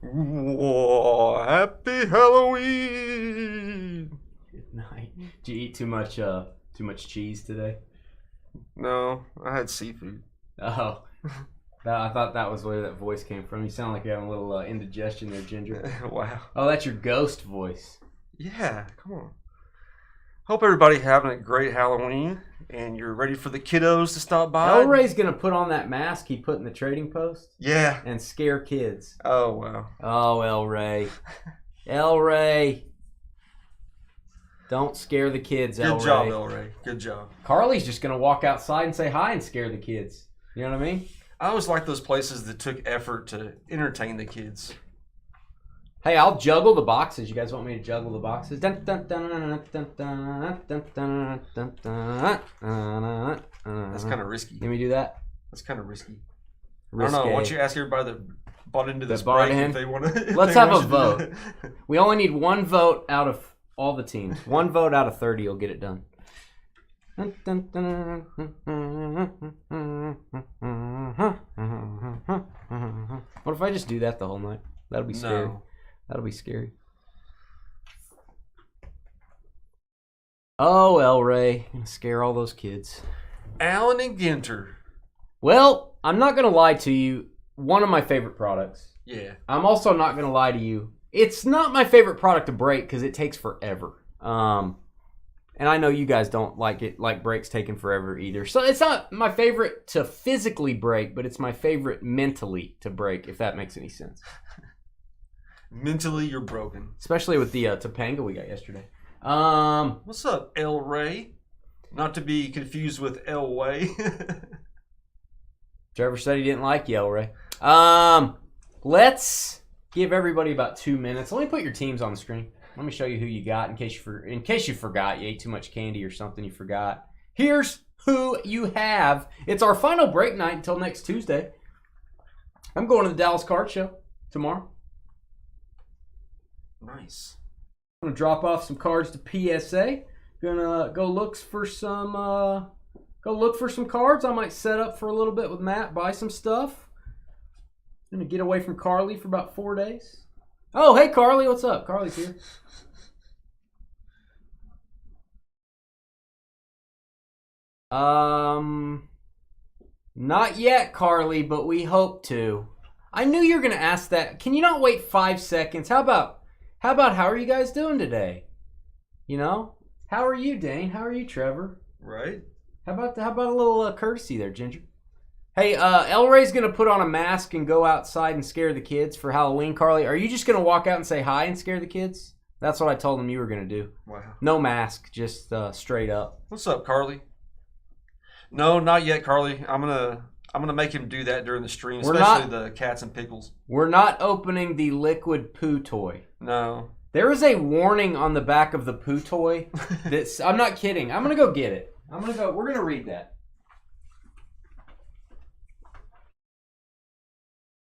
Whoa, happy Halloween! Good night. Did you eat too much cheese today? No, I had seafood. Oh, I thought that was where that voice came from. You sound like you're having a little indigestion there, Ginger. Wow. Oh, that's your ghost voice. Yeah, come on. Hope everybody having a great Halloween, and you're ready for the kiddos to stop by. El Ray's gonna put on that mask he put in the trading post. Yeah. And scare kids. Oh, wow. Oh, El Ray. El Ray. Don't scare the kids, El Ray. Good job, El Ray. Good job. Carly's just gonna walk outside and say hi and scare the kids. You know what I mean? I always like those places that took effort to entertain the kids. Hey, I'll juggle the boxes. You guys want me to juggle the boxes? That's That's kind of risky. Let me do that. That's kind of risky. Risque. I don't know. Why don't you ask everybody that bought into this bought break in? if they want to? Let's have a vote. We only need one vote out of all the teams. One vote out of 30 will get it done. What if I just do that the whole night? That'll be scary. No. That'll be scary. Oh, El Ray. Gonna scare all those kids. Alan and Ginter. Well, I'm not gonna lie to you. One of my favorite products. Yeah. I'm also not gonna lie to you. It's not my favorite product to break because it takes forever. And I know you guys don't like breaks taking forever either. So it's not my favorite to physically break, but it's my favorite mentally to break, if that makes any sense. Mentally, you're broken. Especially with the Topanga we got yesterday. What's up, El Ray? Not to be confused with El Way. Trevor said he didn't like you, El Ray. Let's give everybody about 2 minutes. Let me put your teams on the screen. Let me show you who you got in case you forgot. You ate too much candy or something you forgot. Here's who you have. It's our final break night until next Tuesday. I'm going to the Dallas Card Show tomorrow. Nice. I'm gonna drop off some cards to PSA. Gonna go look for some cards. I might set up for a little bit with Matt, buy some stuff. Gonna get away from Carly for about 4 days. Oh, hey Carly, what's up? Carly's here. Not yet, Carly, but we hope to. I knew you were gonna ask that. Can you not wait 5 seconds? How about how are you guys doing today? You know? How are you, Dane? How are you, Trevor? Right. How about a little courtesy there, Ginger? Hey, El Ray's gonna put on a mask and go outside and scare the kids for Halloween. Carly, are you just gonna walk out and say hi and scare the kids? That's what I told them you were gonna do. Wow. No mask, just straight up. What's up, Carly? No, not yet, Carly. I'm gonna make him do that during the stream, especially the cats and pickles. We're not opening the liquid poo toy. No. There is a warning on the back of the poo toy. That's I'm not kidding. I'm gonna go get it. We're gonna read that.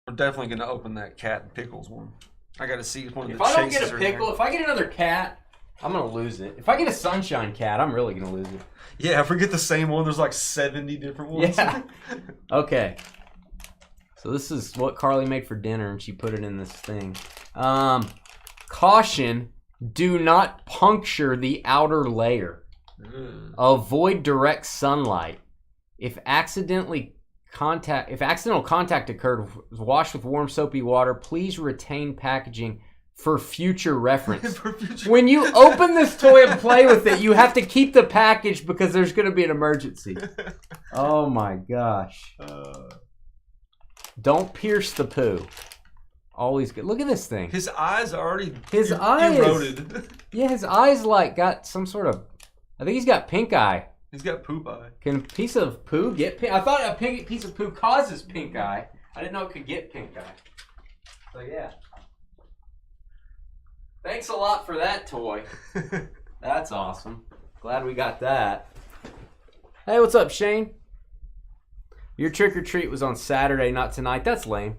We're definitely gonna open that cat and pickles one. I gotta see if one of the chases. If I don't chases get a pickle, if I get another cat, I'm gonna lose it. If I get a sunshine cat, I'm really gonna lose it. Yeah, if we get the same one, there's like 70 different ones. Yeah. Okay. So this is what Carly made for dinner, and she put it in this thing. Caution: do not puncture the outer layer. Avoid direct sunlight. If accidental contact occurred, wash with warm soapy water. Please retain packaging for future reference. When you open this toy and play with it, you have to keep the package because there's going to be an emergency. Oh my gosh. Don't pierce the poo. Always good. Look at this thing. His eyes are already eroded. Yeah, his eyes like got some sort of, I think he's got pink eye. He's got poop eye. Can a piece of poo get pink? I thought a piece of poo causes pink eye. I didn't know it could get pink eye. So yeah. Thanks a lot for that toy. That's awesome. Glad we got that. Hey, what's up, Shane? Your trick or treat was on Saturday, not tonight. That's lame.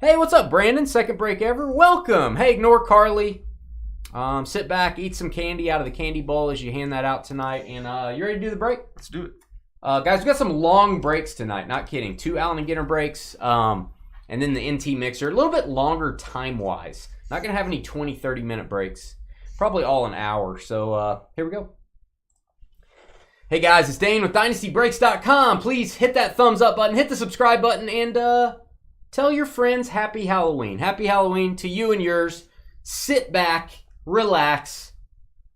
Hey, what's up, Brandon? Second break ever. Welcome. Hey, ignore Carly. Sit back, eat some candy out of the candy bowl as you hand that out tonight. And you ready to do the break? Let's do it. Guys, we got some long breaks tonight. Not kidding. 2 Allen and Ginter breaks. And then the NT mixer, a little bit longer time-wise. Not going to have any 20, 30-minute breaks. Probably all an hour. So here we go. Hey guys, it's Dane with DynastyBreaks.com. Please hit that thumbs up button, hit the subscribe button, and tell your friends Happy Halloween. Happy Halloween to you and yours. Sit back, relax,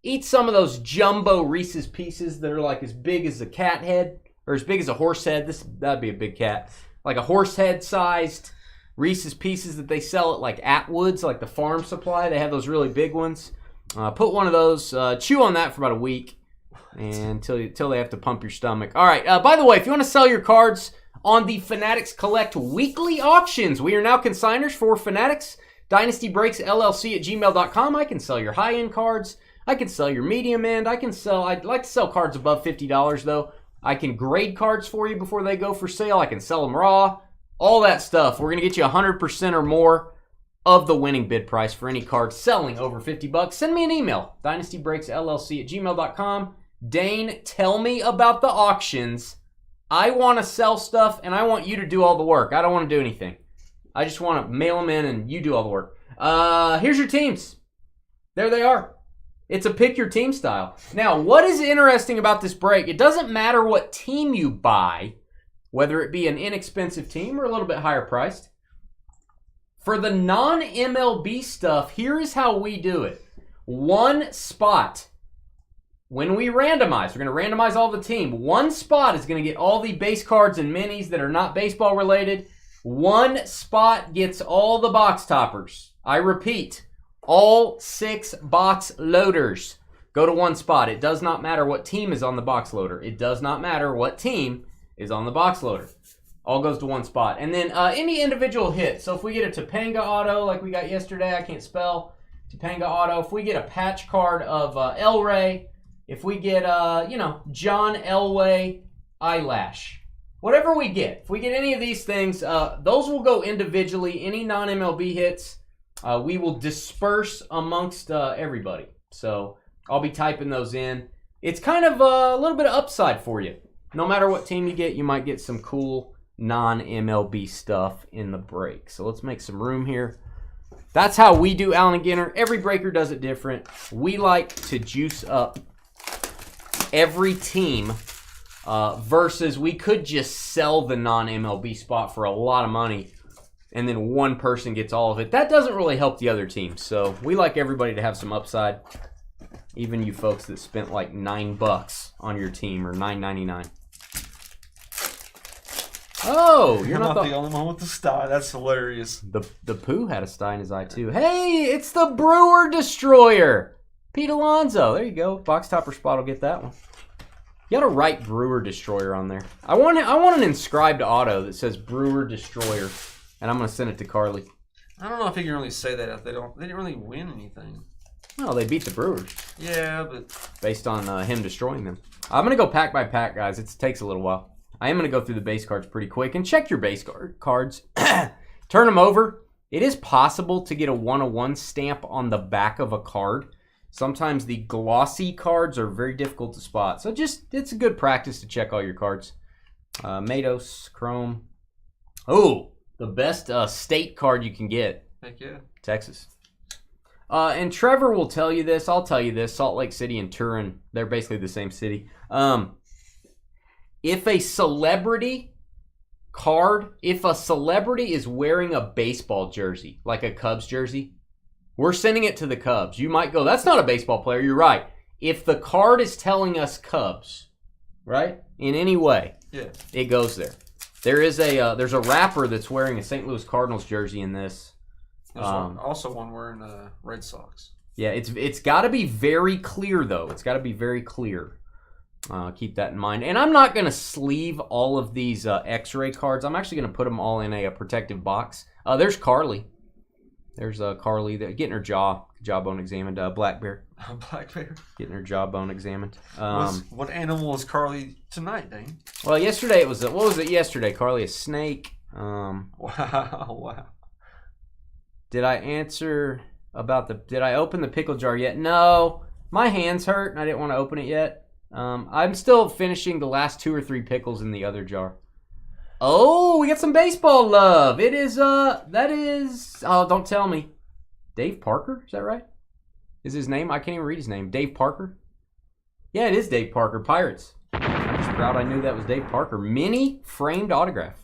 eat some of those jumbo Reese's Pieces that are like as big as a cat head, or as big as a horse head. That'd be a big cat. Like a horse head sized Reese's Pieces that they sell at like Atwoods, like the farm supply. They have those really big ones. Put one of those, chew on that for about a week. Until they have to pump your stomach. All right. By the way, if you want to sell your cards on the Fanatics Collect weekly auctions, we are now consigners for Fanatics. Dynasty Breaks LLC at gmail.com. I can sell your high-end cards. I can sell your medium end. I'd like to sell cards above $50 though. I can grade cards for you before they go for sale. I can sell them raw. All that stuff. We're going to get you 100% or more of the winning bid price for any card selling over $50. Send me an email. DynastyBreaksLLC at gmail.com. Dane, tell me about the auctions. I want to sell stuff, and I want you to do all the work. I don't want to do anything. I just want to mail them in, and you do all the work. Here's your teams. There they are. It's a pick your team style. Now, what is interesting about this break, it doesn't matter what team you buy, whether it be an inexpensive team or a little bit higher priced. For the non-MLB stuff, here is how we do it. One spot. When we randomize, we're going to randomize all the team. One spot is going to get all the base cards and minis that are not baseball related. One spot gets all the box toppers. I repeat, all 6 box loaders go to one spot. It does not matter what team is on the box loader. It does not matter what team is on the box loader. All goes to one spot. And then any individual hit. So if we get a Topanga auto like we got yesterday, I can't spell, Topanga auto. If we get a patch card of Elray, if we get, John Elway eyelash, whatever we get, if we get any of these things, those will go individually. Any non-MLB hits, we will disperse amongst everybody. So I'll be typing those in. It's kind of a little bit of upside for you. No matter what team you get, you might get some cool non-MLB stuff in the break. So let's make some room here. That's how we do Allen and Ginter. Every breaker does it different. We like to juice up every team versus we could just sell the non-MLB spot for a lot of money and then one person gets all of it. That doesn't really help the other team. So we like everybody to have some upside. Even you folks that spent like $9 on your team or $9.99. Oh, you're not the only one with the sty. That's hilarious. The Pooh had a sty in his eye too. Hey, it's the Brewer Destroyer. Pete Alonso. There you go. Box topper spot will get that one. You got to write Brewer Destroyer on there. I want an inscribed auto that says Brewer Destroyer, and I'm going to send it to Carly. I don't know if he can really say that if they didn't really win anything. Well, they beat the Brewers. Yeah, but based on him destroying them. I'm going to go pack by pack, guys. It takes a little while. I am going to go through the base cards pretty quick and check your base cards. Turn them over. It is possible to get a 101 stamp on the back of a card. Sometimes the glossy cards are very difficult to spot. So it's a good practice to check all your cards. Matos, Chrome. Oh, the best state card you can get. Heck yeah. Texas. And Trevor will tell you this. I'll tell you this. Salt Lake City and Turin, they're basically the same city. If a celebrity is wearing a baseball jersey, like a Cubs jersey, we're sending it to the Cubs. You might go, that's not a baseball player. You're right. If the card is telling us Cubs, right, in any way, yeah, it goes there. There's a rapper that's wearing a St. Louis Cardinals jersey in this. There's also one wearing Red Sox. Yeah, it's got to be very clear, though. It's got to be very clear. Keep that in mind. And I'm not going to sleeve all of these X-ray cards. I'm actually going to put them all in a protective box. There's Carly. There's Carly getting her jawbone examined. Black Bear. Black Bear. Getting her jawbone examined. What animal is Carly tonight, Dane? Well, yesterday it was what was it yesterday? Carly, a snake. Wow. Did I answer about did I open the pickle jar yet? No. My hands hurt and I didn't want to open it yet. I'm still finishing the last 2 or 3 pickles in the other jar. Oh, we got some baseball love. It is, oh, don't tell me. Dave Parker? Is that right? Is his name? I can't even read his name. Dave Parker? Yeah, it is Dave Parker. Pirates. I'm just proud I knew that was Dave Parker. Mini framed autograph.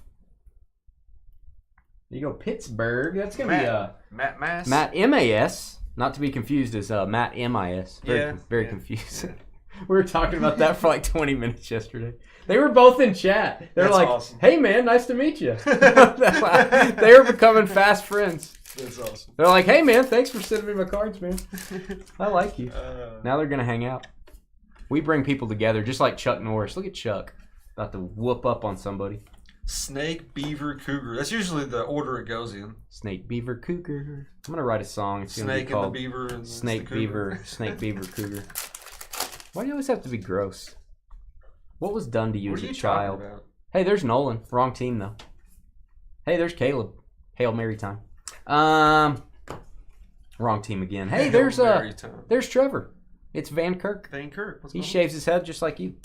There you go, Pittsburgh. That's going to be Matt Mass. Matt M.A.S. Not to be confused as Matt M.I.S. Very confused. We were talking about that for like 20 minutes yesterday. They were both in chat. They're like, awesome. Hey, man, nice to meet you. They were becoming fast friends. That's awesome. They're like, hey, man, thanks for sending me my cards, man. I like you. Now they're going to hang out. We bring people together just like Chuck Norris. Look at Chuck. About to whoop up on somebody. Snake, beaver, cougar. That's usually the order it goes in. Snake, beaver, cougar. I'm going to write a song. It's going to be Snake called and the beaver. And Snake, beaver, Snake, beaver, cougar. Why do you always have to be gross? What was done to you as a child? Hey, there's Nolan. Wrong team, though. Hey, there's Caleb. Hail Mary time. Wrong team again. Hey, there's Trevor. It's Van Kirk. Van Kirk. He shaves his head just like you.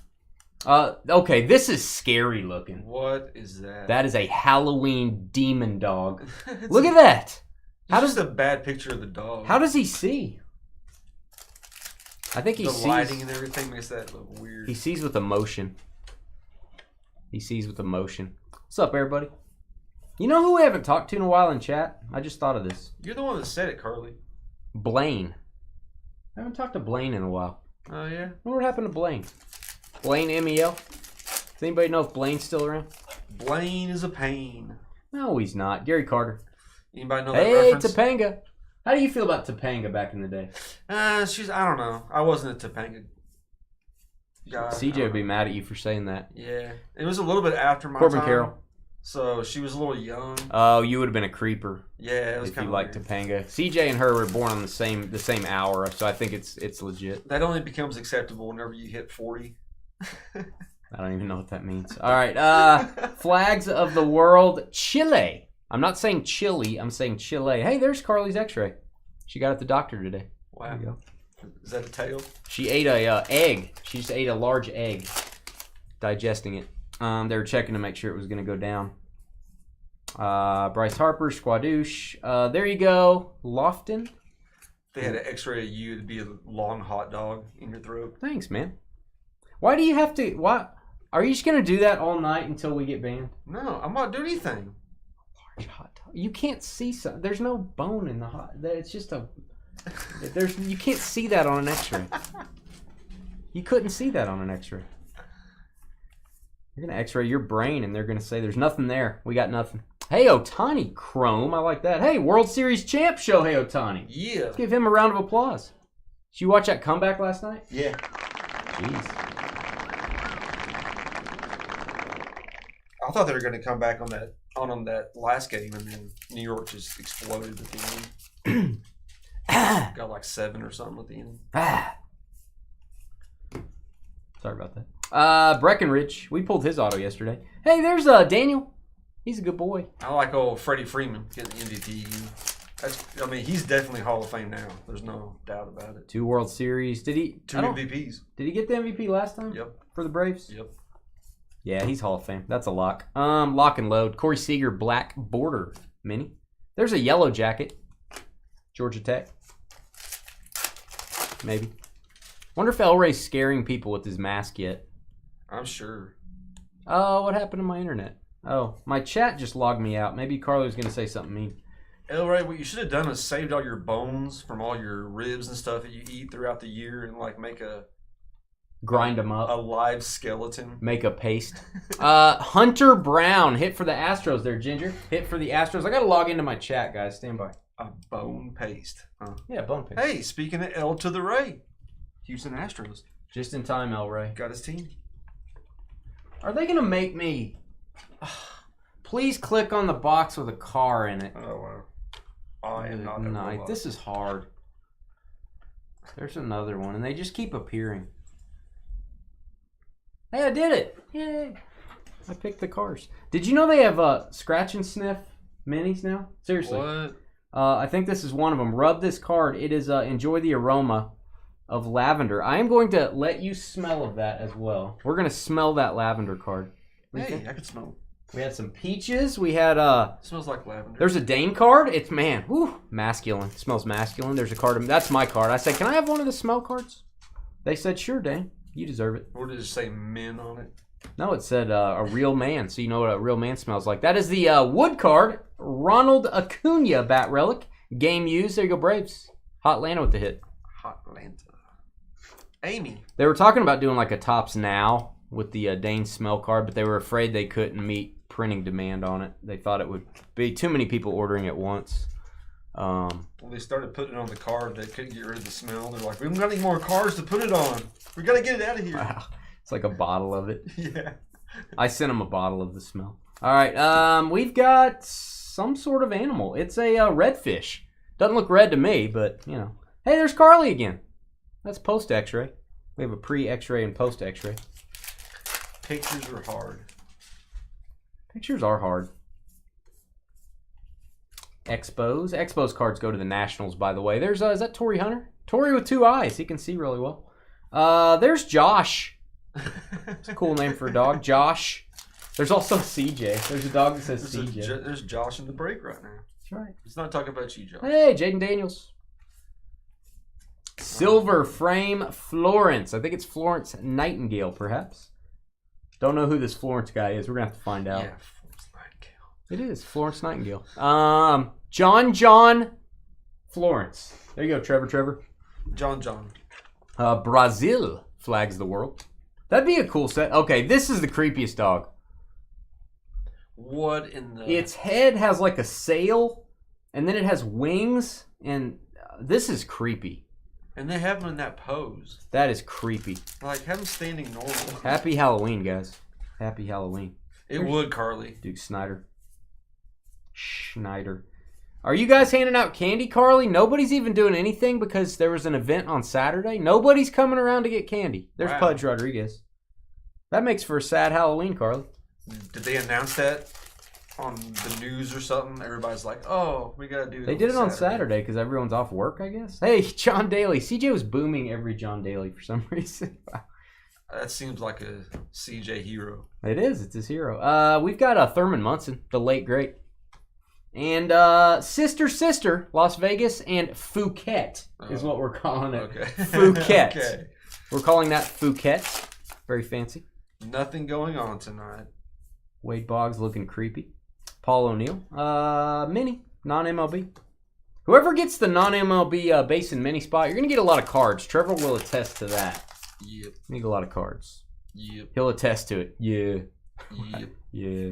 Okay, this is scary looking. What is that? That is a Halloween demon dog. Look at that. Just a bad picture of the dog. How does he see? I think he sees. The lighting and everything makes that look weird. He sees with emotion. What's up, everybody? You know who we haven't talked to in a while in chat? I just thought of this. You're the one that said it, Carly. Blaine. I haven't talked to Blaine in a while. Oh, yeah? What happened to Blaine? Blaine MEL? Does anybody know if Blaine's still around? Blaine is a pain. No, he's not. Gary Carter. Anybody know that reference? Hey, Topanga. How do you feel about Topanga back in the day? I don't know. I wasn't a Topanga guy. CJ would be mad at you for saying that. Yeah. It was a little bit after my Corbin time. Carroll. So she was a little young. Oh, you would have been a creeper. Yeah, it was if kind you liked Topanga. CJ and her were born on the same hour, so I think it's legit. That only becomes acceptable whenever you hit 40. I don't even know what that means. All right, flags of the world, Chile. I'm not saying Chile, I'm saying Chile. Hey, there's Carly's X-ray. She got at the doctor today. Wow. There you go. Is that a tail? She ate a egg. She just ate a large egg, digesting it. They were checking to make sure it was going to go down. Bryce Harper, Squadouche. There you go. Lofton. They had an X-ray of you to be a long hot dog in your throat. Thanks, man. Why do you have to? Why are you just going to do that all night until we get banned? No, I'm not doing anything. Large hot dog. You can't see something. There's no bone in the hot. It's just a. You can't see that on an X-ray. You couldn't see that on an X-ray. You're going to X-ray your brain, and they're going to say there's nothing there. We got nothing. Hey, Ohtani Chrome. I like that. Hey, World Series champ Shohei Ohtani. Yeah. Let's give him a round of applause. Did you watch that comeback last night? Yeah. Jeez. I thought they were going to come back on that last game, and then New York just exploded at the end. Got like 7 or something at the end. Sorry about that. Breckenridge. We pulled his auto yesterday. Hey, there's Daniel. He's a good boy. I like old Freddie Freeman getting the MVP. He's definitely Hall of Fame now. There's no doubt about it. 2 World Series. Did he? 2 MVPs. Did he get the MVP last time? Yep. For the Braves? Yep. Yeah, he's Hall of Fame. That's a lock. Lock and load. Corey Seager, black border mini. There's a yellow jacket. Georgia Tech. Maybe. Wonder if Elray's scaring people with his mask yet. I'm sure. Oh, what happened to my internet? Oh, my chat just logged me out. Maybe Carlos going to say something mean. Elray, what you should have done is saved all your bones from all your ribs and stuff that you eat throughout the year and make grind them up. A live skeleton. Make a paste. Hunter Brown. Hit for the Astros there, Ginger. Hit for the Astros. I got to log into my chat, guys. Stand by. A bone paste. Huh? Yeah, bone paste. Hey, speaking of L to the Ray. Houston Astros. Just in time, Elray. Got his team. Are they going to make me... Please click on the box with a car in it. Oh, wow. I am not a robot. This is hard. There's another one, and they just keep appearing. Hey, I did it! Yay! I picked the cars. Did you know they have scratch and sniff minis now? Seriously. What? I think this is one of them. Rub this card. It is enjoy the aroma of lavender. I am going to let you smell of that as well. We're going to smell that lavender card. Hey, I can smell it. We had some peaches. We had Smells like lavender. There's a Dane card. It's masculine. It smells masculine. There's a card. That's my card. I said, can I have one of the smell cards? They said, sure, Dane. You deserve it. Or did it say men on it? No, it said a real man. So you know what a real man smells like. That is the wood card. Ronald Acuna bat relic. Game used. There you go, Braves. Hot Atlanta with the hit. Hot Atlanta. Amy. They were talking about doing like a Tops Now with the Dane smell card, but they were afraid they couldn't meet printing demand on it. They thought it would be too many people ordering at once. When they started putting it on the card, they couldn't get rid of the smell. They're like, we haven't got any more cards to put it on. We got to get it out of here. Wow. It's like a bottle of it. Yeah. I sent them a bottle of the smell. All right. We've got some sort of animal. It's a redfish. Doesn't look red to me, but, you know. Hey, there's Carly again. That's post x-ray. We have a pre-x-ray and post x-ray. Pictures are hard. Pictures are hard. Expos cards go to the Nationals, by the way. There's is that Torrey Hunter? Torrey with 2 eyes. He can see really well. There's Josh. It's a cool name for a dog. Josh. There's also CJ. There's a dog that says CJ. There's Josh in the break right now. That's right. It's not talking about you, Josh. Hey, Jaden Daniels. Silver frame Florence. I think it's Florence Nightingale, perhaps. Don't know who this Florence guy is. We're going to have to find out. Yeah, Florence Nightingale. It is Florence Nightingale. John Florence. There you go, Trevor. John. Brazil flags the world. That'd be a cool set. Okay, this is the creepiest dog. What in the... Its head has like a sail, and then it has wings, and this is creepy. And they have him in that pose. That is creepy. Like, have him standing normal. Happy Halloween, guys. Happy Halloween. It would, Carly. Duke Schneider. Are you guys handing out candy, Carly? Nobody's even doing anything because there was an event on Saturday. Nobody's coming around to get candy. There's Pudge Rodriguez. That makes for a sad Halloween, Carly. Did they announce that on the news or something? Everybody's like, oh, we got to do it. They did it on Saturday because everyone's off work, I guess. Hey, John Daly. CJ was booming every John Daly for some reason. That seems like a CJ hero. It is. It's his hero. We've got Thurman Munson, the late great. And Sister, Las Vegas, and Phuket is what we're calling it. Okay. Phuket. Okay. We're calling that Phuket. Very fancy. Nothing going on tonight. Wade Boggs looking creepy. Paul O'Neill. Mini. Non-MLB. Whoever gets the non-MLB base and mini spot, you're going to get a lot of cards. Trevor will attest to that. Yep. You get a lot of cards. Yep. He'll attest to it. Yeah. Yep. Yeah.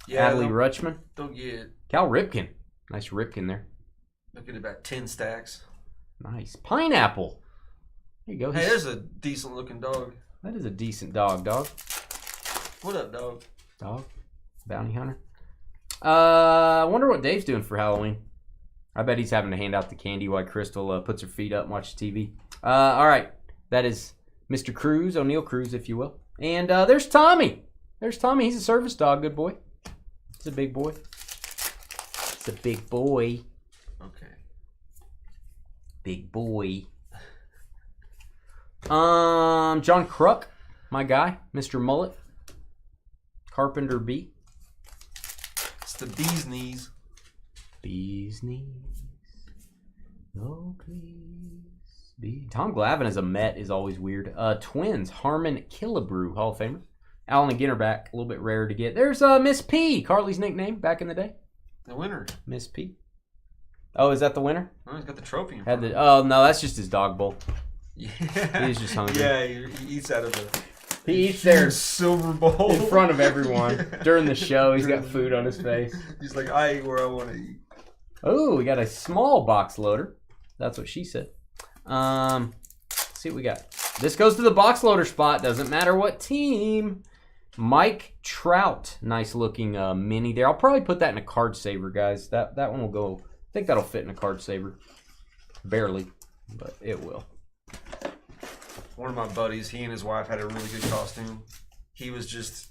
Yeah. Adley Rutschman. Don't get... Cal Ripken. Nice Ripken there. Look at about 10 stacks. Nice. Pineapple. There you go. Hey, there's a decent looking dog. That is a decent dog. What up, dog? Dog? Bounty hunter? I wonder what Dave's doing for Halloween. I bet he's having to hand out the candy while Crystal puts her feet up and watches TV. All right. That is Mr. Cruz, O'Neill Cruz, if you will. And there's Tommy. There's Tommy. He's a service dog. Good boy. He's a big boy. It's a big boy. Okay. Big boy. John Kruk, my guy, Mr. Mullet. Carpenter B. It's the bee's knees. Bee's knees. Oh, please. Be. Tom Glavine as a Met is always weird. Twins, Harmon Killebrew, Hall of Famer. Allen and Ginter back, a little bit rarer to get. There's Miss P, Carly's nickname back in the day. The winner. Miss P. Oh, is that the winner? Oh, he's got the trophy in Had front the. of him. Oh no, that's just his dog bowl. Yeah. He's just hungry. Yeah, he eats out of a He eats there silver bowl in front of everyone Yeah. during the show. He's got food on his face. He's like, I eat where I want to eat. Oh, we got a small box loader. That's what she said. Let's see what we got. This goes to the box loader spot. Doesn't matter what team. Mike Trout. Nice looking mini there. I'll probably put that in a card saver, guys. That one will go. I think that'll fit in a card saver. Barely, but it will. One of my buddies, he and his wife had a really good costume. He was just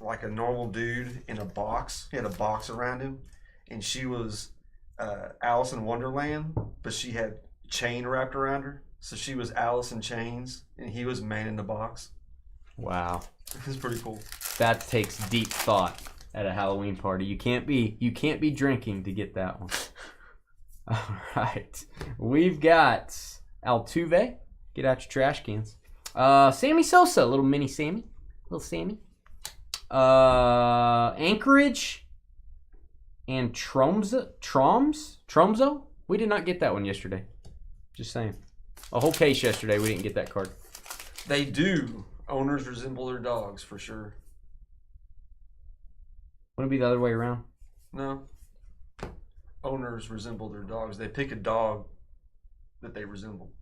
like a normal dude in a box. He had a box around him. And she was Alice in Wonderland, but she had chain wrapped around her. So she was Alice in Chains, and he was Man in the Box. Wow. It was pretty cool. That takes deep thought at a Halloween party. You can't be drinking to get that one. All right. We've got Altuve. Get out your trash cans. Sammy Sosa, little mini Sammy. Little Sammy. Anchorage and Tromso? We did not get that one yesterday. Just saying. A whole case yesterday, we didn't get that card. They do. Owners resemble their dogs, for sure. Wouldn't it be the other way around? No. Owners resemble their dogs. They pick a dog that they resemble.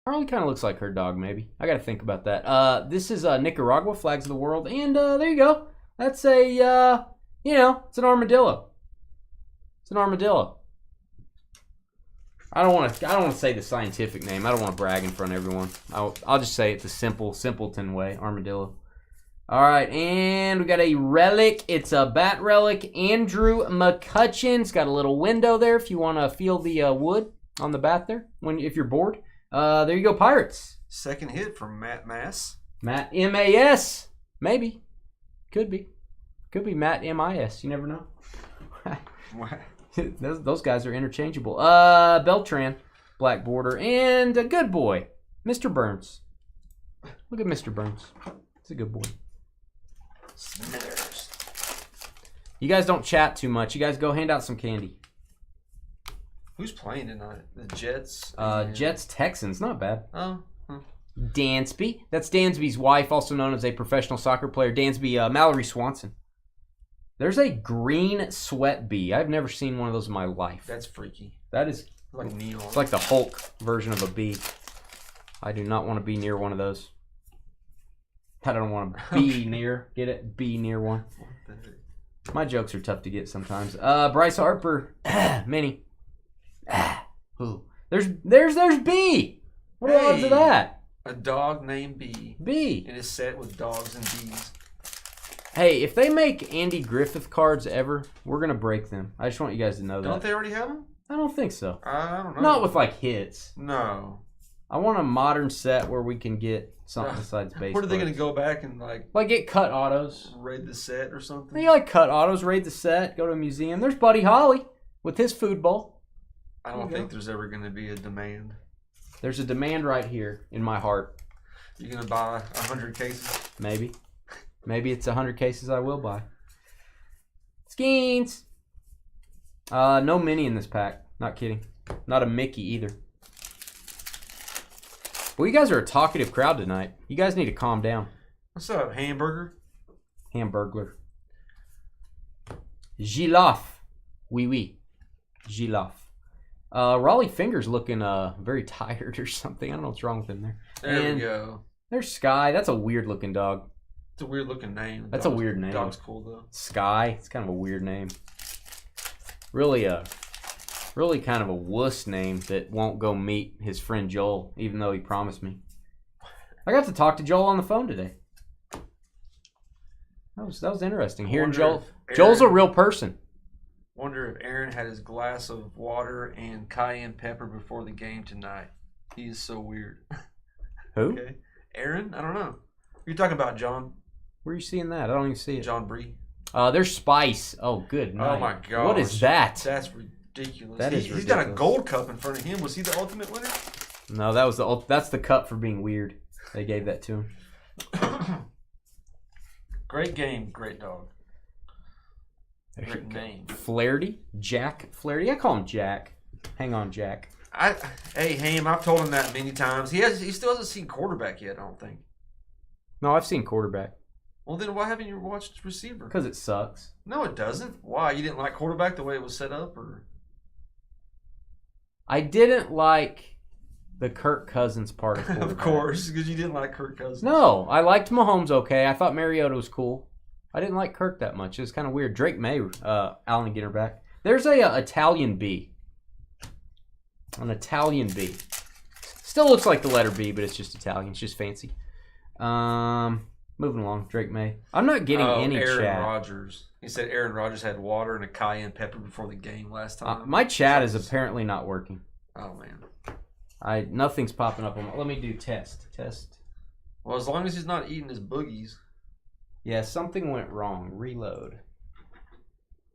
Harley kind of looks like her dog, maybe. I got to think about that. This is Nicaragua, Flags of the World. And there you go. That's a, it's an armadillo. It's an armadillo. I don't want to say the scientific name. I don't want to brag in front of everyone. I'll just say it the simpleton way, armadillo. All right, and we got a relic. It's a bat relic. Andrew McCutcheon. It's got a little window there if you want to feel the wood on the bat there if you're bored. There you go, Pirates. Second hit from Matt Mass. Matt M-A-S. Maybe. Could be. Could be Matt M-I-S. You never know. Those guys are interchangeable. Beltran, black border, and a good boy, Mr. Burns. Look at Mr. Burns. He's a good boy. Smithers. You guys don't chat too much. You guys go hand out some candy. Who's playing tonight? The Jets? Jets, Texans. Not bad. Oh. Dansby. That's Dansby's wife, also known as a professional soccer player. Dansby, Mallory Swanson. There's a green sweat bee. I've never seen one of those in my life. That's freaky. That is like neon. It's like the Hulk version of a bee. I do not want to be near one of those. I don't want to be near. Get it? Be near one. My jokes are tough to get sometimes. Bryce Harper, Mini. Who? There's B. What are the odds of that? A dog named B. B. And is set with dogs and bees. Hey, if they make Andy Griffith cards ever, we're gonna break them. I just want you guys to know that. Don't they already have them? I don't think so. I don't know. Not with like hits. No. I want a modern set where we can get something besides base. Where are they gonna go back and like get cut autos? Raid the set or something? You like cut autos, raid the set, go to a museum. There's Buddy Holly with his food bowl. I don't think there's ever gonna be a demand. There's a demand right here in my heart. You gonna buy 100 cases? Maybe. Maybe it's 100 cases I will buy. Skeens. No Mini in this pack. Not kidding. Not a Mickey either. Well, you guys are a talkative crowd tonight. You guys need to calm down. What's up, hamburger? Hamburglar. Gilaf. Oui. Gilaf. Raleigh Fingers looking very tired or something. I don't know what's wrong with him there. There we go. There's Sky. That's a weird looking dog. It's a weird looking name. That's a weird name. Dog's cool though. Sky. It's kind of a weird name. Really kind of a wuss name that won't go meet his friend Joel, even though he promised me. I got to talk to Joel on the phone today. That was interesting. Hearing Joel. Joel's a real person. Wonder if Aaron had his glass of water and cayenne pepper before the game tonight. He is so weird. Who? Okay. Aaron? I don't know. You're talking about John. Where are you seeing that? I don't even see it. John Bree. There's Spice. Oh, good night. Oh my god. What is that? That's ridiculous. That is ridiculous. He's got a gold cup in front of him. Was he the ultimate winner? No, that's the cup for being weird. They gave that to him. Great game, great dog. Great name. Flaherty? Jack Flaherty? I call him Jack. Hang on, Jack. Hey, Ham, I've told him that many times. He still hasn't seen quarterback yet, I don't think. No, I've seen quarterback. Well, then why haven't you watched receiver? Because it sucks. No, it doesn't. Why? You didn't like quarterback the way it was set up? Or I didn't like the Kirk Cousins part of quarterback. Of course, because you didn't like Kirk Cousins. No, I liked Mahomes okay. I thought Mariota was cool. I didn't like Kirk that much. It was kind of weird. Drake May, Allen Ginter back. There's a Italian B. An Italian B. Still looks like the letter B, but it's just Italian. It's just fancy. Moving along, Drake May. I'm not getting any Aaron chat. Rodgers. He said Aaron Rodgers had water and a cayenne pepper before the game last time. My chat is apparently not working. Oh man. Nothing's popping up on. Let me do test. Well, as long as he's not eating his boogies. Yeah, something went wrong. Reload.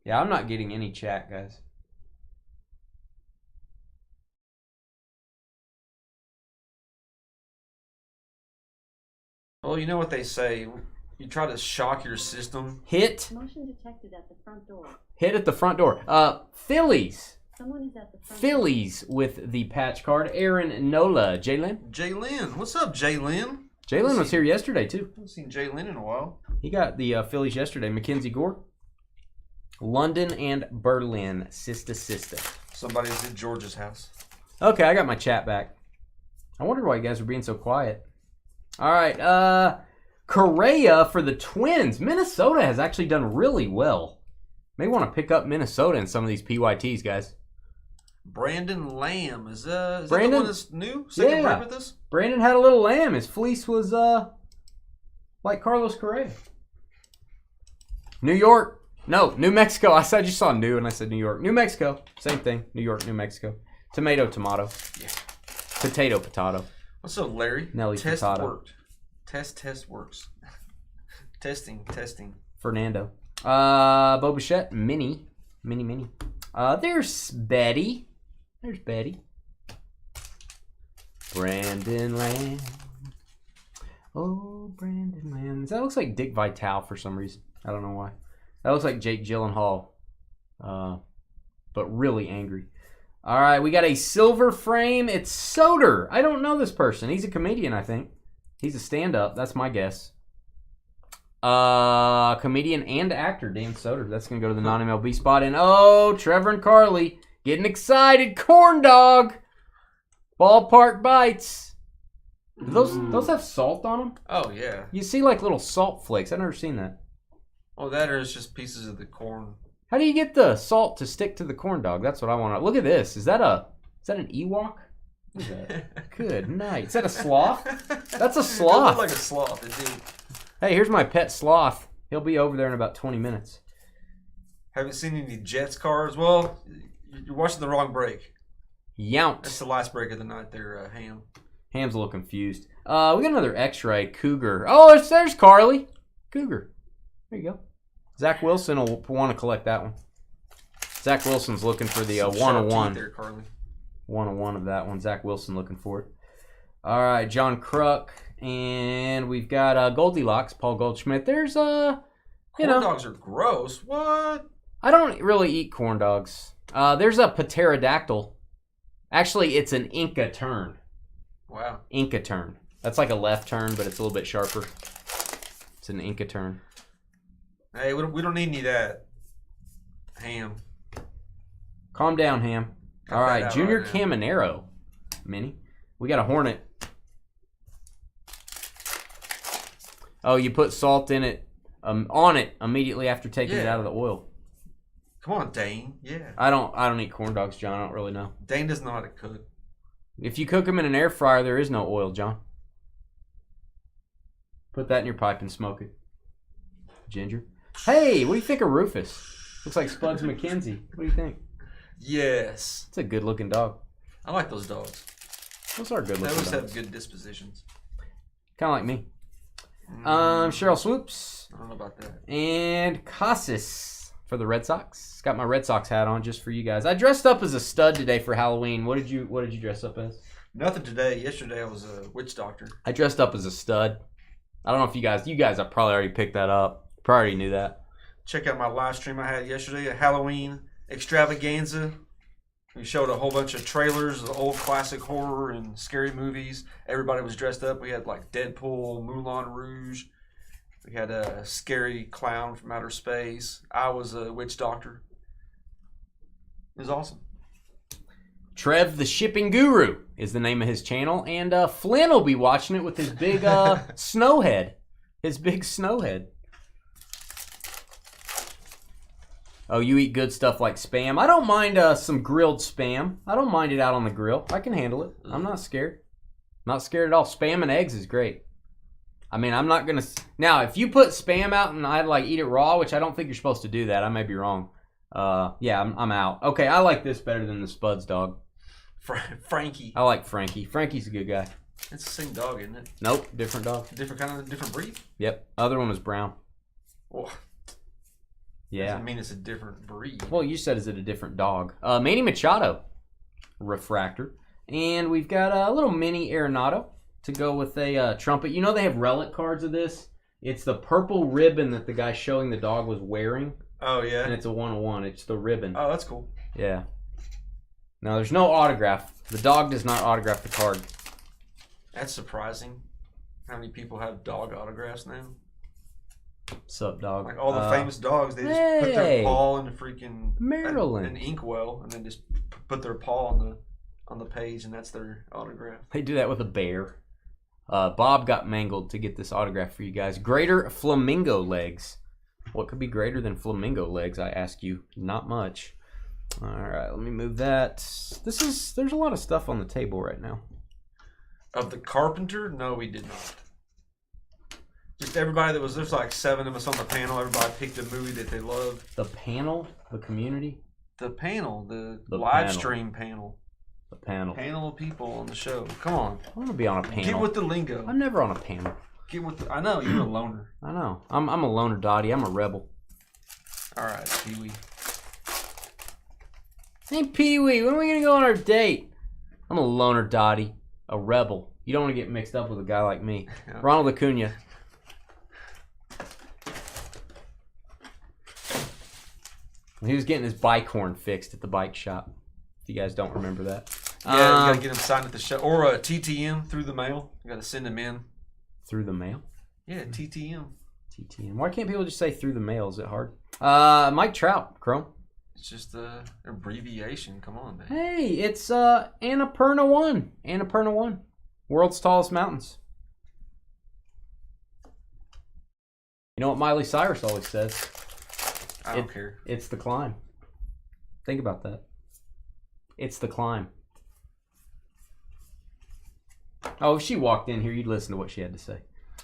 Yeah, I'm not getting any chat, guys. Well, you know what they say. You try to shock your system. Hit. Motion detected at the front door. Hit at the front door. Phillies. Someone is at the front Phillies with the patch card. Aaron Nola. Jalen. Jalen. What's up, Jalen? Jalen was here yesterday, too. I haven't seen Jalen in a while. He got the Phillies yesterday. Mackenzie Gore. London and Berlin. Sister. Somebody's at George's house. Okay, I got my chat back. I wondered why you guys were being so quiet. All right. Correa for the Twins. Minnesota has actually done really well. May want to pick up Minnesota in some of these PYTs, guys. Brandon Lamb. Is that Brandon? the one that's new? Second rep with us? Brandon had a little lamb. His fleece was like Carlos Correa. New York. No, New Mexico. I said you saw new and I said New York. New Mexico. Same thing. New York, New Mexico. Tomato. Yeah. Potato. What's up, Larry? Nelly Test Furtado. worked. Test works. Testing. Fernando. Bo Bichette. Mini. There's Betty. Brandon Lamb. Oh, Brandon Lamb. That looks like Dick Vitale for some reason. I don't know why. That looks like Jake Gyllenhaal. But really angry. All right, we got a silver frame. It's Soder. I don't know this person. He's a comedian, I think. He's a stand-up. That's my guess. Comedian and actor, Dan Soder. That's going to go to the non-MLB spot. And, oh, Trevor and Carly getting excited. Corn dog. Ballpark bites. Do those have salt on them? Oh, yeah. You see like little salt flakes. I've never seen that. Oh, that or it's just pieces of the corn. How do you get the salt to stick to the corn dog? That's what I want to. Look at this. Is that an Ewok? What is that? Good night. Is that a sloth? That's a sloth. It looked like a sloth, indeed. Hey, here's my pet sloth. He'll be over there in about 20 minutes. Haven't seen any Jets cars? Well, you're watching the wrong break. Yount. That's the last break of the night there, Ham. Ham's a little confused. We got another X-ray. Cougar. Oh, there's Carly. Cougar. There you go. Zach Wilson will want to collect that one. Zach Wilson's looking for the 101. There, Carly. 101 of that one. Zach Wilson looking for it. All right, John Kruk. And we've got Goldilocks, Paul Goldschmidt. There's, Corn dogs are gross. What? I don't really eat corn dogs. There's a pterodactyl. Actually, it's an Inca turn. Wow. Inca turn. That's like a left turn, but it's a little bit sharper. It's an Inca turn. Hey, we don't need any of that. Ham. Calm down, Ham. Cut All that right, out Junior right now. Caminero. Mini. We got a Hornet. Oh, you put salt in it, on it immediately after taking it out of the oil. Come on, Dane. Yeah. I don't eat corn dogs, John. I don't really know. Dane doesn't know how to cook. If you cook them in an air fryer, there is no oil, John. Put that in your pipe and smoke it. Ginger. Hey, what do you think of Rufus? Looks like Spuds McKenzie. What do you think? Yes. It's a good-looking dog. I like those dogs. Those are They good-looking always dogs. have good dispositions. Kind of like me. Cheryl Swoops. I don't know about that. And Casas for the Red Sox. Got my Red Sox hat on just for you guys. I dressed up as a stud today for Halloween. What did you dress up as? Nothing today. Yesterday I was a witch doctor. I dressed up as a stud. I don't know if you guys have probably already picked that up. Probably already knew that. Check out my live stream I had yesterday, a Halloween extravaganza. We showed a whole bunch of trailers of old classic horror and scary movies. Everybody was dressed up. We had like Deadpool, Moulin Rouge. We had a scary clown from outer space. I was a witch doctor. It was awesome. Trev the Shipping Guru is the name of his channel. And Flynn will be watching it with his big snowhead. His big snowhead. Oh, you eat good stuff like Spam. I don't mind some grilled Spam. I don't mind it out on the grill. I can handle it. I'm not scared. Not scared at all. Spam and eggs is great. I mean, I'm not going to... Now, if you put Spam out and I'd like eat it raw, which I don't think you're supposed to do that. I may be wrong. Yeah, I'm out. Okay, I like this better than the Spuds dog. Frankie. I like Frankie. Frankie's a good guy. It's the same dog, isn't it? Nope, different dog. Different breed? Yep. Other one was brown. Well, Yeah. doesn't mean it's a different breed. Well, you said is it a different dog? Manny Machado, refractor. And we've got a little mini Arenado to go with a trumpet. You know they have relic cards of this? It's the purple ribbon that the guy showing the dog was wearing. Oh, yeah? And it's a 101. It's the ribbon. Oh, that's cool. Yeah. Now, there's no autograph. The dog does not autograph the card. That's surprising. How many people have dog autographs now? Sup, dog? Like all the famous dogs, they just put their paw in the freaking Maryland. an inkwell, and then just put their paw on the page, and that's their autograph. They do that with a bear. Bob got mangled to get this autograph for you guys. Greater flamingo legs. What could be greater than flamingo legs, I ask you? Not much. All right, let me move that. There's a lot of stuff on the table right now. Of the Carpenter? No, we did not. Just everybody there's like 7 of us on the panel. Everybody picked a movie that they loved. The panel, the community, The panel, the live panel. stream panel. the panel. Panel of people on the show. Come on. I want to be on a panel. Get with the lingo. I'm never on a panel. Get with the, I know, you're a loner. I know. I'm a loner, Dottie. I'm a rebel. All right, Pee-wee. Hey, Pee-wee, when are we going to go on our date? I'm a loner, Dottie. A rebel. You don't want to get mixed up with a guy like me. Yeah. Ronald Acuna. He was getting his bike horn fixed at the bike shop. If you guys don't remember that. Yeah, you got to get him signed at the show. Or a TTM through the mail. You got to send him in. Through the mail? Yeah, TTM. TTM. Why can't people just say through the mail? Is it hard? Mike Trout, Chrome. It's just an abbreviation. Come on, man. Hey, it's Annapurna 1. Annapurna 1. World's tallest mountains. You know what Miley Cyrus always says? I don't care. It's the climb. Think about that. It's the climb. Oh, if she walked in here, you'd listen to what she had to say.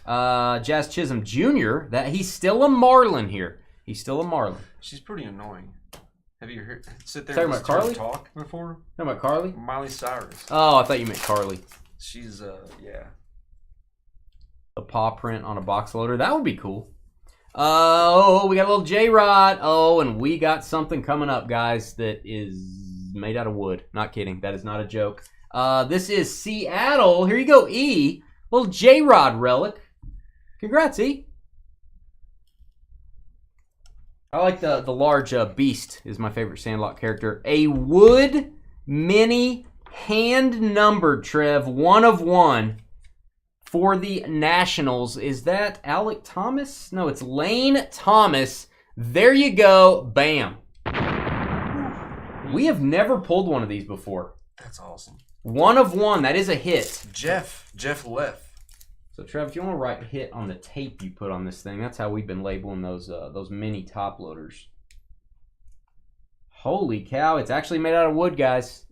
Jazz Chisholm Jr., that he's still a Marlin here. He's still a Marlin. She's pretty annoying. Have you heard sit there Talking and about listen to her Carly? talk before? Talking about Carly? Miley Cyrus. Oh, I thought you meant Carly. She's yeah. A paw print on a box loader. That would be cool. Oh, we got a little J-Rod. Oh, and we got something coming up, guys, that is made out of wood. Not kidding. That is not a joke. This is Seattle. Here you go, E. Little J-Rod relic. Congrats, E. I like the large Beast is my favorite Sandlot character. A wood mini hand-numbered, Trev, 1 of 1 for the Nationals. Is that Alec Thomas? No, it's Lane Thomas. There you go. Bam. We have never pulled one of these before. That's awesome. 1 of 1. That is a hit. Jeff left. So, Trev, if you want to write hit on the tape you put on this thing, that's how we've been labeling those mini top loaders. Holy cow, it's actually made out of wood, guys.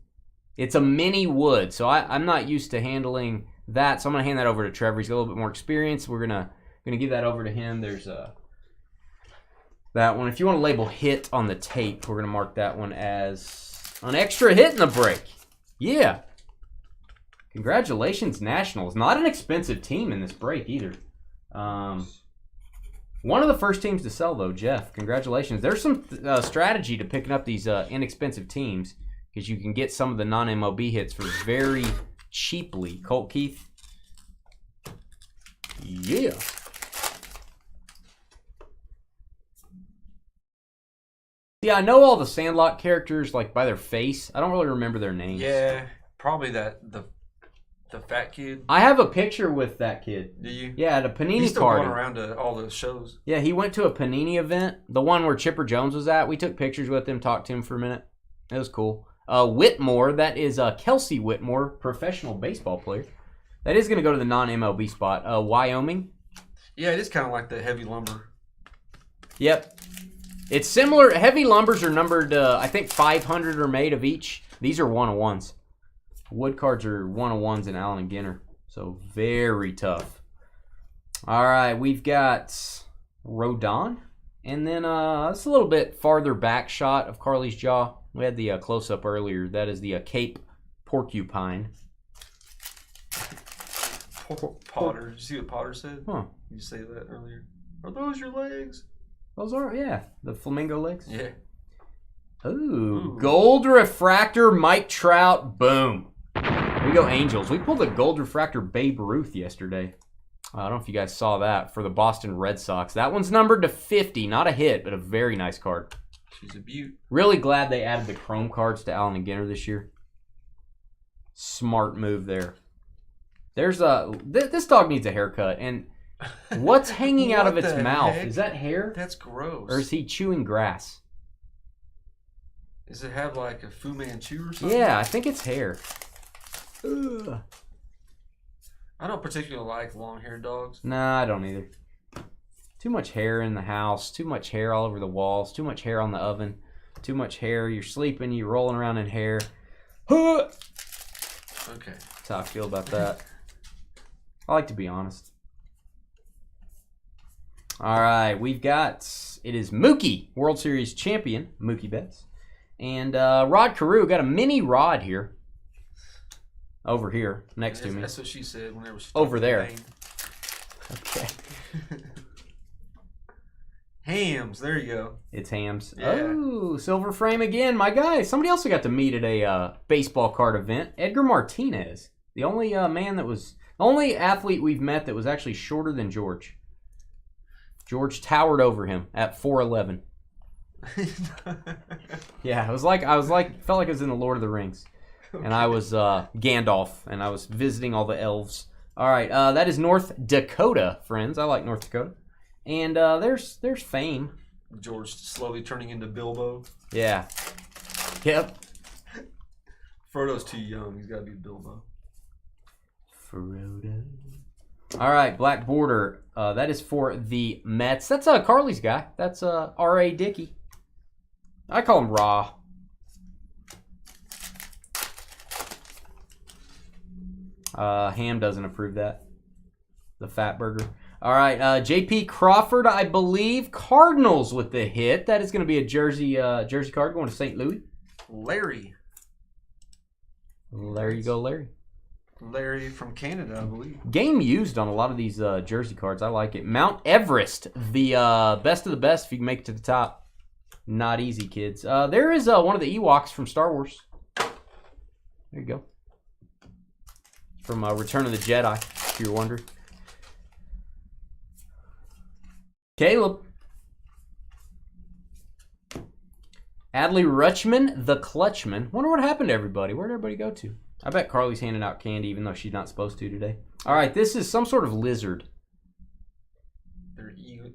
It's a mini wood, so I'm not used to handling that, so I'm going to hand that over to Trevor. He's got a little bit more experience. We're gonna give that over to him. There's that one. If you want to label hit on the tape, we're going to mark that one as an extra hit in the break. Yeah. Congratulations, Nationals. Not an expensive team in this break either. One of the first teams to sell, though, Jeff. Congratulations. There's some strategy to picking up these inexpensive teams because you can get some of the non-MLB hits for very cheaply. Colt Keith. Yeah. Yeah, I know all the Sandlot characters like by their face. I don't really remember their names. Yeah, probably the fat kid. I have a picture with that kid. Do you? Yeah, at a Panini He's still party. going around to all the shows. Yeah, he went to a Panini event, the one where Chipper Jones was at. We took pictures with him, talked to him for a minute. It was cool. Whitmore, that is Kelsey Whitmore, professional baseball player. That is going to go to the non-MLB spot. Wyoming. Yeah, it is kind of like the heavy lumber. Yep. It's similar. Heavy lumbers are numbered, I think 500 are made of each. These are 1-of-1s. Wood cards are 1-of-1s in Allen and Ginter. So very tough. All right, we've got Rodon. And then it's a little bit farther back shot of Carly's jaw. We had the close-up earlier. That is the Cape Porcupine. Potter. Did you see what Potter said? Huh. Did you say that earlier? Are those your legs? Those are, yeah, the flamingo legs. Yeah. Ooh, gold refractor Mike Trout. Boom. Here we go, Angels. We pulled a gold refractor Babe Ruth yesterday. I don't know if you guys saw that for the Boston Red Sox. That one's numbered to 50. Not a hit, but a very nice card. She's a beaut. Really glad they added the chrome cards to Allen and Ginter this year. Smart move there. There's this dog needs a haircut. And what's hanging out of its mouth? Heck? Is that hair? That's gross. Or is he chewing grass? Does it have like a Fu Manchu or something? Yeah, I think it's hair. Ugh. I don't particularly like long-haired dogs. Nah, I don't either. Too much hair in the house. Too much hair all over the walls. Too much hair on the oven. Too much hair. You're sleeping. You're rolling around in hair. Huh. Okay. That's how I feel about that. I like to be honest. All right, we've got, it is Mookie, World Series champion, Mookie Betts. And Rod Carew, got a mini Rod here. Over here, next to me. That's what she said whenever she over there. Okay. Hams, there you go. It's Hams. Yeah. Oh, silver frame again, my guy. Somebody else I got to meet at a baseball card event. Edgar Martinez, the only the only athlete we've met that was actually shorter than George. George towered over him at 4'11". Yeah, felt like I was in the Lord of the Rings. Okay. And I was Gandalf, and I was visiting all the elves. All right, that is North Dakota, friends. I like North Dakota. And there's Fame. George slowly turning into Bilbo. Yeah. Yep. Frodo's too young. He's got to be Bilbo. Frodo. All right, black border. That is for the Mets. That's Carly's guy. That's R.A. Dickey. I call him Raw. Ham doesn't approve that. The fat burger. All right, J.P. Crawford, I believe. Cardinals with the hit. That is going to be a jersey card going to St. Louis. Larry. There you go, Larry. Larry from Canada, I believe. Game used on a lot of these jersey cards. I like it. Mount Everest, the best of the best if you can make it to the top. Not easy, kids. There is one of the Ewoks from Star Wars. There you go. From Return of the Jedi, if you're wondering. Caleb. Adley Rutschman, the Clutchman. Wonder what happened to everybody. Where'd everybody go to? I bet Carly's handing out candy even though she's not supposed to today. All right, this is some sort of lizard. They're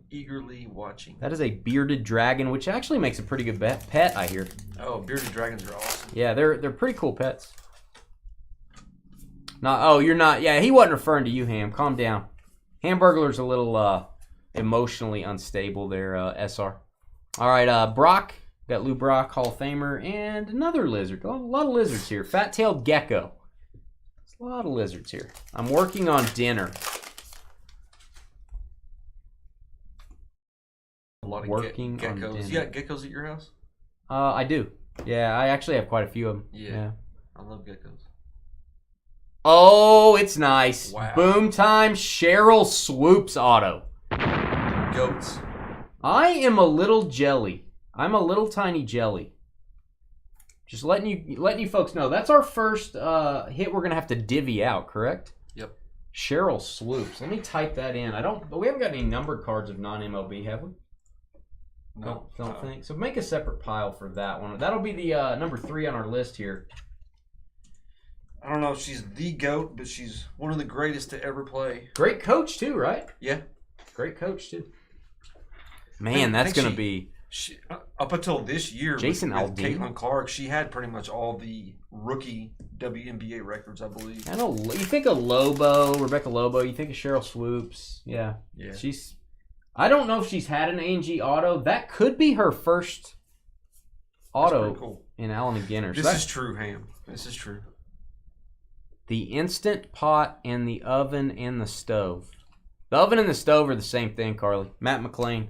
eagerly watching. That is a bearded dragon, which actually makes a pretty good pet, I hear. Oh, bearded dragons are awesome. Yeah, they're pretty cool pets. You're not. Yeah, he wasn't referring to you, Ham. Calm down. Hamburglar's a little emotionally unstable there, SR. All right, Brock. Got Lou Brock, Hall of Famer, and another lizard. A lot of lizards here. Fat-tailed gecko. There's a lot of lizards here. I'm working on dinner. A lot of working geckos. on dinner. You got geckos at your house? I do. Yeah, I actually have quite a few of them. Yeah. I love geckos. Oh, it's nice. Wow. Boom time. Cheryl Swoops auto. Goats. I am a little jelly. I'm a little tiny jelly. Just letting you folks know. That's our first hit we're going to have to divvy out, correct? Yep. Cheryl Swoops. Let me type that in. We haven't got any numbered cards of non-MLB, have we? No. Don't think. So make a separate pile for that one. That'll be the number 3 on our list here. I don't know if she's the GOAT, but she's one of the greatest to ever play. Great coach, too, right? Yeah. Great coach, too. Man, that's going to be... Up until this year, Jason with Aldean. Caitlin Clark, she had pretty much all the rookie WNBA records, I believe. I don't. You think of Lobo, Rebecca Lobo. You think of Cheryl Swoops. Yeah. She's. I don't know if she's had an A&G auto. That could be her first auto in Allen and Ginter. This is true, Ham. This is true. The Instant Pot and the oven and the stove. The oven and the stove are the same thing, Carly. Matt McClain.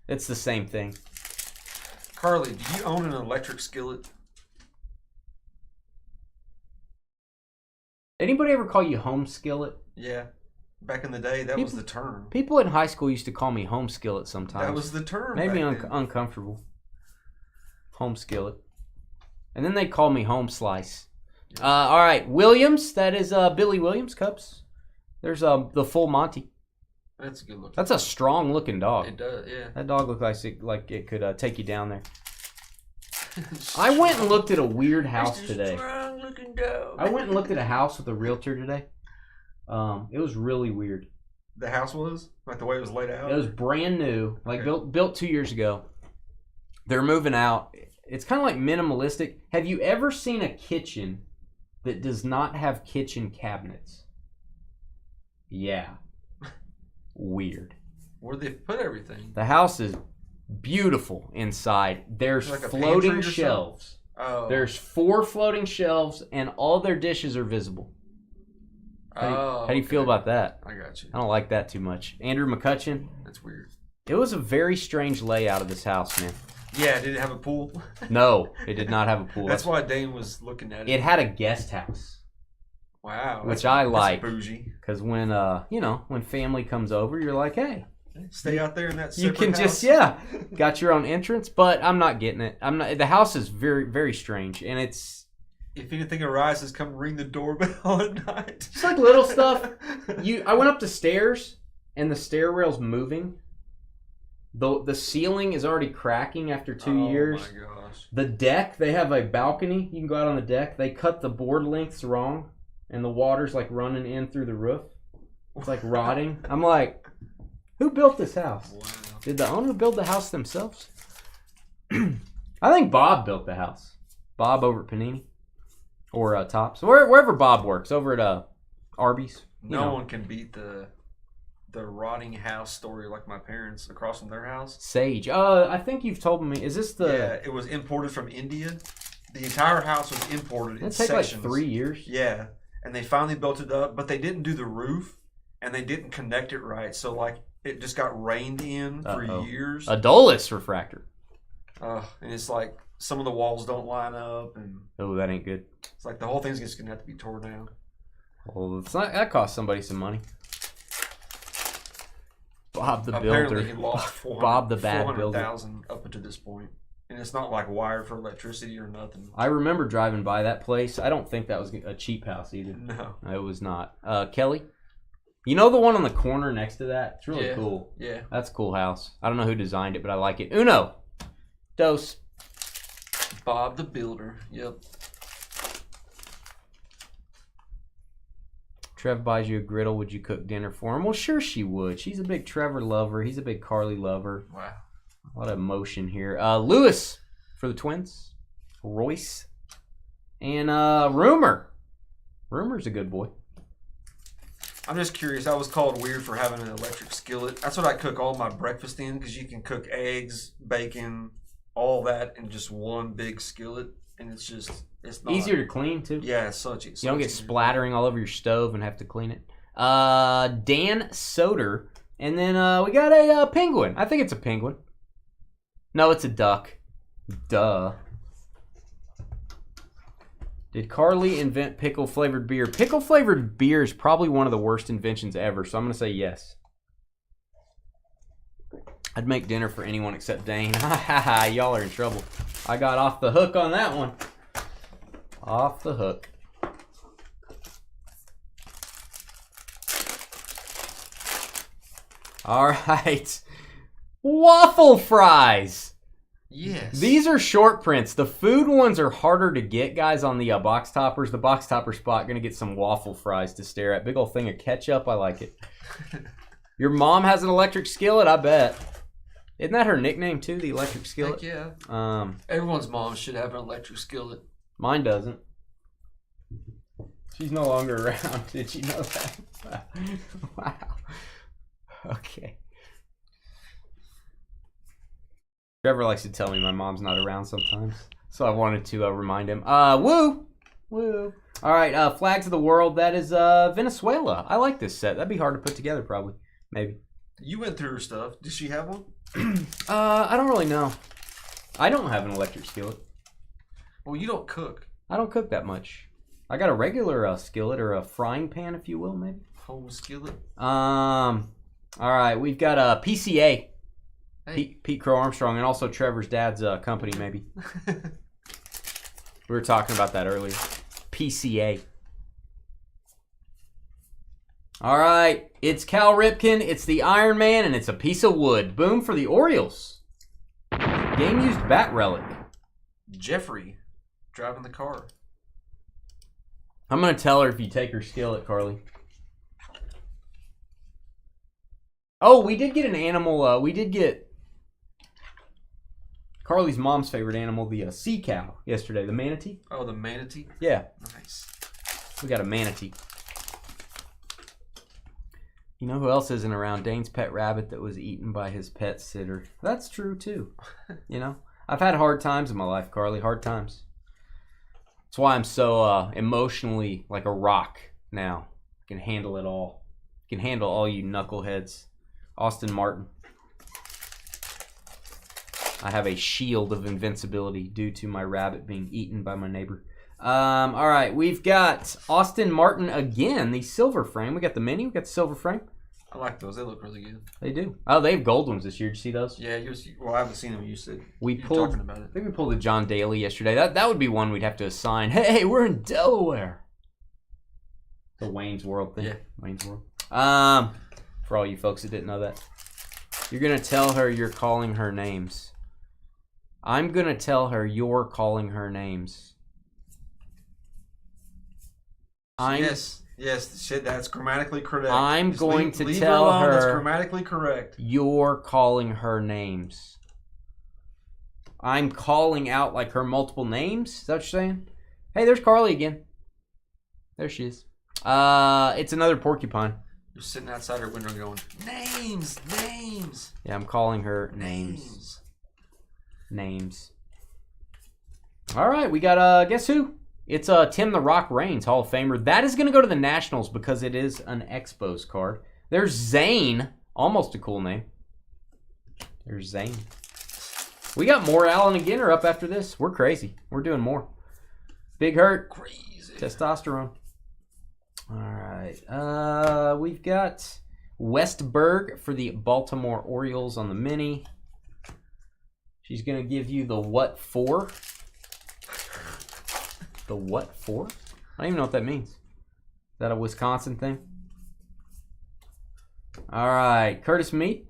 It's the same thing. Carly, do you own an electric skillet? Anybody ever call you home skillet? Yeah. Back in the day, that was the term. People in high school used to call me home skillet sometimes. That was the term. Made me uncomfortable. Home skillet. And then they call me home slice. All right, Williams. That is Billy Williams, Cubs. There's the full Monty. That's a good look. That's a strong looking dog. It does, yeah. That dog looks like it could take you down there. I went and looked at a weird house today. Strong looking dog. I went and looked at a house with a realtor today. It was really weird. The house was? Like the way it was laid out? It was brand new, like built 2 years ago. They're moving out. It's kind of like minimalistic. Have you ever seen a kitchen that does not have kitchen cabinets? Yeah. Weird. Where they put everything? The house is beautiful inside. There's like floating shelves. Oh. There's 4 floating shelves, and all their dishes are visible. How do you feel about that? I got you. I don't like that too much. Andrew McCutcheon. That's weird. It was a very strange layout of this house, man. Yeah, did it have a pool? No, it did not have a pool. That's why Dane was looking at it. It had a guest house. Wow. Which I like. That's bougie. Because when when family comes over, you're like, hey, stay out there in that you separate can house. just got your own entrance. But I'm not getting it. The house is very, very strange, and it's if anything arises, come ring the doorbell at night. It's like little stuff. I went up the stairs, and the stair rail's moving. The ceiling is already cracking after 2 years. Oh my gosh. The deck, they have a balcony. You can go out on the deck. They cut the board lengths wrong, and the water's like running in through the roof. It's like rotting. I'm like, who built this house? Wow. Did the owner build the house themselves? I think Bob built the house. Bob over at Panini. Or Tops. Wherever Bob works. Over at Arby's. No one can beat the rotting house story like my parents across from their house. Sage. I think you've told me. Is this the... Yeah, it was imported from India. The entire house was imported in sections. It took like 3 years. Yeah, and they finally built it up, but they didn't do the roof, and they didn't connect it right. So, like, it just got rained in for years. A Dulles refractor. And it's like some of the walls don't line up, and oh, that ain't good. It's like the whole thing's just gonna have to be torn down. Well, it's not, that cost somebody some money. Bob the Apparently builder. He lost Bob the bad builder. $400,000 up until this point, and it's not like wired for electricity or nothing. I remember driving by that place. I don't think that was a cheap house either. No, it was not. Kelly, you know the one on the corner next to that? It's really cool. Yeah, that's a cool house. I don't know who designed it, but I like it. Uno, dos. Bob the builder. Yep. Trev buys you a griddle. Would you cook dinner for him? Well, sure she would. She's a big Trevor lover. He's a big Carly lover. Wow. A lot of emotion here. Lewis for the Twins. Royce. And Rumor. Rumor's a good boy. I'm just curious. I was called weird for having an electric skillet. That's what I cook all my breakfast in, because you can cook eggs, bacon, all that in just one big skillet. And it's not easier to clean too. Yeah, it's such. You don't get splattering all over your stove and have to clean it. Dan Soder, and then we got a penguin. I think it's a penguin. No, it's a duck. Duh. Did Carly invent pickle flavored beer? Pickle flavored beer is probably one of the worst inventions ever, so I'm gonna say yes. I'd make dinner for anyone except Dane. Ha ha ha, y'all are in trouble. I got off the hook on that one. Off the hook. All right. Waffle fries. Yes. These are short prints. The food ones are harder to get, guys, on the box toppers. The box topper spot, going to get some waffle fries to stare at. Big old thing of ketchup. I like it. Your mom has an electric skillet? I bet. Isn't that her nickname too, the electric skillet? Heck yeah. Everyone's mom should have an electric skillet. Mine doesn't. She's no longer around. Did you know that? Wow. Okay. Trevor likes to tell me my mom's not around sometimes, so I wanted to remind him. Woo! Woo! All right, Flags of the World. That is Venezuela. I like this set. That'd be hard to put together, probably. Maybe. You went through her stuff. Does she have one? I don't really know. I don't have an electric skillet. Well, you don't cook. I don't cook that much. I got a regular skillet or a frying pan, if you will, maybe. Whole skillet. All right, we've got a PCA. Hey. Pete Crow Armstrong, and also Trevor's dad's company, maybe. We were talking about that earlier. PCA. All right, it's Cal Ripken, it's the Iron Man, and it's a piece of wood. Boom for the Orioles. Game-used bat relic. Jeffrey driving the car. I'm going to tell her if you take her skillet, Carly. Oh, we did get an animal. We did get Carly's mom's favorite animal, the sea cow, yesterday. The manatee. Oh, the manatee? Yeah. Nice. We got a manatee. You know who else isn't around? Dane's pet rabbit that was eaten by his pet sitter. That's true, too. You know? I've had hard times in my life, Carly. Hard times. That's why I'm so emotionally like a rock now. I can handle it all. I can handle all you knuckleheads. Austin Martin. I have a shield of invincibility due to my rabbit being eaten by my neighbor. All right, we've got Austin Martin again, the silver frame. We got the mini, we got the silver frame. I like those. They look really good. They do. Oh, they have gold ones this year. Did you see those? Yeah, well, I haven't seen them. You said we you were pulled. talking about it. I think we pulled a John Daly yesterday. That would be one we'd have to assign. Hey, we're in Delaware. The Wayne's World thing. Yeah, Wayne's World. For all you folks that didn't know that, you're gonna tell her you're calling her names. I'm gonna tell her you're calling her names. Yes, shit, that's grammatically correct. I'm Just going to leave tell her alone. That's her grammatically correct. you're calling her names. I'm calling out like her multiple names. Is that what you're saying? Hey, there's Carly again. There she is. It's another porcupine. You're sitting outside her window going, names. Yeah, I'm calling her names. All right, we got guess who? It's Tim the Rock Reigns, Hall of Famer. That is going to go to the Nationals because it is an Expos card. There's Zane, almost a cool name. There's Zane. We got more Allen and Ginter up after this. We're crazy. We're doing more. Big Hurt. Crazy. Testosterone. All right. We've got Westberg for the Baltimore Orioles on the mini. She's going to give you the what for? The what for? I don't even know what that means. Is that a Wisconsin thing? All right. Curtis Mead.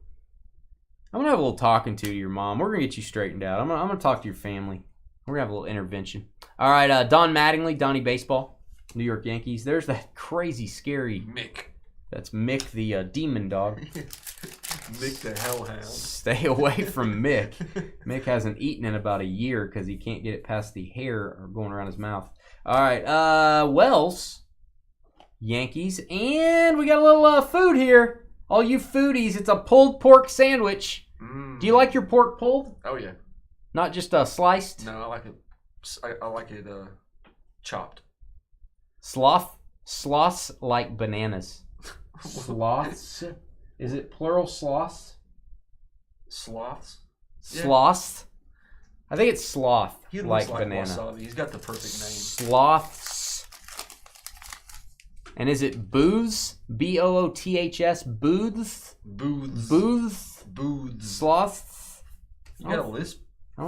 I'm going to have a little talking to your mom. We're going to get you straightened out. I'm going to talk to your family. We're going to have a little intervention. All right. Don Mattingly, Donnie Baseball. New York Yankees. There's that crazy, scary Mick. That's Mick the demon dog. Mick the hellhound. Stay away from Mick. Mick hasn't eaten in about a year because he can't get it past the hair or going around his mouth. All right, Wells, Yankees, and we got a little food here. All you foodies, it's a pulled pork sandwich. Do you like your pork pulled? Oh yeah. Not just sliced? No, I like it. I like it chopped. Sloths like bananas. Sloths? Is it plural sloths? Sloths? Sloths? I think it's sloth. He looks like like banana. wasabi. He's got the perfect name. Sloths. And is it booths? Booths? Booths? Booths. Booths? Booths. Sloths? You got a lisp? I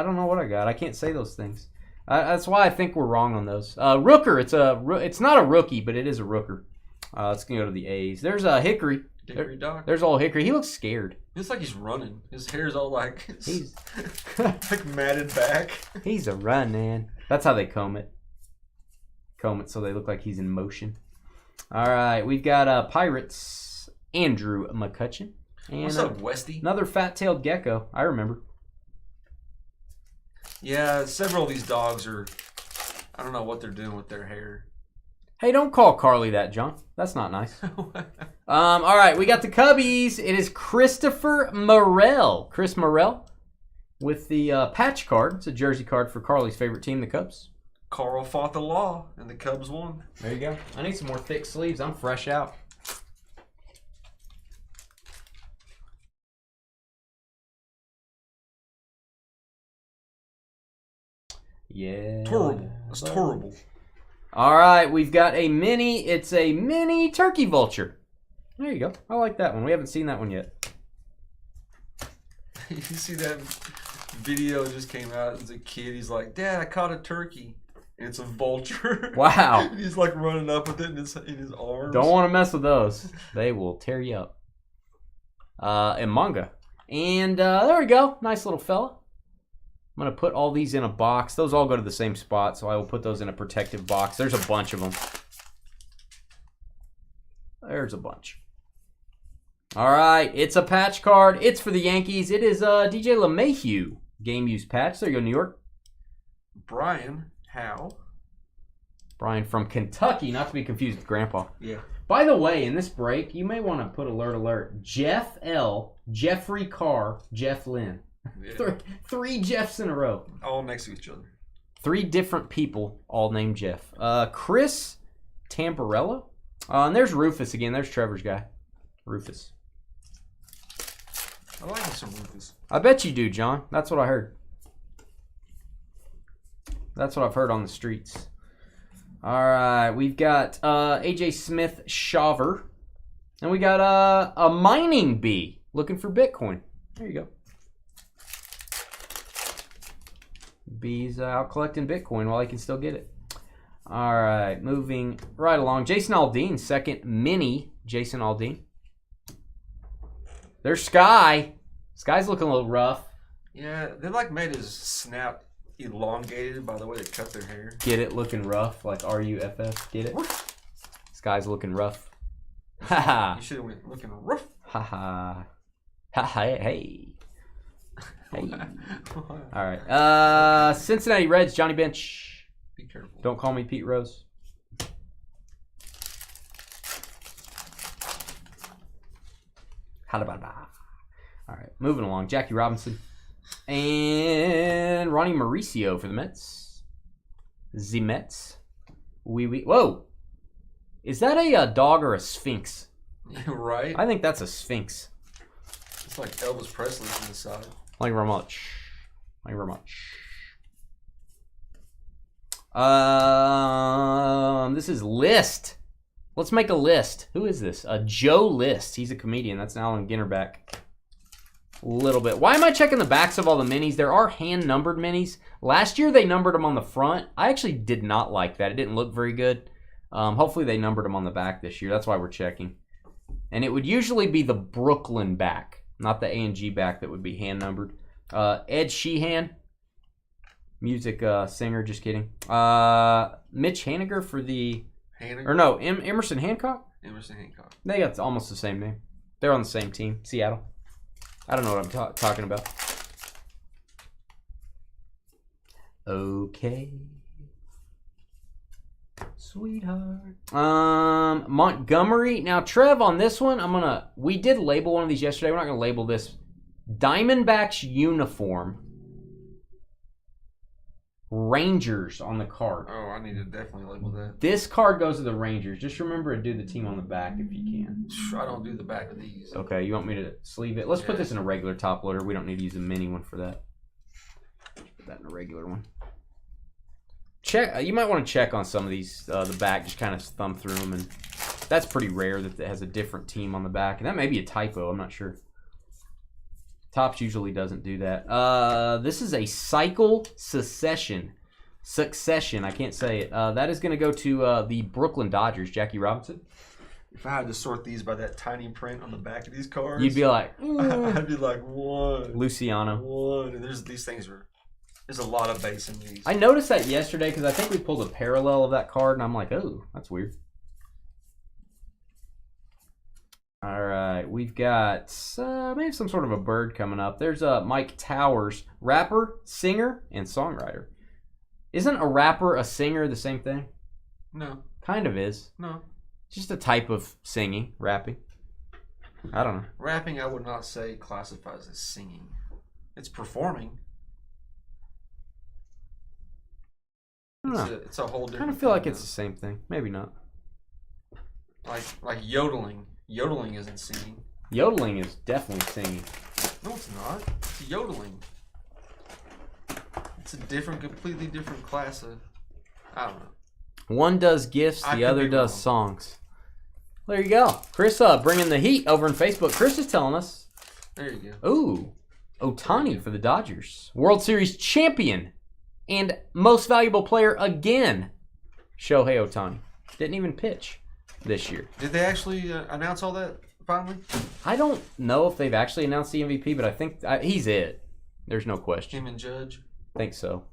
don't know what I got. I can't say those things. That's why I think we're wrong on those. Rooker. It's not a rookie, but it is a rooker. Let's go to the A's. There's a Hickory. Hickory Doc. There's old Hickory. He looks scared. He looks like he's running. His hair's all like He's like matted back. He's a running. That's how they comb it. Comb it so they look like he's in motion. All right, we've got Pirates. Andrew McCutcheon. And, what's up, Westy? Another fat-tailed gecko. I remember. Yeah, several of these dogs are. I don't know what they're doing with their hair. Hey, don't call Carly that, John. That's not nice. All right, we got the Cubbies. It is Christopher Morel. Chris Morel with the patch card. It's a jersey card for Carly's favorite team, the Cubs. Carl fought the law, and the Cubs won. There you go. I need some more thick sleeves. I'm fresh out. Yeah. Terrible. That's terrible. All right, we've got a mini. It's a mini turkey vulture. There you go. I like that one. We haven't seen that one yet. You see that video just came out as a kid? He's like, Dad, I caught a turkey. And it's a vulture. Wow. And he's like running up with it in his arms. Don't want to mess with those. They will tear you up. And manga. And there we go. Nice little fella. I'm going to put all these in a box. Those all go to the same spot, so I will put those in a protective box. There's a bunch of them. There's a bunch. All right, it's a patch card. It's for the Yankees. It is DJ LeMahieu game use patch. There you go, New York. Brian Howe. Brian from Kentucky, not to be confused with Grandpa. Yeah. By the way, in this break, you may want to put alert. Jeff L, Jeffrey Carr, Jeff Lynn. Yeah. Three Jeffs in a row. All next to each other. 3 different people, all named Jeff. Chris Tamborello. And there's Rufus again. There's Trevor's guy. Rufus. I like some Rufus. I bet you do, John. That's what I heard. That's what I've heard on the streets. All right, we've got AJ Smith Shaver. And we got a mining bee looking for Bitcoin. There you go. Bees out collecting Bitcoin while he can still get it. All right, moving right along. Jason Aldean, second mini Jason Aldean. There's Sky. Sky's looking a little rough. Yeah, they like made his snout elongated by the way they cut their hair. Get it? Looking rough, like R-U-F-F. Get it? Sky's looking rough. Ha ha. You should have went looking rough. Ha ha. Ha ha. Hey. Hey. All right. Cincinnati Reds, Johnny Bench. Be careful. Don't call me Pete Rose. All right, moving along. Jackie Robinson and Ronnie Mauricio for the Mets. The Mets. Whoa. Is that a dog or a sphinx? Right? I think that's a sphinx. It's like Elvis Presley on the side. Thank you very much. Thank you very much. This is List. Let's make a list. Who is this? Joe List. He's a comedian. That's now on Ginter back. A little bit. Why am I checking the backs of all the minis? There are hand-numbered minis. Last year they numbered them on the front. I actually did not like that. It didn't look very good. Hopefully they numbered them on the back this year. That's why we're checking. And it would usually be the Brooklyn back, not the A&G back that would be hand-numbered. Ed Sheehan. Music singer, just kidding. Mitch Haniger for the... Haniger? Or no, Emerson Hancock? Emerson Hancock. They got almost the same name. They're on the same team, Seattle. I don't know what I'm talking about. Okay. Sweetheart. Montgomery. Now, Trev, on this one, we did label one of these yesterday. We're not going to label this. Diamondbacks uniform. Rangers on the card. Oh, I need to definitely label that. This card goes to the Rangers. Just remember to do the team on the back if you can. I don't do the back of these. Okay, you want me to sleeve it? Let's put this in a regular top loader. We don't need to use a mini one for that. Put that in a regular one. Check. You might want to check on some of these. The back, just kind of thumb through them, and that's pretty rare that it has a different team on the back. And that may be a typo. I'm not sure. Topps usually doesn't do that. This is a Cycle Succession. I can't say it. That is going to go to the Brooklyn Dodgers, Jackie Robinson. If I had to sort these by that tiny print on the back of these cards, You'd be like, I'd be like, one. Luciano. One. And these things there's a lot of base in these. I noticed that yesterday because I think we pulled a parallel of that card, and I'm like, oh, that's weird. All right, we've got maybe some sort of a bird coming up. There's Mike Towers, rapper, singer, and songwriter. Isn't a rapper a singer the same thing? No. Kind of is. No. Just a type of singing, rapping. I don't know. Rapping, I would not say classifies as singing. It's performing. I don't know. It's a whole different. I kind of feel like thing, it's the same thing. Maybe not. Like yodeling. Yodeling isn't singing. Yodeling is definitely singing. No, it's not. It's yodeling. It's a completely different class of. I don't know. One does gifts, I the could other be does wrong. songs. There you go. Chris bringing the heat over in Facebook. Chris is telling us. There you go. Ooh, Ohtani for the Dodgers. World Series champion and most valuable player again. Shohei Ohtani. Didn't even pitch this year. Did they actually announce all that finally? I don't know if they've actually announced the MVP, but I think he's it. There's no question. Him and Judge? I think so.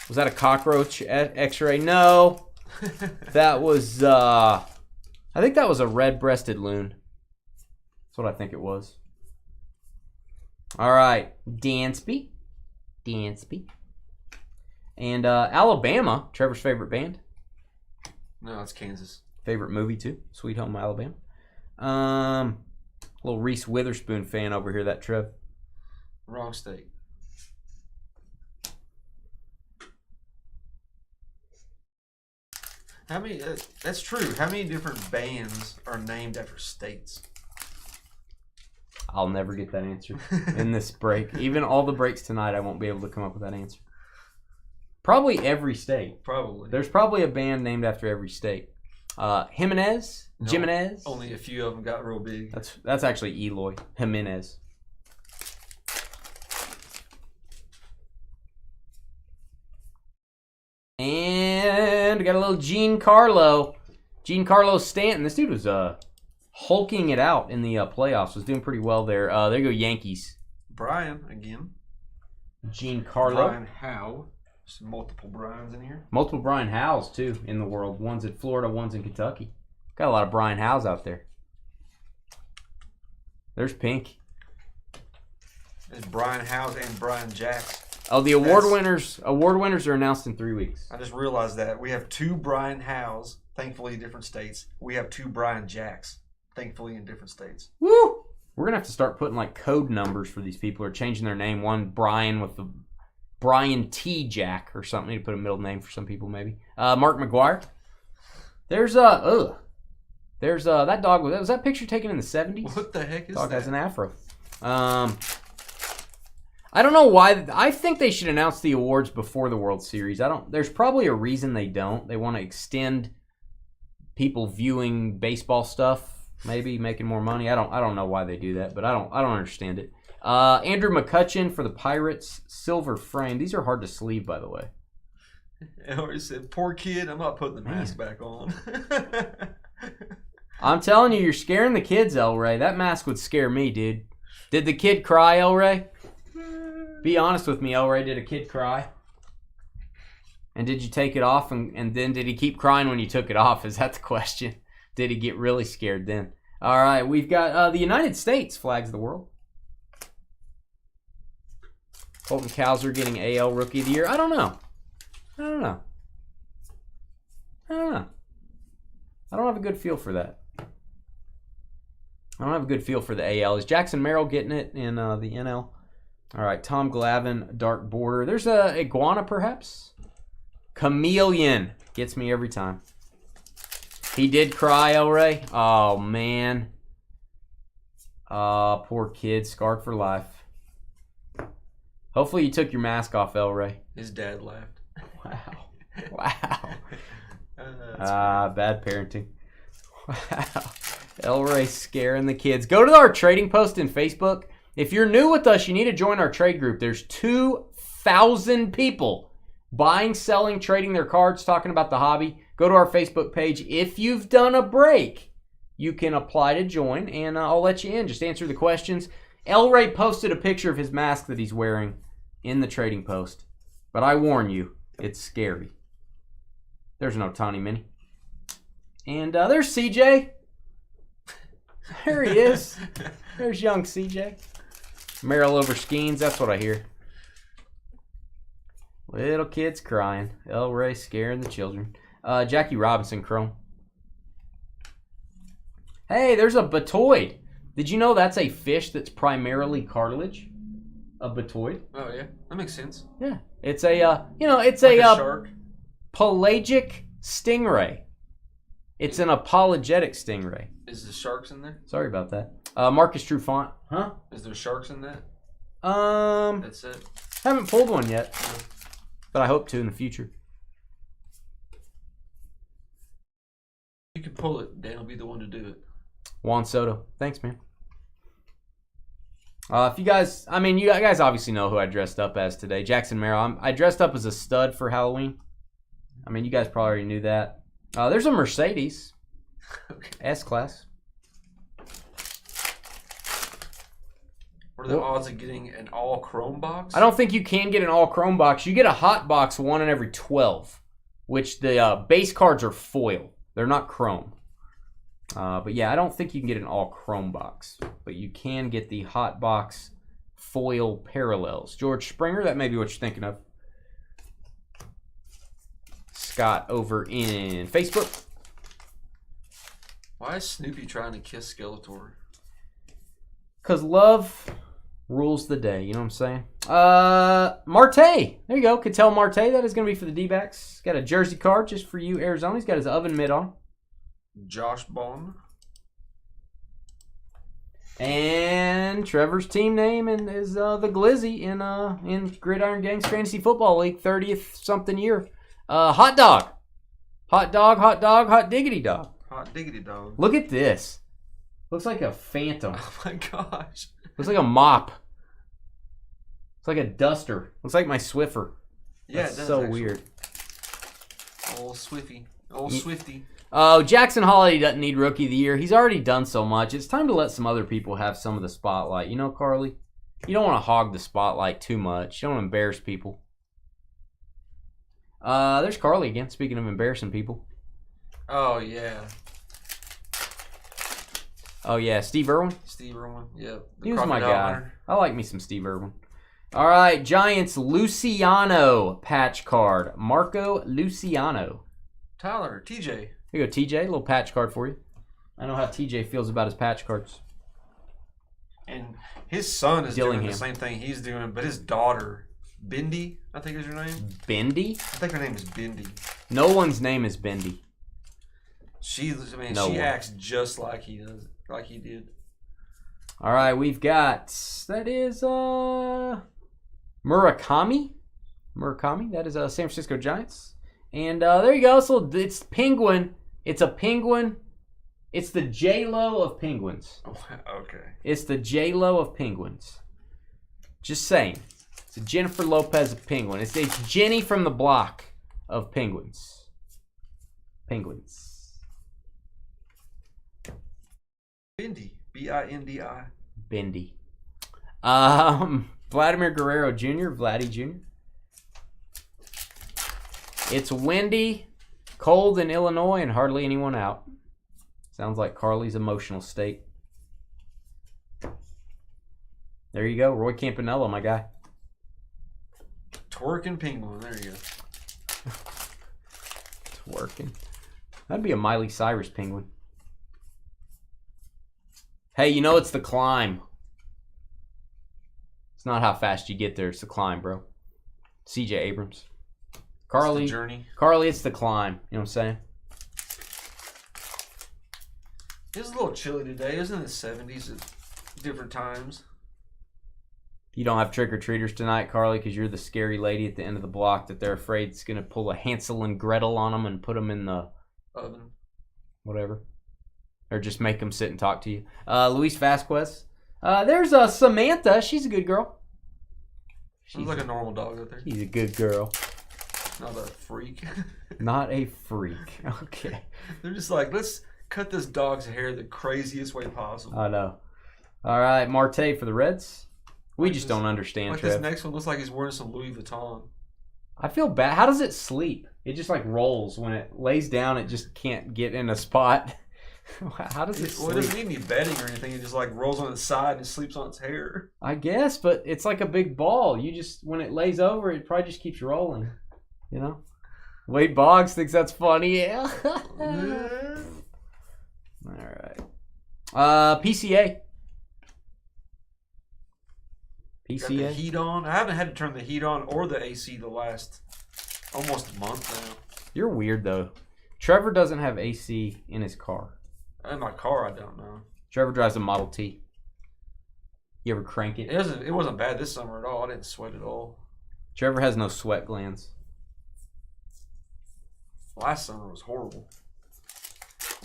Was that a cockroach x-ray? No. That was, I think that was a red-breasted loon. That's what I think it was. All right. Dansby. And Alabama, Trevor's favorite band. No, it's Kansas. Favorite movie, too. Sweet Home Alabama. Little Reese Witherspoon fan over here, that Trev. Wrong state. How many? That's true. How many different bands are named after states? I'll never get that answer in this break. Even all the breaks tonight, I won't be able to come up with that answer. Probably every state. Probably. There's probably a band named after every state. Jimenez. No, Jimenez. Only a few of them got real big. That's actually Eloy. Jimenez. And we got a little Giancarlo Stanton. This dude was hulking it out in the playoffs. Was doing pretty well there. There you go, Yankees. Brian again. Giancarlo. Brian Howe. There's multiple Brians in here. Multiple Brian Howes, too, in the world. One's in Florida, one's in Kentucky. Got a lot of Brian Howes out there. There's Pink. There's Brian Howe and Brian Jacks. Oh, the award winners are announced in 3 weeks. I just realized that. We have two Brian Howes, thankfully in different states. We have two Brian Jacks, thankfully in different states. Woo! We're going to have to start putting like code numbers for these people or changing their name. One Brian with the Brian T. Jack or something. To put a middle name for some people maybe. Mark McGuire. There's that dog. Was that picture taken in the 70s? What the heck is Dog that? has an afro. I don't know why. I think they should announce the awards before the World Series. There's probably a reason they don't. They want to extend people viewing baseball stuff, maybe making more money. I don't know why they do that, but I don't understand it. Andrew McCutchen for the Pirates, silver frame. These are hard to sleeve, by the way. I already said, poor kid, I'm not putting the mask back on. I'm telling you, you're scaring the kids, El Ray. That mask would scare me, dude. Did the kid cry, El Ray? Be honest with me, El Ray. Did a kid cry? And did you take it off? And then did he keep crying when you took it off? Is that the question? Did he get really scared then? All right, we've got the United States flags the world. Colton Cowser getting AL Rookie of the Year. I don't know. I don't have a good feel for that. I don't have a good feel for the AL. Is Jackson Merrill getting it in the NL? All right, Tom Glavine, dark border. There's a iguana, perhaps? Chameleon. Gets me every time. He did cry, El Ray. Oh, man. Poor kid, scarred for life. Hopefully you took your mask off, El Ray. His dad laughed. Wow. Bad parenting. Wow. El Ray scaring the kids. Go to our trading post in Facebook. If you're new with us, you need to join our trade group. There's 2,000 people buying, selling, trading their cards, talking about the hobby. Go to our Facebook page. If you've done a break, you can apply to join, and I'll let you in. Just answer the questions. El Ray posted a picture of his mask that he's wearing in the trading post. But I warn you, it's scary. There's an Ohtani mini. And there's CJ. There he is. There's young CJ. Merrill over Skeens, that's what I hear. Little kids crying. El Ray scaring the children. Jackie Robinson Chrome. Hey, there's a batoid. Did you know that's a fish that's primarily cartilage? A batoid. Oh yeah, that makes sense. Yeah, it's a it's Like a shark. pelagic stingray. It's an apologetic stingray. Is there sharks in there? Sorry about that. Marcus Trufant, huh? Is there sharks in that? That's it. Haven't pulled one yet, but I hope to in the future. You can pull it. Dan will be the one to do it. Juan Soto. Thanks, man. If you guys, I mean, you guys obviously know who I dressed up as today. Jackson Merrill. I dressed up as a stud for Halloween. I mean, you guys probably already knew that. There's a Mercedes. Okay. S-Class. What are the odds of getting an all chrome box? I don't think you can get an all chrome box. You get a hot box 1 in every 12, which the base cards are foil. They're not chrome. But yeah, I don't think you can get an all chrome box. But you can get the hot box foil parallels. George Springer, that may be what you're thinking of. Scott over in Facebook. Why is Snoopy trying to kiss Skeletor? Because love rules the day, you know what I'm saying? Marte. There you go. Ketel Marte. That is going to be for the D-backs. Got a jersey card just for you, Arizona. He's got his oven mitt on. Josh Bond. And Trevor's team name is the Glizzy in Gridiron Gangs Fantasy Football League, 30th something year. Hot dog. Hot dog, hot dog, hot diggity dog. Hot diggity dog. Look at this. Looks like a phantom. Oh my gosh. Looks like a mop. It's like a duster. Looks like my Swiffer. Yeah, That's it does. so actually. weird. Old Swifty. Old Swifty. Oh, Jackson Holiday doesn't need Rookie of the Year. He's already done so much. It's time to let some other people have some of the spotlight. You know, Carly? You don't want to hog the spotlight too much. You don't want to embarrass people. There's Carly again, speaking of embarrassing people. Oh, yeah. Oh, yeah, Steve Irwin. Steve Irwin. Yep. He was my guy. I like me some Steve Irwin. All right, Giants Luciano patch card. Marco Luciano. Tyler, TJ. Here you go, TJ. A little patch card for you. I know how TJ feels about his patch cards. And his son is doing Dillingham. the same thing he's doing, but his daughter, Bindi, I think is her name. Bendy? I think her name is Bindi. No one's name is Bendy. She No one. acts just like he does, like he did. All right, we've got, that is Murakami. Murakami, that is San Francisco Giants. And there you go. So it's Penguin. It's a penguin. It's the J-Lo of penguins. Oh, okay. It's the J-Lo of penguins. Just saying. It's a Jennifer Lopez of penguin. It's Jenny from the block of penguins. Penguins. Bindi. B-I-N-D-I. Bendy. Vladimir Guerrero Jr., Vladdy Jr. It's windy, cold in Illinois, and hardly anyone out. Sounds like Carly's emotional state. There you go, Roy Campanella, my guy. Twerking penguin. There you go. It's working. That'd be a Miley Cyrus penguin. Hey, you know it's the climb. It's not how fast you get there. It's the climb, bro. CJ Abrams. Carly. It's the journey. Carly, it's the climb. You know what I'm saying? It's a little chilly today. It was in the 70s at different times. You don't have trick-or-treaters tonight, Carly, because you're the scary lady at the end of the block that they're afraid is going to pull a Hansel and Gretel on them and put them in the Oven. whatever. Or just make them sit and talk to you. Luis Vasquez. There's Samantha. She's a good girl. She's like a normal dog out there. She's a good girl. Not a freak. Not a freak. Okay. They're just like, let's cut this dog's hair the craziest way possible. I know. All right, Marte for the Reds. We Like just this- don't understand, Like Trev. this next one looks like he's wearing some Louis Vuitton. I feel bad. How does it sleep? It just like rolls. When it lays down, it just can't get in a spot. How does it Well, it sleep? doesn't need any bedding or anything. It just like rolls on its side and sleeps on its hair. I guess, but it's like a big ball. You just, when it lays over, it probably just keeps rolling. You know? Wade Boggs thinks that's funny. Yeah. All right. PCA. Got the PCA. heat on. I haven't had to turn the heat on or the AC the last almost a month now. You're weird, though. Trevor doesn't have AC in his car. In my car, I don't know. Trevor drives a Model T. You ever crank it? It wasn't bad this summer at all. I didn't sweat at all. Trevor has no sweat glands. Last summer was horrible.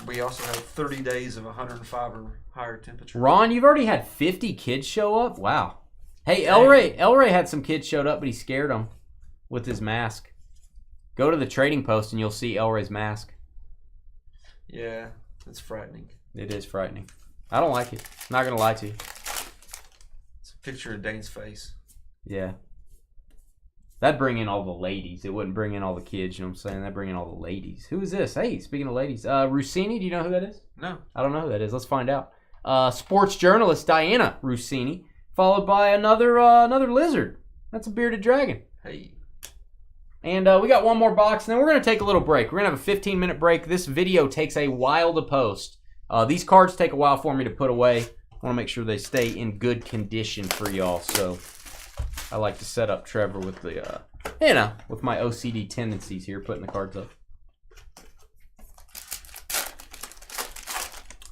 We also have 30 days of 105 or higher temperature. Ron, you've already had 50 kids show up? Wow. Hey, Elray had some kids showed up, but he scared them with his mask. Go to the trading post and you'll see Elray's mask. Yeah, it's frightening. It is frightening. I don't like it. Not going to lie to you. It's a picture of Dane's face. Yeah. That'd bring in all the ladies. It wouldn't bring in all the kids, you know what I'm saying? That'd bring in all the ladies. Who is this? Hey, speaking of ladies. Rossini, do you know who that is? No. I don't know who that is. Let's find out. Sports journalist Diana Rossini, followed by another lizard. That's a bearded dragon. Hey. And we got one more box, and then we're going to take a little break. We're going to have a 15-minute break. This video takes a while to post. These cards take a while for me to put away. I want to make sure they stay in good condition for y'all. So I like to set up Trevor with the, with my OCD tendencies here, putting the cards up.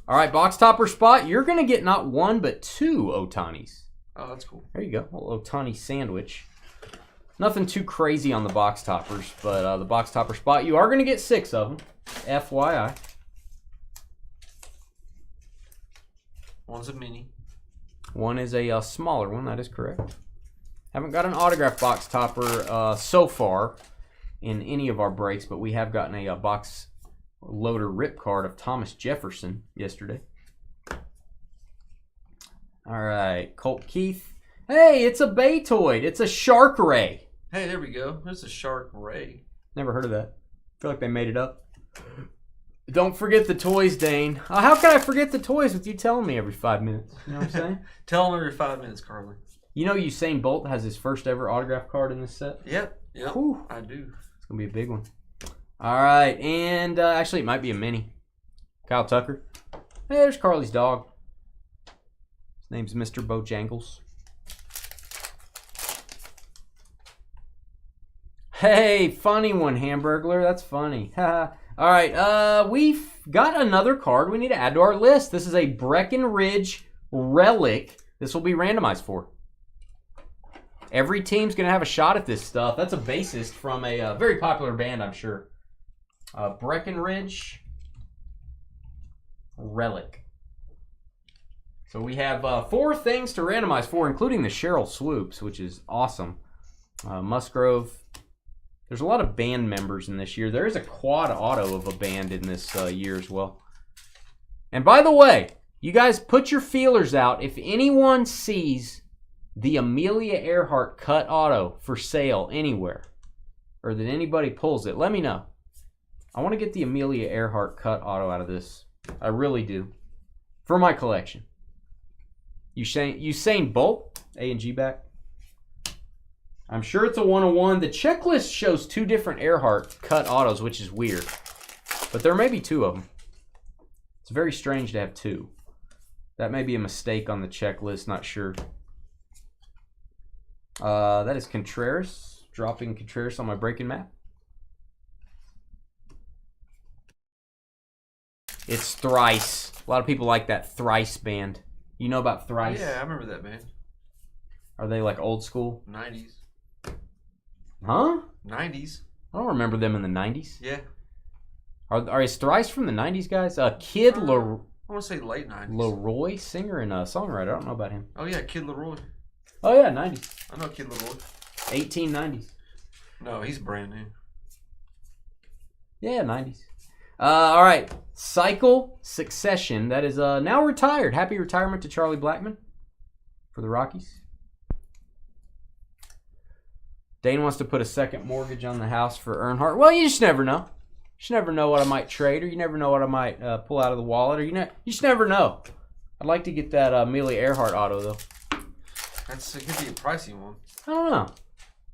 All right, box topper spot. You're going to get not one, but 2 Otanis. Oh, that's cool. There you go. A little Otani sandwich. Nothing too crazy on the box toppers, but the box topper spot, you are going to get 6 of them. FYI. One's a mini. One is a smaller one. That is correct. Haven't got an autograph box topper so far in any of our breaks, but we have gotten a box loader rip card of Thomas Jefferson yesterday. All right, Colt Keith. Hey, it's a Baytoid. It's a Shark Ray. Hey, there we go. There's a Shark Ray. Never heard of that. I feel like they made it up. Don't forget the toys, Dane. How can I forget the toys with you telling me every 5 minutes? You know what I'm saying? Tell them every 5 minutes, Carly. You know Usain Bolt has his first ever autograph card in this set? Yep. Whew. I do. It's going to be a big one. All right, and actually it might be a mini. Kyle Tucker. Hey, there's Carly's dog. His name's Mr. Bojangles. Hey, funny one, Hamburglar. That's funny. All right, we've got another card we need to add to our list. This is a Breckenridge Relic. This will be randomized for. Every team's going to have a shot at this stuff. That's a bassist from a very popular band, I'm sure. Breckenridge Relic. So we have 4 things to randomize for, including the Cheryl Swoops, which is awesome. Musgrove. There's a lot of band members in this year. There is a quad auto of a band in this year as well. And by the way, you guys put your feelers out. If anyone sees the Amelia Earhart cut auto for sale anywhere, or that anybody pulls it, let me know. I want to get the Amelia Earhart cut auto out of this. I really do. For my collection. Usain Bolt, A and G back. I'm sure it's a 101. The checklist shows 2 different Earhart cut autos, which is weird. But there may be 2 of them. It's very strange to have 2. That may be a mistake on the checklist, not sure. That is Contreras. Dropping Contreras on my breaking map. It's Thrice. A lot of people like that Thrice band. You know about Thrice? Yeah, I remember that band. Are they like old school? 90s. Huh? 90s. I don't remember them in the 90s. Yeah. Is Thrice from the 90s, guys? Kid I want to say late 90s. Leroy, singer and songwriter. I don't know about him. Oh, yeah, Kid Leroy. Oh, yeah, 90s. I know Kid Leroy. 1890s. No, he's brand new. Yeah, 90s. All right. Cycle Succession. That is now retired. Happy retirement to Charlie Blackmon for the Rockies. Dane wants to put a second mortgage on the house for Earnhardt. Well, you just never know. You just never know what I might trade, or you never know what I might pull out of the wallet, or you just never know. I'd like to get that Amelia Earhart auto, though. It could be a pricey one. I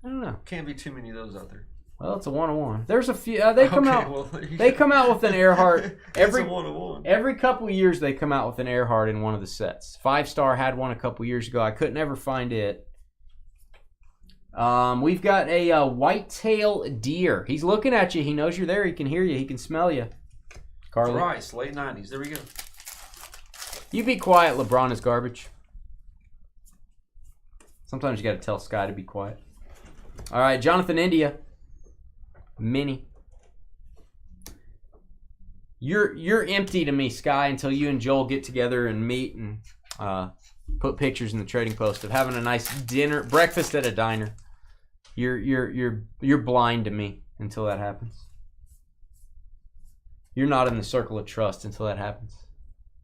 don't know. Can't be too many of those out there. Well, it's a 101. There's a few. They come out. They come out with an Earhart every it's a 101. Every couple of years. They come out with an Earhart in one of the sets. 5-star had one a couple years ago. I couldn't ever find it. We've got a whitetail deer. He's looking at you. He knows you're there. He can hear you. He can smell you. Carly. Rice, late 90s. There we go. You be quiet. LeBron is garbage. Sometimes you got to tell Sky to be quiet. All right, Jonathan India. Mini. You're empty to me, Sky, until you and Joel get together and meet and put pictures in the trading post of having a nice breakfast at a diner. You're blind to me until that happens. You're not in the circle of trust until that happens.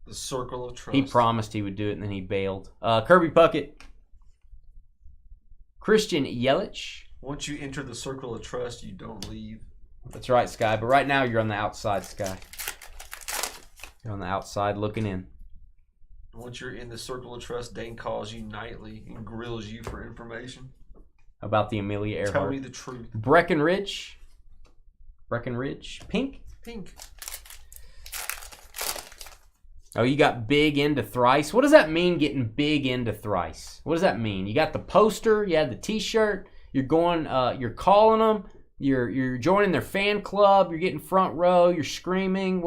The circle of trust. He promised he would do it, and then he bailed. Kirby Puckett. Christian Yelich. Once you enter the circle of trust, you don't leave. That's right, Sky. But right now, you're on the outside, Sky. You're on the outside looking in. Once you're in the circle of trust, Dane calls you nightly and grills you for information. About the Amelia Earhart. Tell me the truth. Breckenridge. Pink. Oh, you got big into thrice. What does that mean, getting big into thrice? What does that mean? You got the poster. You had the T-shirt. You're going. You're calling them. You're joining their fan club. You're getting front row. You're screaming.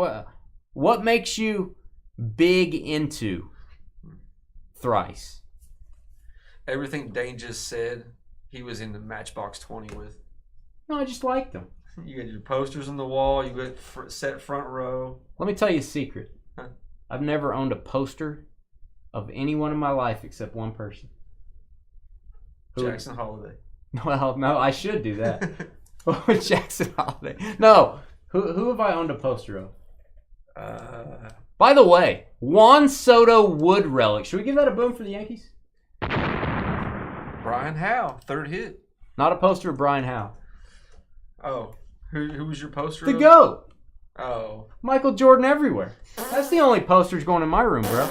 What makes you big into thrice? Everything Dane just said, he was in the Matchbox 20 with. No, I just liked them. You got your posters on the wall. You got set front row. Let me tell you a secret. Huh? I've never owned a poster of anyone in my life except one person. Jackson Holiday. Well, no, I should do that. Jackson Holiday. No. Who have I owned a poster of? By the way, Juan Soto wood relic. Should we give that a boom for the Yankees? Brian Howe, third hit. Not a poster of Brian Howe. Oh, who was your poster The of? GOAT. Oh. Michael Jordan everywhere. That's the only posters going in my room, bro.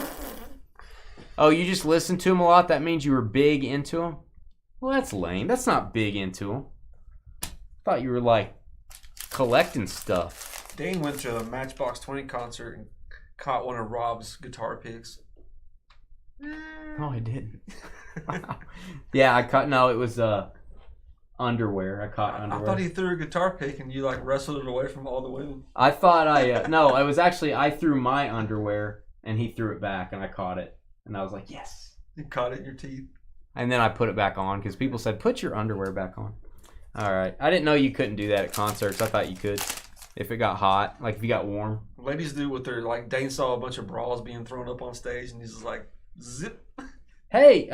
Oh, you just listened to him a lot? That means you were big into him? Well, that's lame. That's not big into him. Thought you were, like, collecting stuff. Dane went to a Matchbox 20 concert and caught one of Rob's guitar picks. No, I didn't. Yeah, I caught. No, it was underwear. I caught underwear. I thought he threw a guitar pick and you like wrestled it away from all the women. I thought no, it was actually I threw my underwear and he threw it back and I caught it and I was like, yes. You caught it in your teeth. And then I put it back on because people said, put your underwear back on. All right. I didn't know you couldn't do that at concerts. I thought you could if it got hot, like if you got warm. Ladies do what they're like. Dane saw a bunch of bras being thrown up on stage and he's just like, zip. Hey,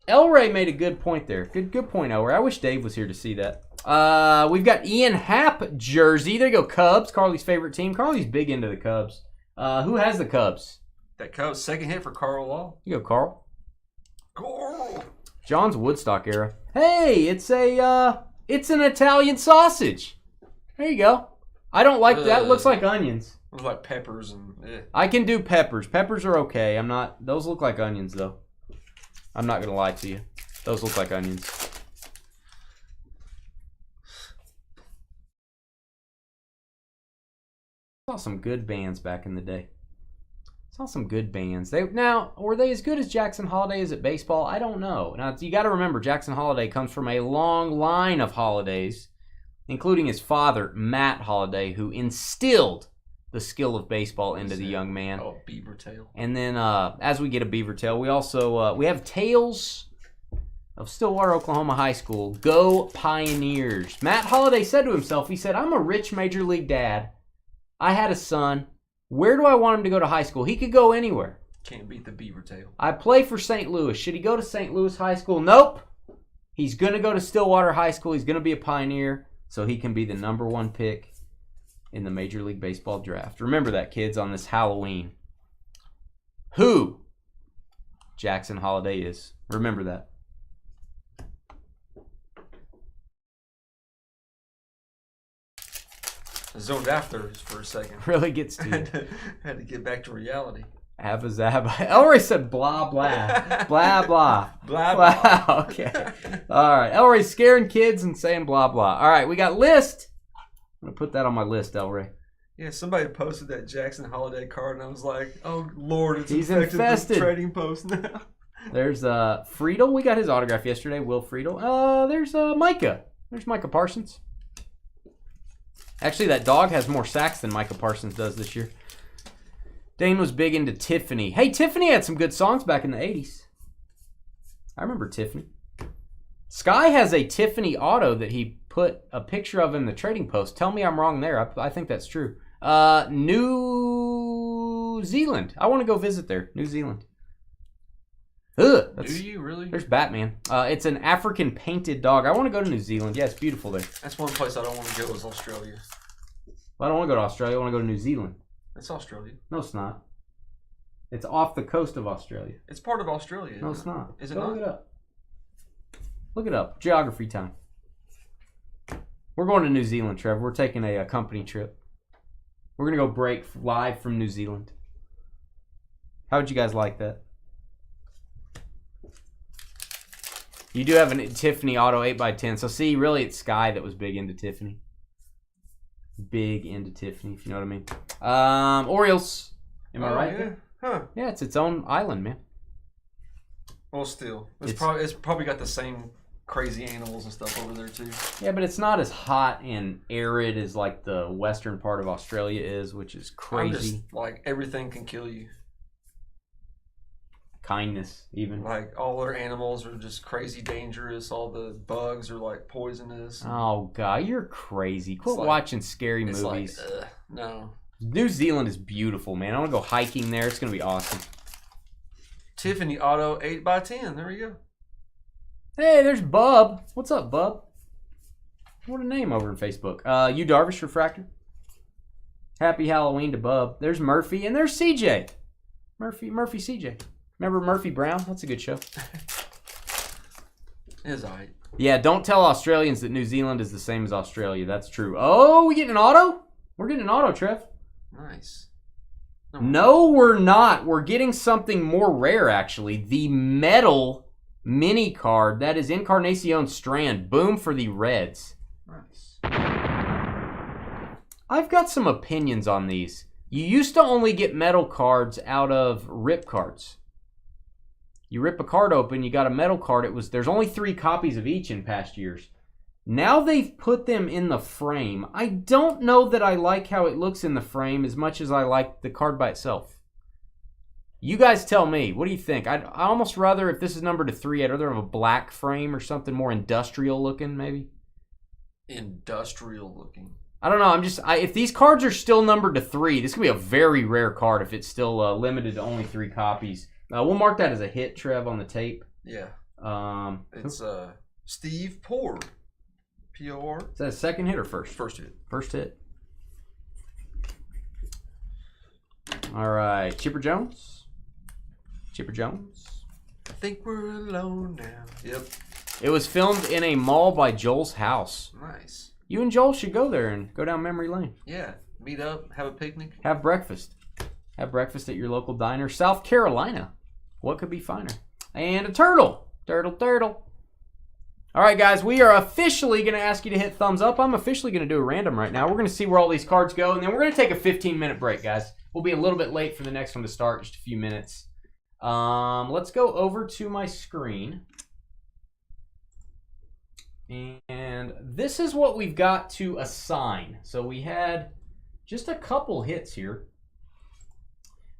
Elray made a good point there. Good point, Elray. I wish Dave was here to see that. We've got Ian Happ jersey. There you go, Cubs. Carly's favorite team. Carly's big into the Cubs. Who has the Cubs? That Cubs second hit for Carl Law. You go, Carl. Carl. John's Woodstock era. Hey, it's an Italian sausage. There you go. I don't like that. It looks like onions. It looks like peppers and. I can do peppers. Peppers are okay. I'm not. Those look like onions though. I'm not gonna lie to you. Those look like onions. Saw some good bands back in the day. Saw some good bands. Now, were they as good as Jackson Holiday is at baseball? I don't know. Now, you got to remember, Jackson Holiday comes from a long line of Holidays, including his father, Matt Holiday, who instilled the skill of baseball into the young man. Oh, beaver tail. And then, as we get a beaver tail, we also we have Tales of Stillwater, Oklahoma High School. Go Pioneers! Matt Holiday said to himself, he said, "I'm a rich major league dad. I had a son. Where do I want him to go to high school? He could go anywhere. Can't beat the beaver tail. I play for St. Louis. Should he go to St. Louis High School? Nope. He's going to go to Stillwater High School. He's going to be a Pioneer so he can be the number one pick in the Major League Baseball draft. Remember that, kids, on this Halloween. Who Jackson Holiday is. Remember that. Zoned after for a second. Really gets to you. Had to get back to reality. Abba Zabba. Elroy said blah, blah. Blah, blah. Blah, blah. Okay. All right. Elroy's scaring kids and saying blah, blah. All right. We got list. I'm going to put that on my list, Elroy. Yeah, somebody posted that Jackson Holiday card, and I was like, oh, Lord, it's He's infected infested. the trading post now. There's Friedel. We got his autograph yesterday, Will Friedel. There's Micah. There's Micah Parsons. Actually, that dog has more sacks than Micah Parsons does this year. Dane was big into Tiffany. Hey, Tiffany had some good songs back in the 80s. I remember Tiffany. Sky has a Tiffany auto that he put a picture of in the trading post. Tell me I'm wrong there. I think that's true. New Zealand. I want to go visit there. New Zealand. Ugh. Do you really? There's Batman. It's an African painted dog. I want to go to New Zealand. Yeah, it's beautiful there. That's one place I don't want to go is Australia. I don't want to go to Australia. I want to go to New Zealand. It's Australia. No, it's not. It's off the coast of Australia. It's part of Australia. No, it's not. Is it Go not? Look it up. Look it up. Geography time. We're going to New Zealand, Trevor. We're taking a company trip. We're going to go break live from New Zealand. How would you guys like that? You do have a Tiffany Auto 8x10. So see, really it's Sky that was big into Tiffany. Big into Tiffany, if you know what I mean. Orioles. Am I right? Yeah. Huh. Yeah, it's its own island, man. Well, still. It's probably got the same crazy animals and stuff over there, too. Yeah, but it's not as hot and arid as like the western part of Australia is, which is crazy. Like, everything can kill you. Kindness, even. Like, all their animals are just crazy dangerous. All the bugs are, like, poisonous. Oh, God, you're crazy. Quit watching scary movies. Like, no. New Zealand is beautiful, man. I want to go hiking there. It's going to be awesome. Tiffany Auto 8x10. There we go. Hey, there's Bub. What's up, Bub? What a name over in Facebook. You Darvish Refractor. Happy Halloween to Bub. There's Murphy, and there's CJ. Murphy CJ. Remember Murphy Brown? That's a good show. It's all right. Yeah, don't tell Australians that New Zealand is the same as Australia. That's true. Oh, we getting an auto? We're getting an auto, Trev. Nice. No, we're not. We're getting something more rare, actually. The metal mini card. That is Encarnacion Strand. Boom for the Reds. Nice. I've got some opinions on these. You used to only get metal cards out of rip cards. You rip a card open, you got a metal card. There's only 3 copies of each in past years. Now they've put them in the frame. I don't know that I like how it looks in the frame as much as I like the card by itself. You guys tell me. What do you think? I'd almost rather, if this is numbered to 3, I'd rather have a black frame or something more industrial looking, maybe. Industrial looking. I don't know. If these cards are still numbered to 3, this could be a very rare card if it's still limited to only 3 copies. We'll mark that as a hit, Trev, on the tape. Yeah. It's Steve Poor. P-O-R. Is that a second hit or first? First hit. First hit. All right. Chipper Jones. Chipper Jones. I think we're alone now. Yep. It was filmed in a mall by Joel's house. Nice. You and Joel should go there and go down memory lane. Yeah. Meet up. Have a picnic. Have breakfast. Have breakfast at your local diner. South Carolina. What could be finer? And a turtle. Turtle. All right, guys, we are officially going to ask you to hit thumbs up. I'm officially going to do a random right now. We're going to see where all these cards go, and then we're going to take a 15-minute break, guys. We'll be a little bit late for the next one to start, just a few minutes. Let's go over to my screen. And this is what we've got to assign. So we had just a couple hits here.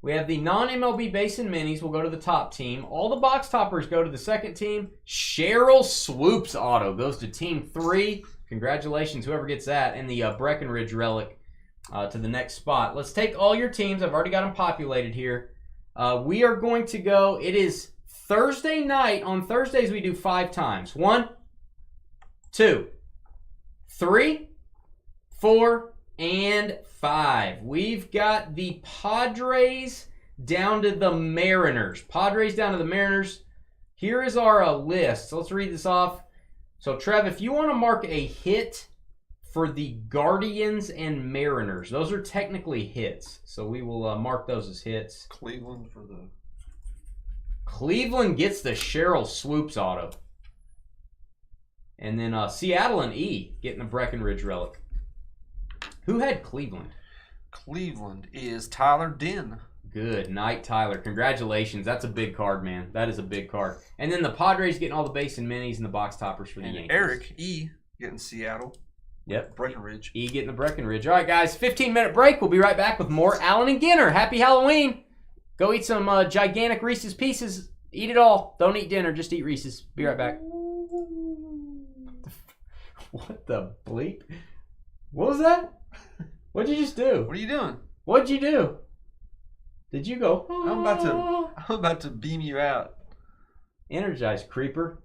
We have the non-MLB base and minis will go to the top team. All the box toppers go to the second team. Cheryl Swoops auto goes to team 3. Congratulations, whoever gets that. And the Breckenridge relic to the next spot. Let's take all your teams. I've already got them populated here. We are going to go. It is Thursday night. On Thursdays, we do 5 times. 1, 2, 3, 4, and 5. We've got the Padres down to the Mariners. Padres down to the Mariners. Here is our list. So let's read this off. So, Trev, if you want to mark a hit for the Guardians and Mariners, those are technically hits. So we will mark those as hits. Cleveland for the... Cleveland gets the Cheryl Swoops auto. And then Seattle and E getting the Breckenridge relic. Who had Cleveland? Cleveland is Tyler Den. Good night, Tyler. Congratulations. That's a big card, man. That is a big card. And then the Padres getting all the base and minis and the box toppers for the Yankees. Eric E getting Seattle. Yep. Breckenridge. E getting the Breckenridge. All right, guys. 15-minute break. We'll be right back with more Allen and Ginter. Happy Halloween. Go eat some gigantic Reese's Pieces. Eat it all. Don't eat dinner. Just eat Reese's. Be right back. What the bleep? What was that? What'd you just do? What are you doing? What'd you do? Did you go? I'm about to beam you out. Energize, creeper.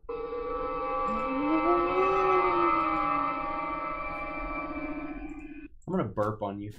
I'm gonna burp on you.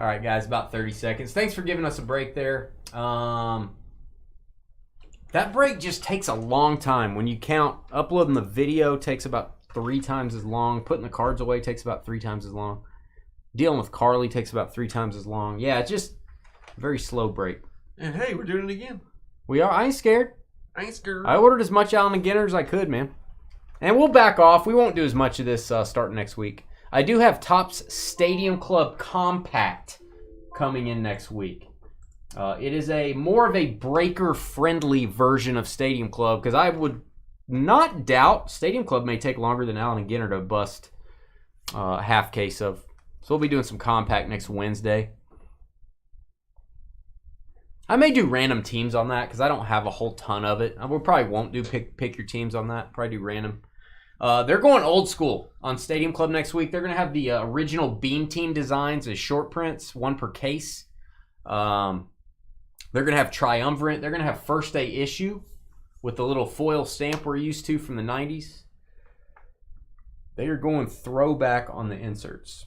All right, guys, about 30 seconds. Thanks for giving us a break there. That break just takes a long time. When you count, uploading the video takes about 3 times as long. Putting the cards away takes about 3 times as long. Dealing with Carly takes about 3 times as long. Yeah, it's just a very slow break. And hey, we're doing it again. We are. I ain't scared. I ain't scared. I ordered as much Allen and Ginter as I could, man. And we'll back off. We won't do as much of this starting next week. I do have Topps Stadium Club Compact coming in next week. It is more of a breaker-friendly version of Stadium Club because I would not doubt Stadium Club may take longer than Allen and Ginter to bust a half case of. So we'll be doing some compact next Wednesday. I may do random teams on that because I don't have a whole ton of it. We probably won't do pick your teams on that. Probably do random. They're going old school on Stadium Club next week. They're going to have the original Beam Team designs as short prints, 1 per case. They're going to have Triumvirate. They're going to have first day issue with the little foil stamp we're used to from the 90s. They are going throwback on the inserts.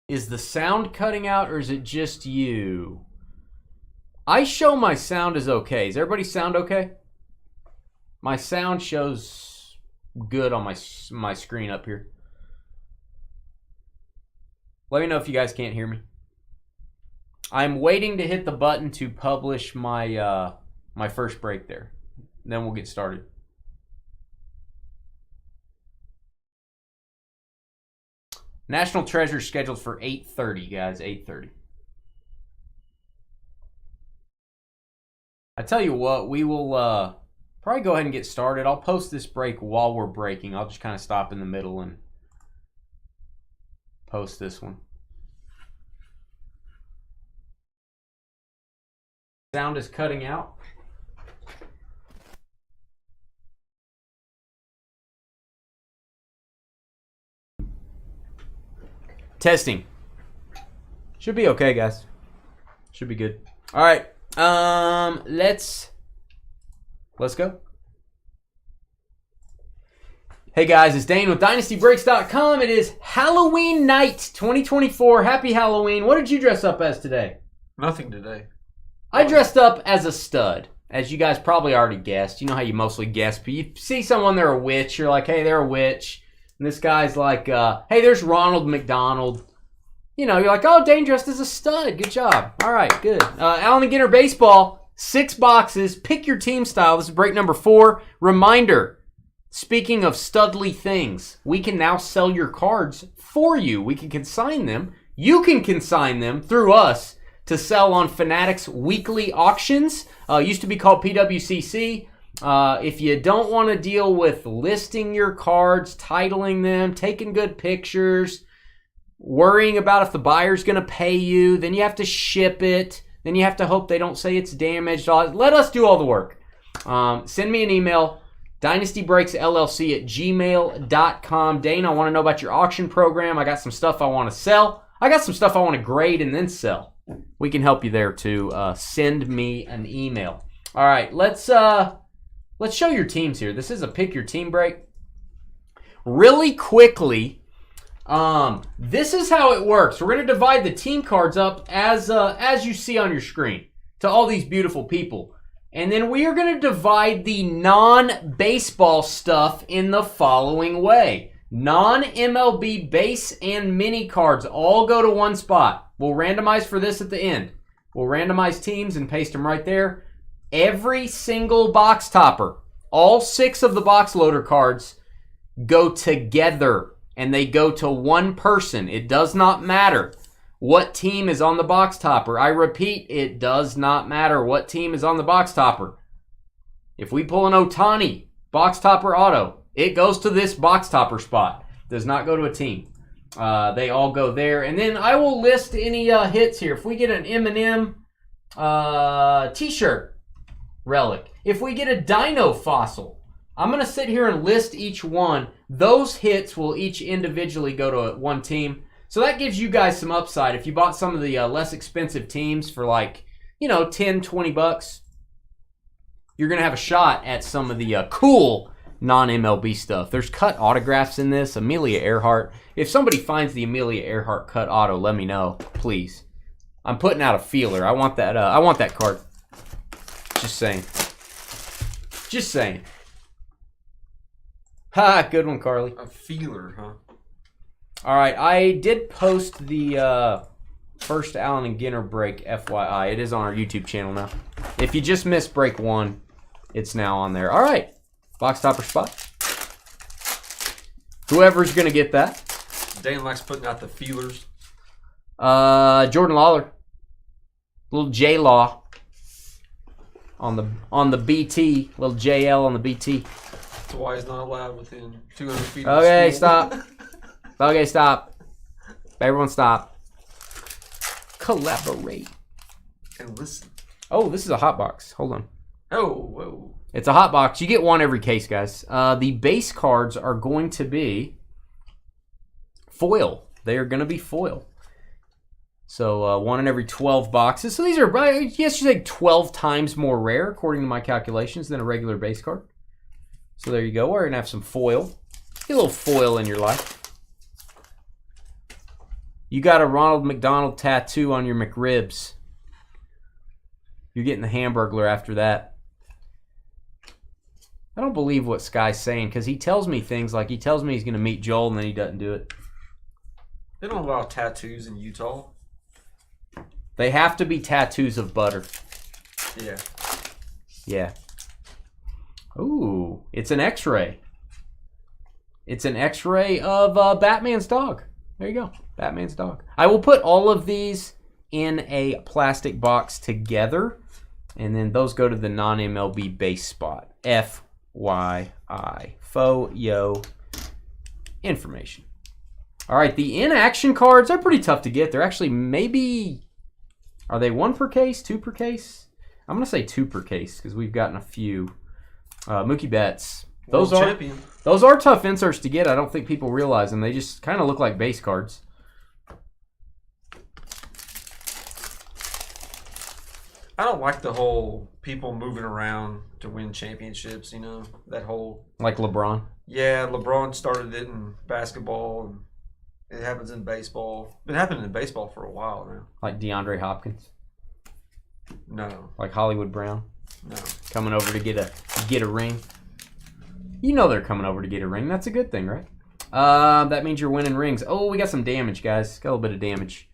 Is the sound cutting out or is it just you? I show my sound is okay. Does everybody sound okay? My sound shows good on my screen up here. Let me know if you guys can't hear me. I'm waiting to hit the button to publish my my first break there. Then we'll get started. National Treasure scheduled for 8:30, guys. 8:30. I tell you what, we will probably go ahead and get started. I'll post this break while we're breaking. I'll just kind of stop in the middle and post this one. Sound is cutting out. Testing. Should be okay, guys. Should be good. All right. Let's go. Hey guys, it's Dane with DynastyBreaks.com. It is Halloween night 2024. Happy Halloween. What did you dress up as today? Nothing today. I dressed up as a stud. As you guys probably already guessed. You know how you mostly guess. But you see someone, they're a witch. You're like, hey, they're a witch. And this guy's like, hey, there's Ronald McDonald. You know, you're like, oh, Dane dressed as a stud. Good job. All right, good. Allen and Ginter Baseball, 6 boxes. Pick your team style. This is break number 4. Reminder, speaking of studly things, we can now sell your cards for you. We can consign them. You can consign them through us to sell on Fanatics weekly auctions. Used to be called PWCC. If you don't want to deal with listing your cards, titling them, taking good pictures, worrying about if the buyer's going to pay you, then you have to ship it, then you have to hope they don't say it's damaged. Let us do all the work. Send me an email, dynastybreaksllc@gmail.com. Dane, I want to know about your auction program. I got some stuff I want to sell. I got some stuff I want to grade and then sell. We can help you there too. Send me an email. All right, let's show your teams here. This is a pick your team break. Really quickly, this is how it works. We're going to divide the team cards up as you see on your screen to all these beautiful people. And then we are going to divide the non-baseball stuff in the following way. Non-MLB base and mini cards all go to one spot. We'll randomize for this at the end. We'll randomize teams and paste them right there. Every single box topper, all 6 of the box loader cards go together and they go to one person. It does not matter what team is on the box topper. I repeat, it does not matter what team is on the box topper. If we pull an Ohtani box topper auto, it goes to this box topper spot. Does not go to a team. They all go there. And then I will list any hits here. If we get an M&M t-shirt relic, if we get a dino fossil, I'm going to sit here and list each one. Those hits will each individually go to one team. So that gives you guys some upside. If you bought some of the less expensive teams for like, $10, $20, you're going to have a shot at some of the cool non-MLB stuff. There's cut autographs in this. Amelia Earhart. If somebody finds the Amelia Earhart cut auto, let me know, please. I'm putting out a feeler. I want that. I want that card. Just saying. Just saying. Ha! Good one, Carly. A feeler, huh? All right, I did post the first Allen and Ginter break, FYI. It is on our YouTube channel now. If you just missed break 1, it's now on there. All right, box topper spot. Whoever's gonna get that. Dan likes putting out the feelers. Jordan Lawler, little J Law on the BT, little JL on the BT. That's why he's not allowed within 200 feet. Okay, of school. stop. Okay, stop. Everyone, stop. Collaborate and listen. Oh, this is a hot box. Hold on. Oh, whoa. It's a hot box. You get one every case, guys. The base cards are going to be foil. They are going to be foil. So one in every 12 boxes. So these are, I guess you say 12 times more rare, according to my calculations, than a regular base card. So there you go. We're going to have some foil. Get a little foil in your life. You got a Ronald McDonald tattoo on your McRibs. You're getting the Hamburglar after that. I don't believe what Sky's saying because he tells me things like he tells me he's going to meet Joel and then he doesn't do it. They don't allow tattoos in Utah. They have to be tattoos of butter. Yeah. Yeah. Ooh, it's an X-ray. It's an X-ray of Batman's dog. There you go. Batman's dog. I will put all of these in a plastic box together, and then those go to the non-MLB base spot. FYI. Fo-yo information. All right, the in-action cards are pretty tough to get. They're actually maybe... Are they 1 per case, 2 per case? I'm going to say 2 per case because we've gotten a few. Mookie Betts. Those are tough inserts to get. I don't think people realize them. They just kind of look like base cards. I don't like the whole people moving around to win championships, you know, that whole... Like LeBron? Yeah, LeBron started it in basketball, and it happens in baseball. Been happening in baseball for a while now. Like DeAndre Hopkins? No. Like Hollywood Brown? No. Coming over to get a ring? You know they're coming over to get a ring. That's a good thing, right? That means you're winning rings. Oh, we got some damage, guys. Got a little bit of damage.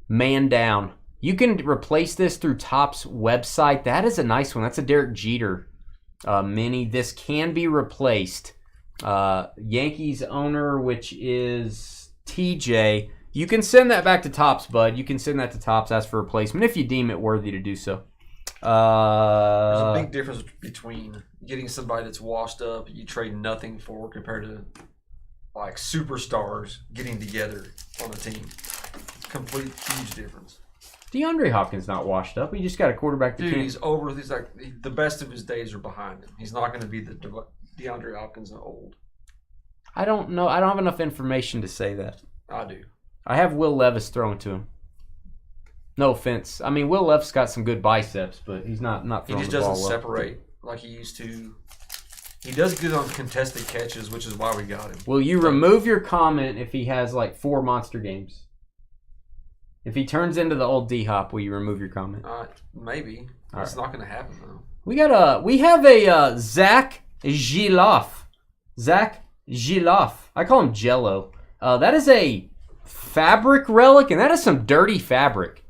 Man down. You can replace this through Topps website. That is a nice one. That's a Derek Jeter mini. This can be replaced. Yankees owner, which is TJ. You can send that back to Topps, bud. You can send that to Topps, ask for replacement if you deem it worthy to do so. There's a big difference between getting somebody that's washed up, you trade nothing for, compared to like superstars getting together on a team. Complete huge difference. DeAndre Hopkins not washed up. He just got a quarterback. Dude, he's over. He's like the best of his days are behind him. He's not going to be the DeAndre Hopkins old. I don't know. I don't have enough information to say that. I do. I have Will Levis throwing to him. No offense. I mean, Will Levis got some good biceps, but he's not throwing the ball well. He just doesn't separate like he used to. He does good on contested catches, which is why we got him. Will you remove your comment if he has like 4 monster games? If he turns into the old D-Hop, will you remove your comment? Maybe. It's not going to happen, though. We have a Zach Giloff. Zach Giloff. I call him Jello. That is a fabric relic, and that is some dirty fabric.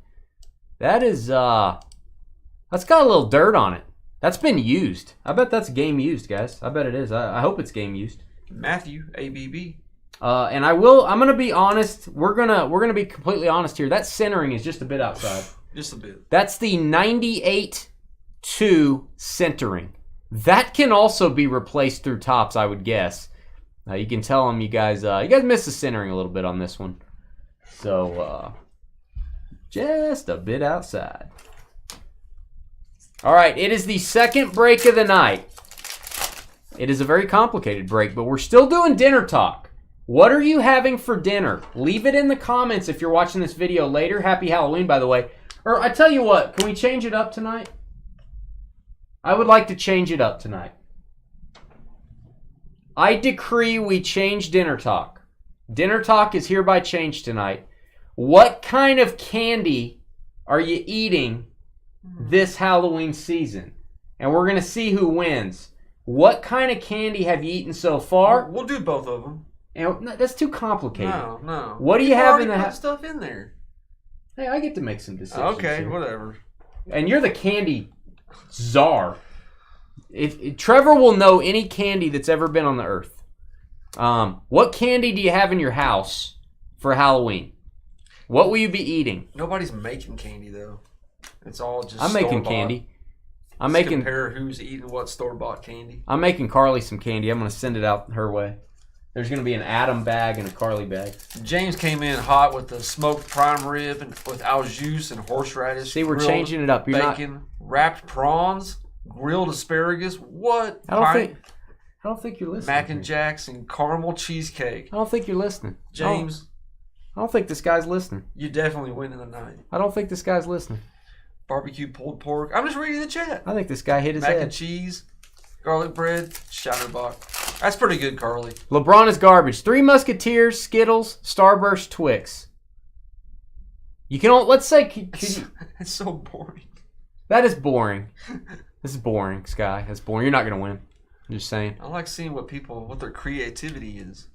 That is, that's got a little dirt on it. That's been used. I bet that's game used, guys. I bet it is. I hope it's game used. Matthew, ABB. And I'm gonna be honest. We're gonna be completely honest here. That centering is just a bit outside. Just a bit. That's the 98-2 centering. That can also be replaced through Topps, I would guess. You can tell them you guys missed the centering a little bit on this one. So just a bit outside. All right, it is the second break of the night. It is a very complicated break, but we're still doing dinner talk. What are you having for dinner? Leave it in the comments if you're watching this video later. Happy Halloween, by the way. Or I tell you what, can we change it up tonight? I would like to change it up tonight. I decree we change dinner talk. Dinner talk is hereby changed tonight. What kind of candy are you eating this Halloween season? And we're going to see who wins. What kind of candy have you eaten so far? We'll do both of them. And that's too complicated. No. What do you have in the put stuff in there? Hey, I get to make some decisions. Okay, here. whatever. And you're the candy czar. If Trevor will know any candy that's ever been on the earth. What candy do you have in your house for Halloween? What will you be eating? Nobody's making candy though. It's all just. I'm making store-bought. candy. Compare who's eating what store-bought candy. I'm making Carly some candy. I'm going to send it out her way. There's going to be an Adam bag and a Carly bag. James came in hot with the smoked prime rib and with au jus and horseradish. See, we're changing it up. You're bacon, wrapped prawns, grilled asparagus. What? I don't think you're listening. Mac and Jacks and caramel cheesecake. I don't think you're listening. James. I don't think this guy's listening. You definitely win in the night. I don't think this guy's listening. Barbecue pulled pork. I'm just reading the chat. I think this guy hit his Mac head. and cheese, garlic bread, Shatterbock. That's pretty good, Carly. LeBron is garbage. Three Musketeers, Skittles, Starburst, Twix. You can. Let's say. It's so boring. That is boring. This is boring, Sky. That's boring. You're not gonna win. I'm just saying. I like seeing what their creativity is.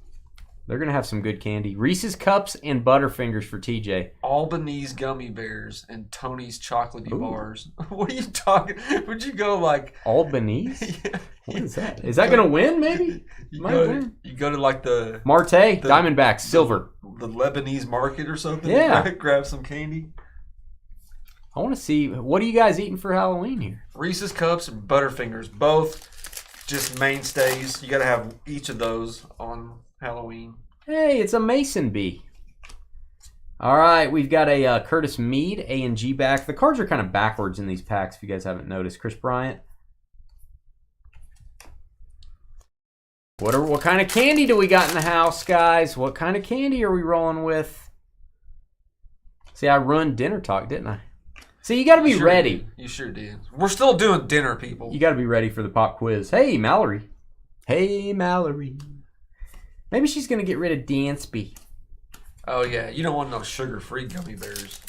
They're going to have some good candy. Reese's Cups and Butterfingers for TJ. Albanese gummy bears and Tony's chocolatey bars. What are you talking? Would you go like Albanese? Yeah. What is that? Is that going to win? Maybe. You go to like the Marte, Diamondbacks, silver. The Lebanese market or something. Yeah. Grab some candy. I want to see, what are you guys eating for Halloween here? Reese's Cups and Butterfingers, both just mainstays. You got to have each of those on Halloween. Hey, it's a Mason bee. All right, we've got a Curtis Mead, A and G back. The cards are kind of backwards in these packs if you guys haven't noticed. Chris Bryant. What kind of candy do we got in the house, guys? What kind of candy are we rolling with? See, I ruined dinner talk, didn't I? See, you got to be ready. You sure did. We're still doing dinner, people. You got to be ready for the pop quiz. Hey, Mallory. Hey, Mallory. Maybe she's going to get rid of Dansby. Oh, yeah. You don't want no sugar-free gummy bears.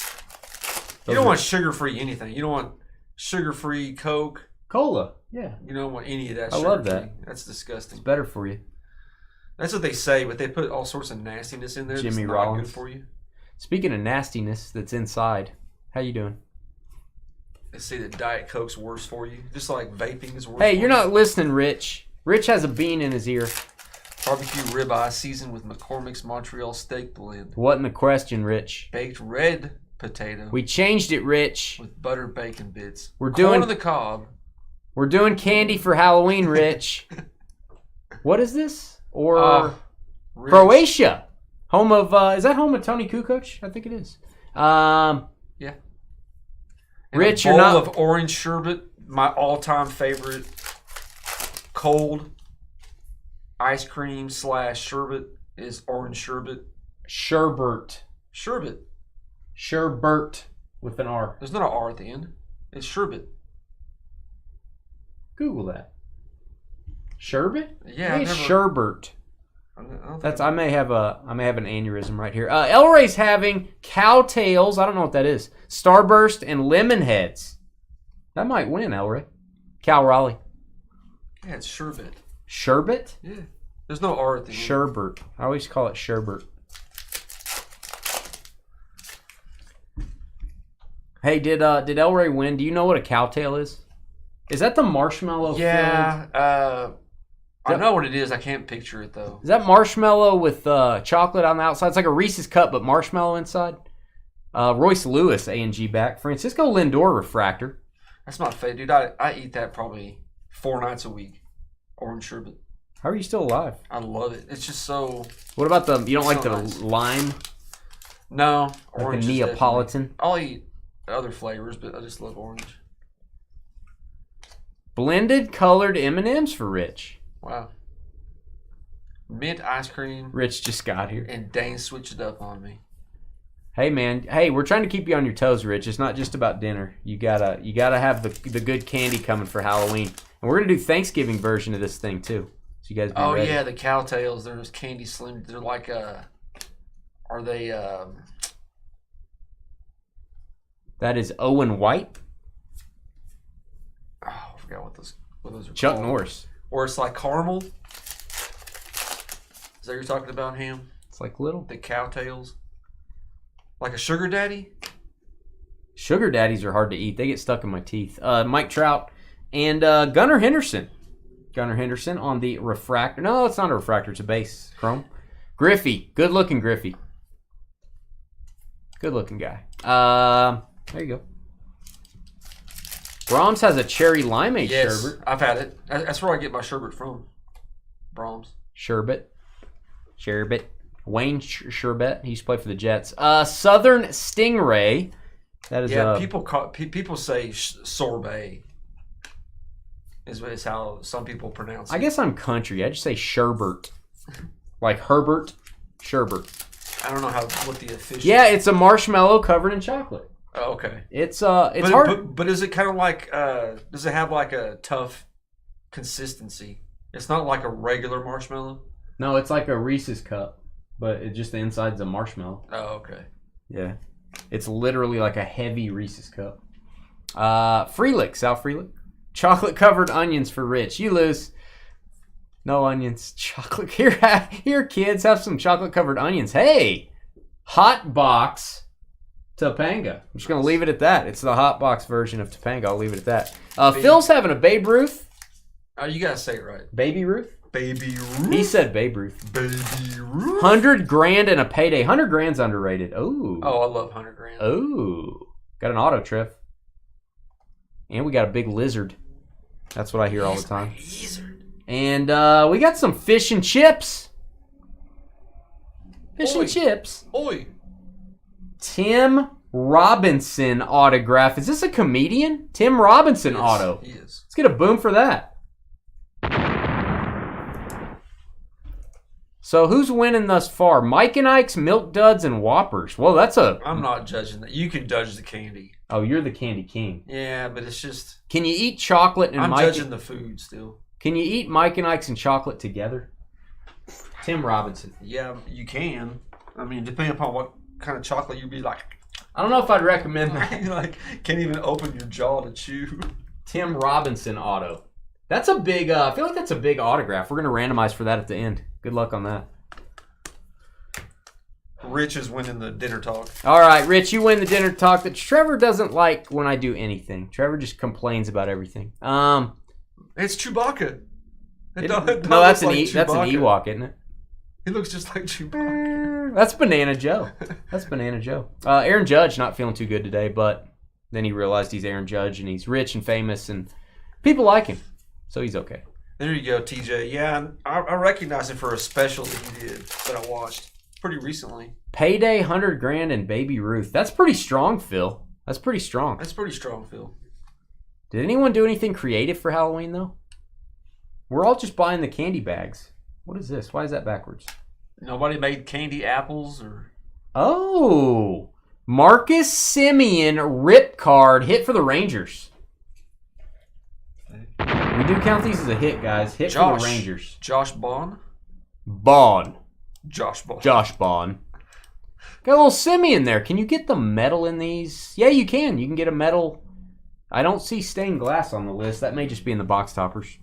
You don't want sugar-free anything. You don't want sugar-free Coke. Cola. Yeah. You don't want any of that I sugar. love that. That's disgusting. It's better for you. That's what they say, but they put all sorts of nastiness in there. Jimmy that's Rollins. not good for you. Speaking of nastiness that's inside, how you doing? They say that Diet Coke's worse for you. Just like vaping is worse Hey, for you're you. not listening, Rich. Rich has a bean in his ear. Barbecue ribeye seasoned with McCormick's Montreal steak blend. What in the question, Rich? Baked red potato. We changed it, Rich. With butter bacon bits. We're Corn doing on the cob. We're doing candy for Halloween, Rich. What is this? Or Rich. Croatia, home of is that home of Tony Kukoc? I think it is. Yeah. And Rich, a you're bowl not of orange sherbet, my all-time favorite. Cold ice cream / sherbet is orange sherbet. Sherbert. Sherbet. Sherbert with an R. There's not an R at the end. It's sherbet. Google that. Sherbet? Yeah, It's Sherbert. I don't That's think I may have an aneurysm right here. El Rey's having Cowtails. I don't know what that is. Starburst and Lemon Heads. That might win, El Rey. Cal Raleigh. Yeah, it's sherbet. Sherbet? Yeah. There's no R at the end. Sherbert. I always call it Sherbert. Hey, did El Rey win? Do you know what a Cowtail is? Is that the marshmallow? Yeah. I know what it is. I can't picture it though. Is that marshmallow with chocolate on the outside? It's like a Reese's cup, but marshmallow inside. Royce Lewis, A&G back. Francisco Lindor refractor. That's my favorite, dude. I eat that probably 4 nights a week. Orange sherbet. How are you still alive? I love it. It's just so. What about you don't like so the nice. lime? No, Like orange. the is Neapolitan? definitely- I'll eat other flavors, but I just love orange. Blended colored M&Ms for Rich. Wow. Mint ice cream. Rich just got here. And Dane switched it up on me. Hey man, hey, we're trying to keep you on your toes, Rich. It's not just about dinner. You gotta have the good candy coming for Halloween, and we're gonna do Thanksgiving version of this thing too. So you guys be Oh ready. yeah, the cowtails. They're just candy slim. They're like are they That is Owen White. Oh, I forgot what those are Chuck called. Norris. Or it's like caramel. Is that what you're talking about, Ham? It's like little. The cowtails. Like a sugar daddy? Sugar daddies are hard to eat. They get stuck in my teeth. Mike Trout and Gunnar Henderson. Gunnar Henderson on the refractor. No, it's not a refractor. It's a base chrome. Griffey. Good looking Griffey. Good looking guy. There you go. Brahms has a cherry limeade sherbet. I've had it. That's where I get my sherbet from. Brahms. Sherbet. Wayne Sherbet. He used to play for the Jets. Southern Stingray. That is people say sorbet. Is how some people pronounce it. I guess I'm country. I just say sherbet. Like Herbert. Sherbet. I don't know what the official. Yeah, it's a marshmallow covered in chocolate. Oh, okay. It's hard. But is it kind of like does it have like a tough consistency? It's not like a regular marshmallow. No, it's like a Reese's cup, but it just the inside's a marshmallow. Oh, okay. Yeah, it's literally like a heavy Reese's cup. Freelick, Sal Freelick, chocolate covered onions for Rich. You lose. No onions. Chocolate. Here, kids, have some chocolate covered onions. Hey, hot box. Topanga. I'm just going to leave it at that. It's the hot box version of Topanga. I'll leave it at that. Phil's having a Babe Ruth. Oh, you got to say it right. Baby Ruth? Baby Ruth? He said Babe Ruth. Baby Ruth? 100 grand and a payday. 100 grand's underrated. Oh. Oh, I love 100 grand. Oh. Got an auto trif. And we got a big lizard. That's what I hear all the time. Lizard. And we got some fish and chips. Fish and chips. Oi. Tim Robinson autograph. Is this a comedian? Tim Robinson Yes, auto. He is. Let's get a boom for that. So who's winning thus far? Mike and Ike's, Milk Duds, and Whoppers. Well, that's a... I'm not judging that. You can judge the candy. Oh, you're the candy king. Yeah, but it's just... Can you eat chocolate and I'm Mike... judging the food still. Can you eat Mike and Ike's and chocolate together? Tim Robinson. Yeah, you can. I mean, depending upon what kind of chocolate you'd be like... I don't know if I'd recommend that. You like can't even open your jaw to chew. Tim Robinson auto. That's a big, I feel like that's a big autograph. We're going to randomize for that at the end. Good luck on that. Rich is winning the dinner talk. All right, Rich, you win the dinner talk. That Trevor doesn't like when I do anything. Trevor just complains about everything. It's Chewbacca. No, that's an Ewok, isn't it? He looks just like Chewbacca. That's Banana Joe. Aaron Judge not feeling too good today, but then he realized he's Aaron Judge and he's rich and famous and people like him, so he's okay. There you go, TJ. Yeah, I recognize him for a special that he did that I watched pretty recently. Payday, 100 grand, and Baby Ruth. That's pretty strong, Phil. That's pretty strong. That's pretty strong, Phil. Did anyone do anything creative for Halloween, though? We're all just buying the candy bags. What is this? Why is that backwards? Nobody made candy apples or... Oh, Marcus Simeon rip card hit for the Rangers. We do count these as a hit, guys. Hit for the Rangers. Josh Bond? Josh Bond. Got a little Simeon there. Can you get the metal in these? Yeah, you can. You can get a metal. I don't see stained glass on the list. That may just be in the box toppers.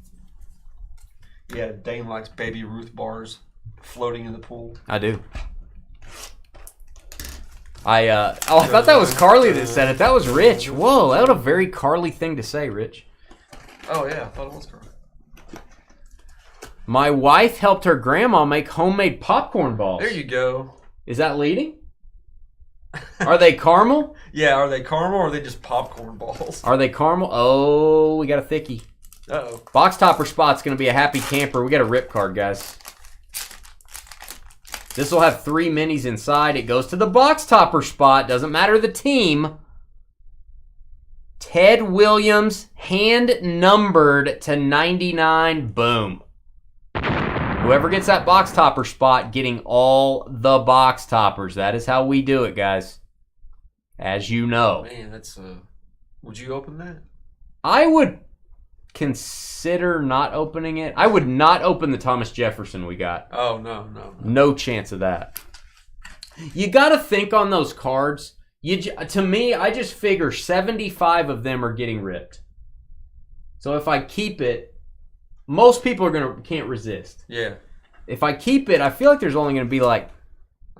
Yeah, Dane likes Baby Ruth bars floating in the pool. I do. I thought that was Carly that said it. That was Rich. Whoa, that was a very Carly thing to say, Rich. Oh, yeah, I thought it was Carly. My wife helped her grandma make homemade popcorn balls. There you go. Is that leading? Are they caramel? Yeah, are they caramel or are they just popcorn balls? Are they caramel? Oh, we got a thickie. Uh-oh. Box topper spot's going to be a happy camper. We got a rip card, guys. This will have 3 minis inside. It goes to the box topper spot. Doesn't matter the team. Ted Williams, hand numbered to 99. Boom. Whoever gets that box topper spot getting all the box toppers. That is how we do it, guys. As you know. Man, that's would you open that? I would consider not opening it. I would not open the Thomas Jefferson we got. Oh, no. No chance of that. You got to think on those cards. To me, I just figure 75 of them are getting ripped. So if I keep it, most people can't resist. Yeah. If I keep it, I feel like there's only going to be like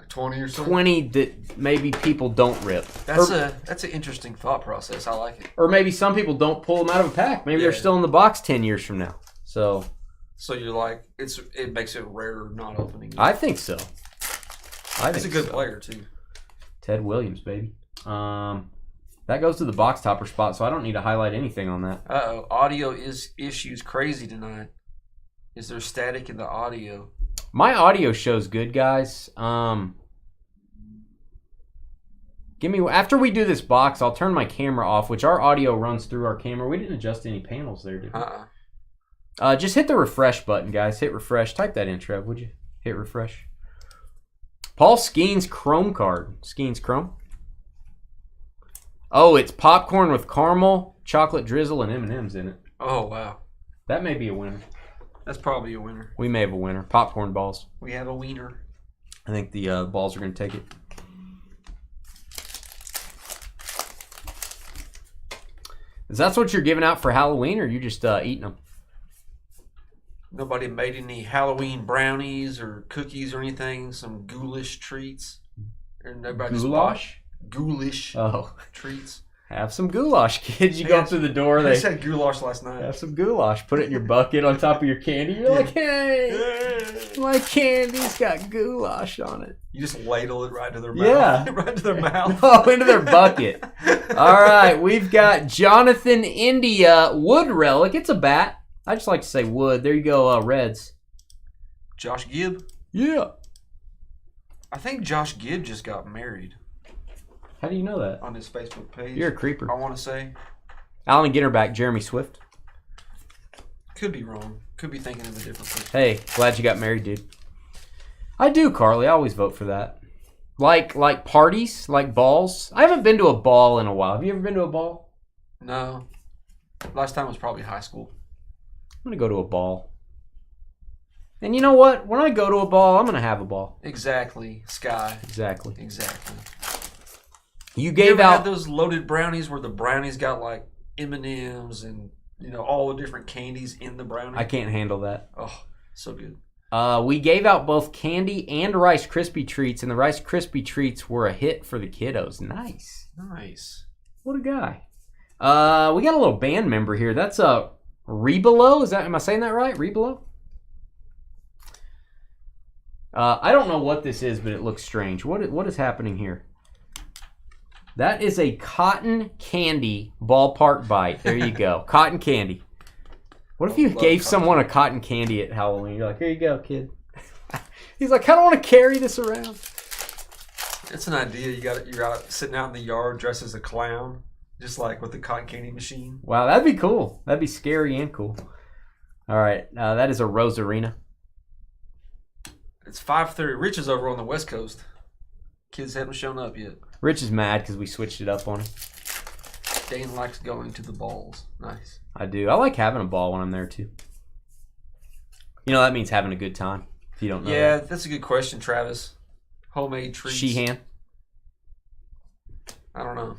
20 or something. 20 that maybe people don't rip. That's an interesting thought process. I like it. Or maybe some people don't pull them out of a pack. Maybe they're still in the box 10 years from now. So you're like, it makes it rarer not opening it. I think so. He's a good player too. Ted Williams, baby. That goes to the box topper spot, so I don't need to highlight anything on that. Uh-oh. Audio issues crazy tonight. Is there static in the audio? My audio show's good, guys. After we do this box, I'll turn my camera off, which our audio runs through our camera. We didn't adjust any panels there, did we? Just hit the refresh button, guys. Hit refresh. Type that in, Trev, would you? Hit refresh. Paul Skeens Chrome card. Skeens Chrome. Oh, it's popcorn with caramel, chocolate drizzle, and M&M's in it. Oh, wow. That may be a winner. That's probably a winner. We may have a winner. Popcorn balls. We have a wiener. I think the balls are going to take it. Is that what you're giving out for Halloween, or are you just eating them? Nobody made any Halloween brownies or cookies or anything? Some ghoulish treats? Or nobody Goulash? Ghoulish treats. Have some goulash, kids. You go up to the door. They said goulash last night. Have some goulash. Put it in your bucket on top of your candy. You're like, hey, my candy's got goulash on it. You just ladle it right to their mouth. Yeah. Right to their mouth. Oh, into their bucket. All right. We've got Jonathan India Wood Relic. It's a bat. I just like to say wood. There you go, Reds. Josh Gibb? Yeah. I think Josh Gibb just got married. How do you know that? On his Facebook page. You're a creeper. I want to say. Alan Ginterback, Jeremy Swift. Could be wrong. Could be thinking of a different person. Hey, glad you got married, dude. I do, Carly. I always vote for that. Like parties, like balls. I haven't been to a ball in a while. Have you ever been to a ball? No. Last time was probably high school. I'm going to go to a ball. And you know what? When I go to a ball, I'm going to have a ball. Exactly. Sky. Exactly. You gave ever out had those loaded brownies where the brownies got like M&Ms and all the different candies in the brownie? I can't handle that. Oh, so good. We gave out both candy and Rice Krispie treats, and the Rice Krispie treats were a hit for the kiddos. Nice. What a guy. We got a little band member here. That's Rebelo. Am I saying that right? Rebelo? I don't know what this is, but it looks strange. What is happening here? That is a cotton candy ballpark bite. There you go. Cotton candy. What if you gave someone a cotton candy at Halloween? You're like, here you go, kid. He's like, I don't want to carry this around. It's an idea. You're out sitting out in the yard dressed as a clown, just like with the cotton candy machine. Wow, that'd be cool. That'd be scary and cool. All right, that is a Rosarina. It's 5:30. Rich is over on the West Coast. Kids haven't shown up yet. Rich is mad because we switched it up on him. Dane likes going to the balls. Nice. I do. I like having a ball when I'm there too. That means having a good time. If you don't know. Yeah, that's a good question, Travis. Homemade treats. Sheehan. I don't know.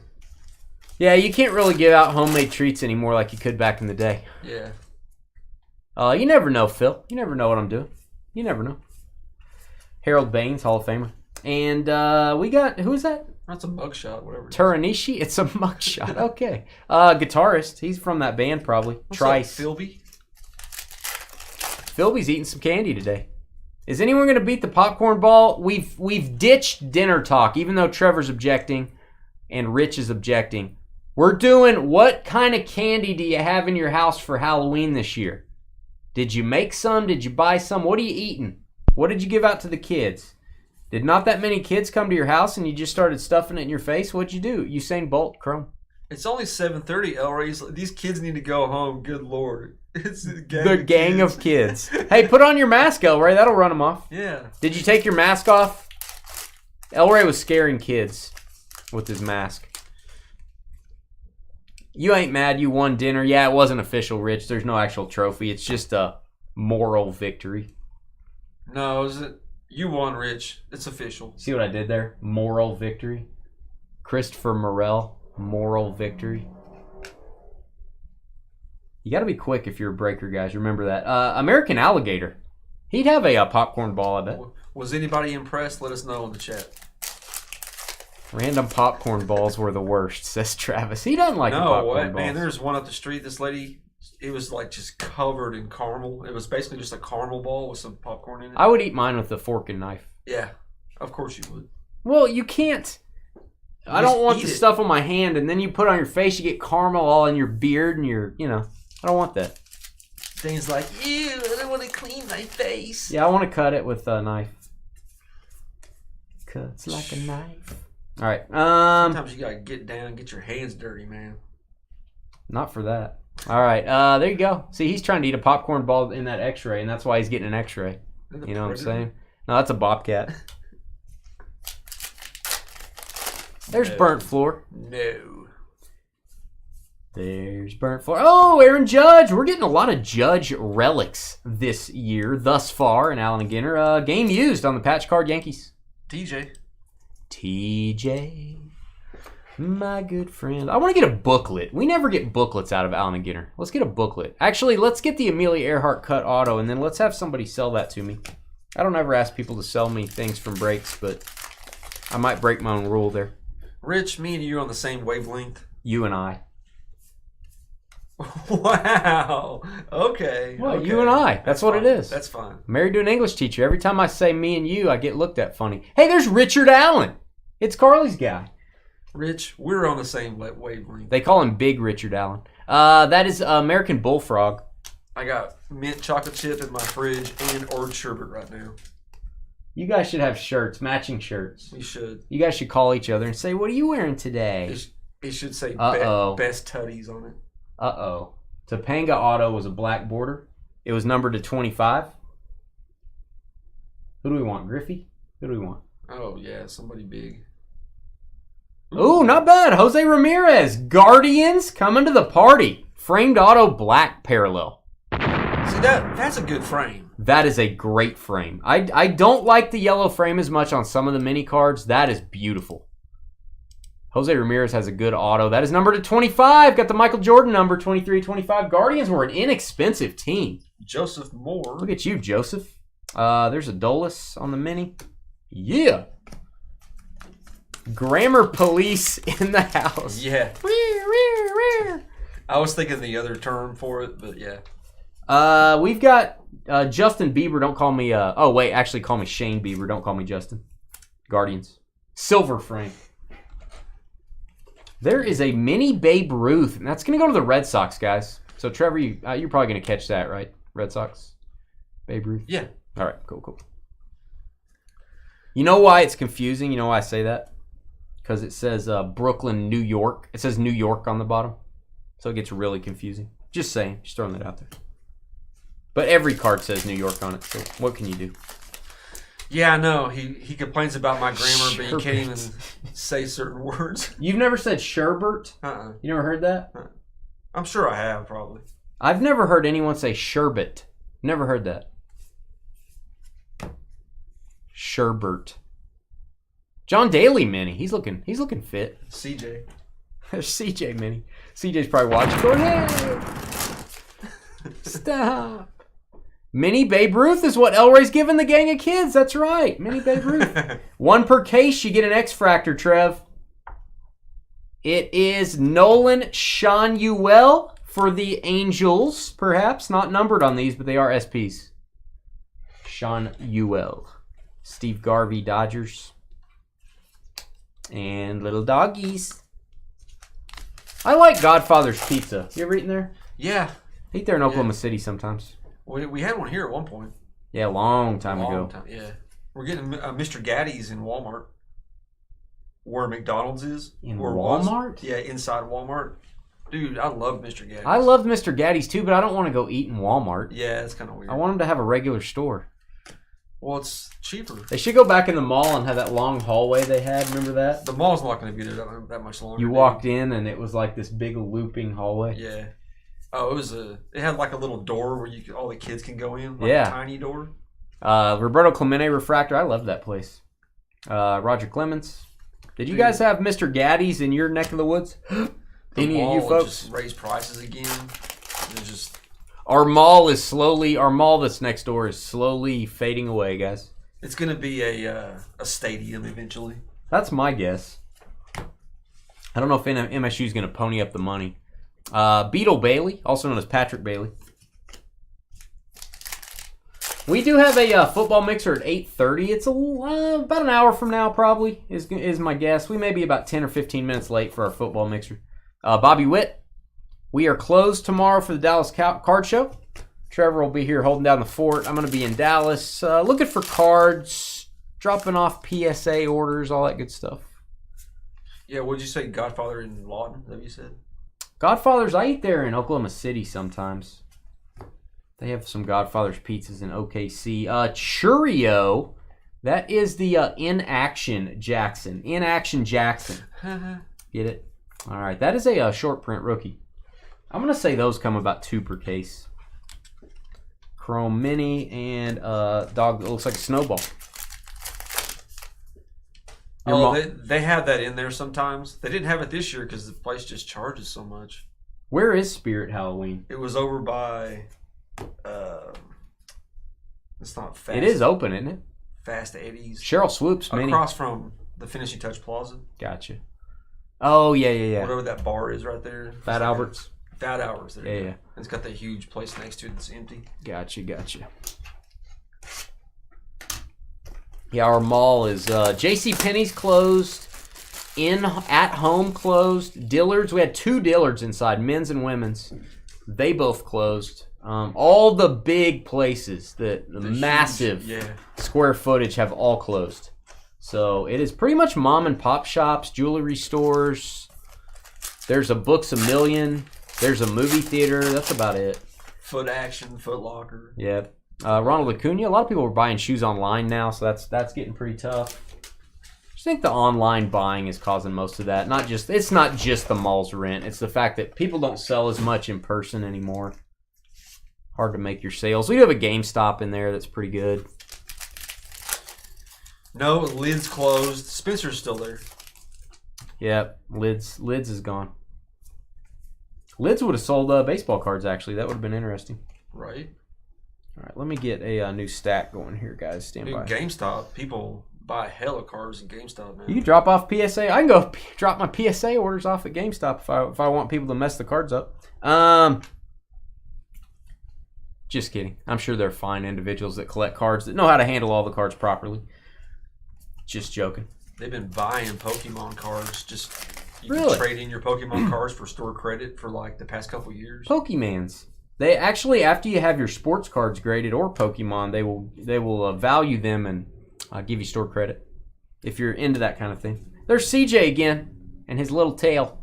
Yeah, you can't really give out homemade treats anymore like you could back in the day. Yeah. You never know, Phil. You never know what I'm doing. You never know. Harold Baines, Hall of Famer. And we got, who is that? That's a mugshot, whatever. Turanishi? It's a mugshot. Okay. Guitarist. He's from that band probably. What's Trice. up, Philby? Philby's eating some candy today. Is anyone going to beat the popcorn ball? We've ditched dinner talk, even though Trevor's objecting and Rich is objecting. We're doing, what kind of candy do you have in your house for Halloween this year? Did you make some? Did you buy some? What are you eating? What did you give out to the kids? Did not that many kids come to your house and you just started stuffing it in your face? What'd you do? Usain Bolt, Chrome. It's only 7:30, Elray. These kids need to go home. Good Lord. It's a gang of kids. Hey, put on your mask, Elray. That'll run them off. Yeah. Did you take your mask off? Elray was scaring kids with his mask. You ain't mad you won dinner. Yeah, it wasn't official, Rich. There's no actual trophy. It's just a moral victory. No, you won, Rich. It's official. See what I did there? Moral victory. Christopher Morel, moral victory. You got to be quick if you're a breaker, guys. Remember that. American Alligator. He'd have a popcorn ball, I bet. Was anybody impressed? Let us know in the chat. Random popcorn balls were the worst, says Travis. He doesn't like the popcorn balls. Man, there's one up the street. This lady, it was like just covered in caramel. It was basically just a caramel ball with some popcorn in it. I would eat mine with a fork and knife. Yeah, of course you would. Well, you can't. I don't want the stuff on my hand, and then you put it on your face, you get caramel all in your beard, and I don't want that. Things like, ew, I don't want to clean my face. Yeah, I want to cut it with a knife. Cuts like a knife. All right. Sometimes you gotta get down, get your hands dirty, man. Not for that. All right. There you go. See, he's trying to eat a popcorn ball in that X-ray, and that's why he's getting an X-ray. You know what I'm saying? No, that's a bobcat. There's burnt floor. No. There's burnt floor. Oh, Aaron Judge. We're getting a lot of Judge relics this year thus far in Allen and Ginter. Game used on the patch card Yankees. TJ, my good friend. I want to get a booklet. We never get booklets out of Allen and Ginter. Let's get a booklet. Actually, let's get the Amelia Earhart cut auto, and then let's have somebody sell that to me. I don't ever ask people to sell me things from breaks, but I might break my own rule there. Rich, me and you are on the same wavelength. You and I. Wow. Okay. Well, okay. you and I. That's what fine. it is. That's fine. Married to an English teacher. Every time I say me and you, I get looked at funny. Hey, there's Richard Allen. It's Carly's guy. Rich, we're on the same wavelength. They call him Big Richard Allen. That is American Bullfrog. I got mint chocolate chip in my fridge and orange sherbet right now. You guys should have shirts, matching shirts. We should. You guys should call each other and say, what are you wearing today? It should say best tutties on it. Uh-oh. Topanga Auto was a black border. It was numbered to 25. Who do we want? Griffey? Who do we want? Oh, yeah, somebody big. Ooh, not bad. Jose Ramirez. Guardians coming to the party. Framed auto black parallel. See, that's a good frame. That is a great frame. I don't like the yellow frame as much on some of the mini cards. That is beautiful. Jose Ramirez has a good auto. That is numbered to 25. Got the Michael Jordan number, 23-25. Guardians were an inexpensive team. Joseph Moore. Look at you, Joseph. There's a Dolus on the mini. Yeah. Grammar police in the house. Yeah. I was thinking the other term for it, but yeah. We've got Justin Bieber. Don't call me... oh, wait. Actually, call me Shane Bieber. Don't call me Justin. Guardians. Silver frame. There is a mini Babe Ruth, and that's going to go to the Red Sox, guys. So, Trevor, you're probably going to catch that, right? Red Sox? Babe Ruth? Yeah. All right, cool. You know why it's confusing? You know why I say that? Because it says Brooklyn, New York. It says New York on the bottom. So it gets really confusing. Just saying. Just throwing that out there. But every card says New York on it, so what can you do? Yeah, I know. He complains about my grammar, but you can't even Sherbet. say certain words. You've never said sherbet? Uh-uh. You never heard that? I'm sure I have, probably. I've never heard anyone say sherbet. Never heard that. Sherbert. John Daly mini. He's looking fit. CJ. There's CJ mini. CJ's probably watching. Going, hey! Stop. Mini Babe Ruth is what Elroy's giving the gang of kids. That's right. Mini Babe Ruth. One per case, you get an X-Fractor, Trev. It is Nolan Shanuel for the Angels, perhaps. Not numbered on these, but they are SPs. Shanuel. Steve Garvey, Dodgers. And little doggies. I like Godfather's Pizza. You ever eaten there? Yeah. I eat there in Oklahoma City sometimes. We had one here at one point. Yeah, a long time ago. Yeah. We're getting Mr. Gaddy's in Walmart. Where McDonald's is. In or Walmart? Was. Yeah, inside Walmart. Dude, I love Mr. Gaddy's. I loved Mr. Gaddy's too, but I don't want to go eat in Walmart. Yeah, it's kind of weird. I want him to have a regular store. Well, it's cheaper. They should go back in the mall and have that long hallway they had. Remember that? The mall's not going to be there that much longer. You walked in and it was like this big looping hallway. Yeah. Oh, it had like a little door where all the kids can go in. Like Yeah. A tiny door. Roberto Clemente refractor. I love that place. Roger Clemens. Did you guys have Mr. Gaddy's in your neck of the woods? Any of you folks? Just raise prices again. It's just Our mall that's next door is slowly fading away, guys. it's gonna be a stadium eventually. That's my guess. I don't know if MSU is going to pony up the money. Beetle Bailey, also known as Patrick Bailey. We do have a football mixer at 8:30. It's about an hour from now, probably, is my guess. We may be about 10 or 15 minutes late for our football mixer. Bobby Witt, we are closed tomorrow for the Dallas Card Show. Trevor will be here holding down the fort. I'm going to be in Dallas looking for cards, dropping off PSA orders, all that good stuff. Yeah, what'd you say, Godfather in Lawton? Is that what you said? Godfather's, I eat there in Oklahoma City sometimes. They have some Godfather's pizzas in OKC. Churio, that is the In Action Jackson. In Action Jackson. Get it? All right, that is a short print rookie. I'm going to say those come about 2 per case. Chrome Mini and dog that looks like a snowball. They have that in there sometimes. They didn't have it this year because the place just charges so much. Where is Spirit Halloween? It was over by... it's not Fast. It is open, isn't it? Fast Eddie's. Cheryl Swoops Mini. Across from the Finishing Touch Plaza. Gotcha. Oh, yeah. Whatever that bar is right there. Fat Albert's. Fat Albert's. There Yeah. It's got that huge place next to it that's empty. Gotcha. Yeah, our mall is JCPenney's closed, At Home closed, Dillard's. We had 2 Dillard's inside, men's and women's. They both closed. All the big places, the massive square footage have all closed. So it is pretty much mom and pop shops, jewelry stores. There's a Books A Million. There's a movie theater. That's about it. Foot Action, Foot Locker. Yeah. Ronald Acuna. A lot of people are buying shoes online now, so that's getting pretty tough. I think the online buying is causing most of that. It's not just the mall's rent. It's the fact that people don't sell as much in person anymore. Hard to make your sales. We do have a GameStop in there that's pretty good. No, Lid's closed. Spencer's still there. Yep, Lids is gone. Lids would have sold baseball cards, actually. That would have been interesting. Right. All right, let me get a new stack going here, guys. Stand by. GameStop, people buy hella cards in GameStop, man. You can drop off PSA. I can go drop my PSA orders off at GameStop if I want people to mess the cards up. Just kidding. I'm sure they're fine individuals that collect cards that know how to handle all the cards properly. Just joking. They've been buying Pokemon cards. You Really? can trade in your Pokemon cards for store credit for like the past couple years. Pokemans. They actually, after you have your sports cards graded or Pokemon, they will value them and give you store credit if you're into that kind of thing. There's CJ again and his little tail.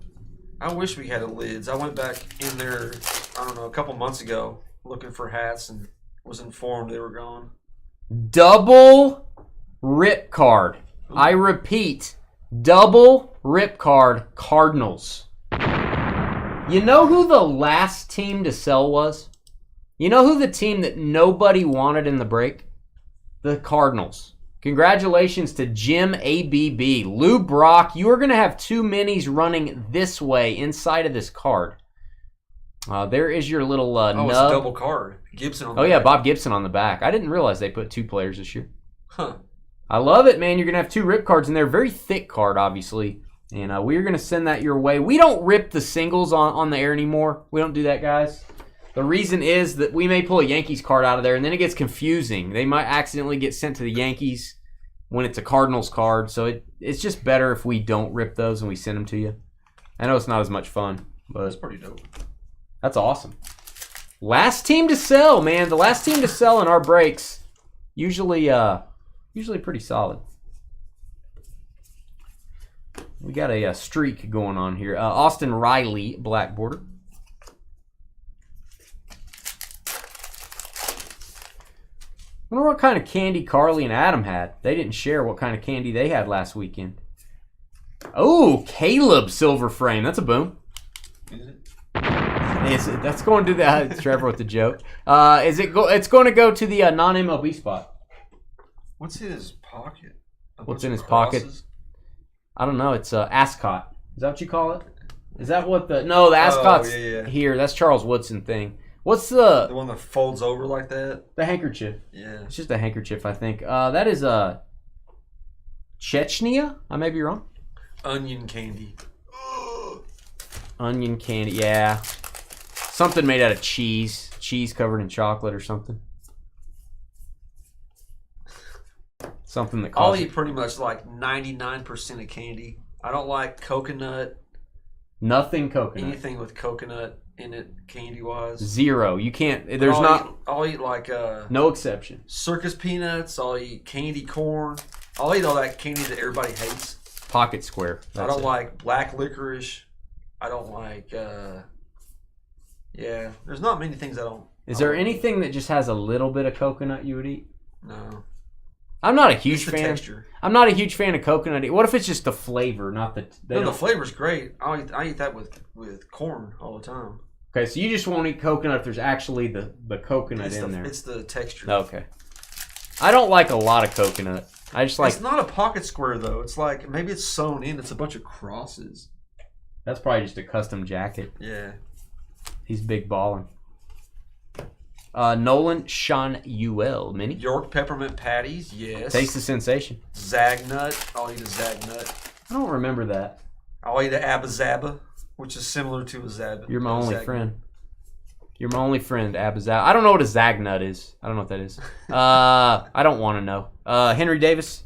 I wish we had a Lids. I went back in there, I don't know, a couple months ago looking for hats and was informed they were gone. Double rip card. I repeat, double rip card Cardinals. You know who the last team to sell was? You know who the team that nobody wanted in the break? The Cardinals. Congratulations to Jim ABB. Lou Brock, you are going to have 2 minis running this way inside of this card. There is your little nub. It's a double card. Gibson on the back. Yeah, Bob Gibson on the back. I didn't realize they put 2 players this year. Huh. I love it, man. You're going to have 2 rip cards in there. Very thick card, obviously. And we're going to send that your way. We don't rip the singles on the air anymore. We don't do that, guys. The reason is that we may pull a Yankees card out of there, and then it gets confusing. They might accidentally get sent to the Yankees when it's a Cardinals card. So it's just better if we don't rip those and we send them to you. I know it's not as much fun, but That's pretty dope. That's awesome. Last team to sell, man. The last team to sell in our breaks. Usually pretty solid. We got a streak going on here. Austin Riley, black border. wonder what kind of candy Carly and Adam had. They didn't share what kind of candy they had last weekend. Oh, Caleb silver frame. That's a boom. Is it? That's going to the Trevor with the joke. It's going to go to the non-MLB spot. What's in his pocket? What's in his pocket? I don't know. It's ascot. Is that what you call it? Is that what the ascot's here? That's Charles Woodson thing. What's the one that folds over like that? The handkerchief. Yeah, it's just a handkerchief, I think. That is Chechnya. I may be wrong. Onion candy. Onion candy, yeah. Something made out of cheese. Cheese covered in chocolate or something. Something that I'll eat pretty much like 99% of candy. I don't like coconut. Nothing coconut. Anything with coconut in it, candy-wise. Zero. You can't. I'll eat like no exception. Circus peanuts. I'll eat candy corn. I'll eat all that candy that everybody hates. Pocket square. I don't like black licorice. I don't like. There's not many things I don't. Is there anything that just has a little bit of coconut you would eat? No. I'm not a huge fan. Texture. I'm not a huge fan of coconut. What if it's just the flavor, not the? The flavor's great. I eat that with corn all the time. Okay, so you just won't eat coconut if there's actually the coconut in there. It's the texture. Okay. I don't like a lot of coconut. I just like. It's not a pocket square though. It's like maybe it's sewn in. It's a bunch of crosses. That's probably just a custom jacket. Yeah. He's big balling. Nolan Shanuel mini. York peppermint patties, yes. Taste the sensation. Zagnut. I'll eat a Zagnut. I don't remember that. I'll eat an Abba Zaba, which is similar to a Zaba. You're my only friend. You're my only friend, Abba Zaba. I don't know what a Zagnut is. I don't know what that is. I don't want to know. Henry Davis.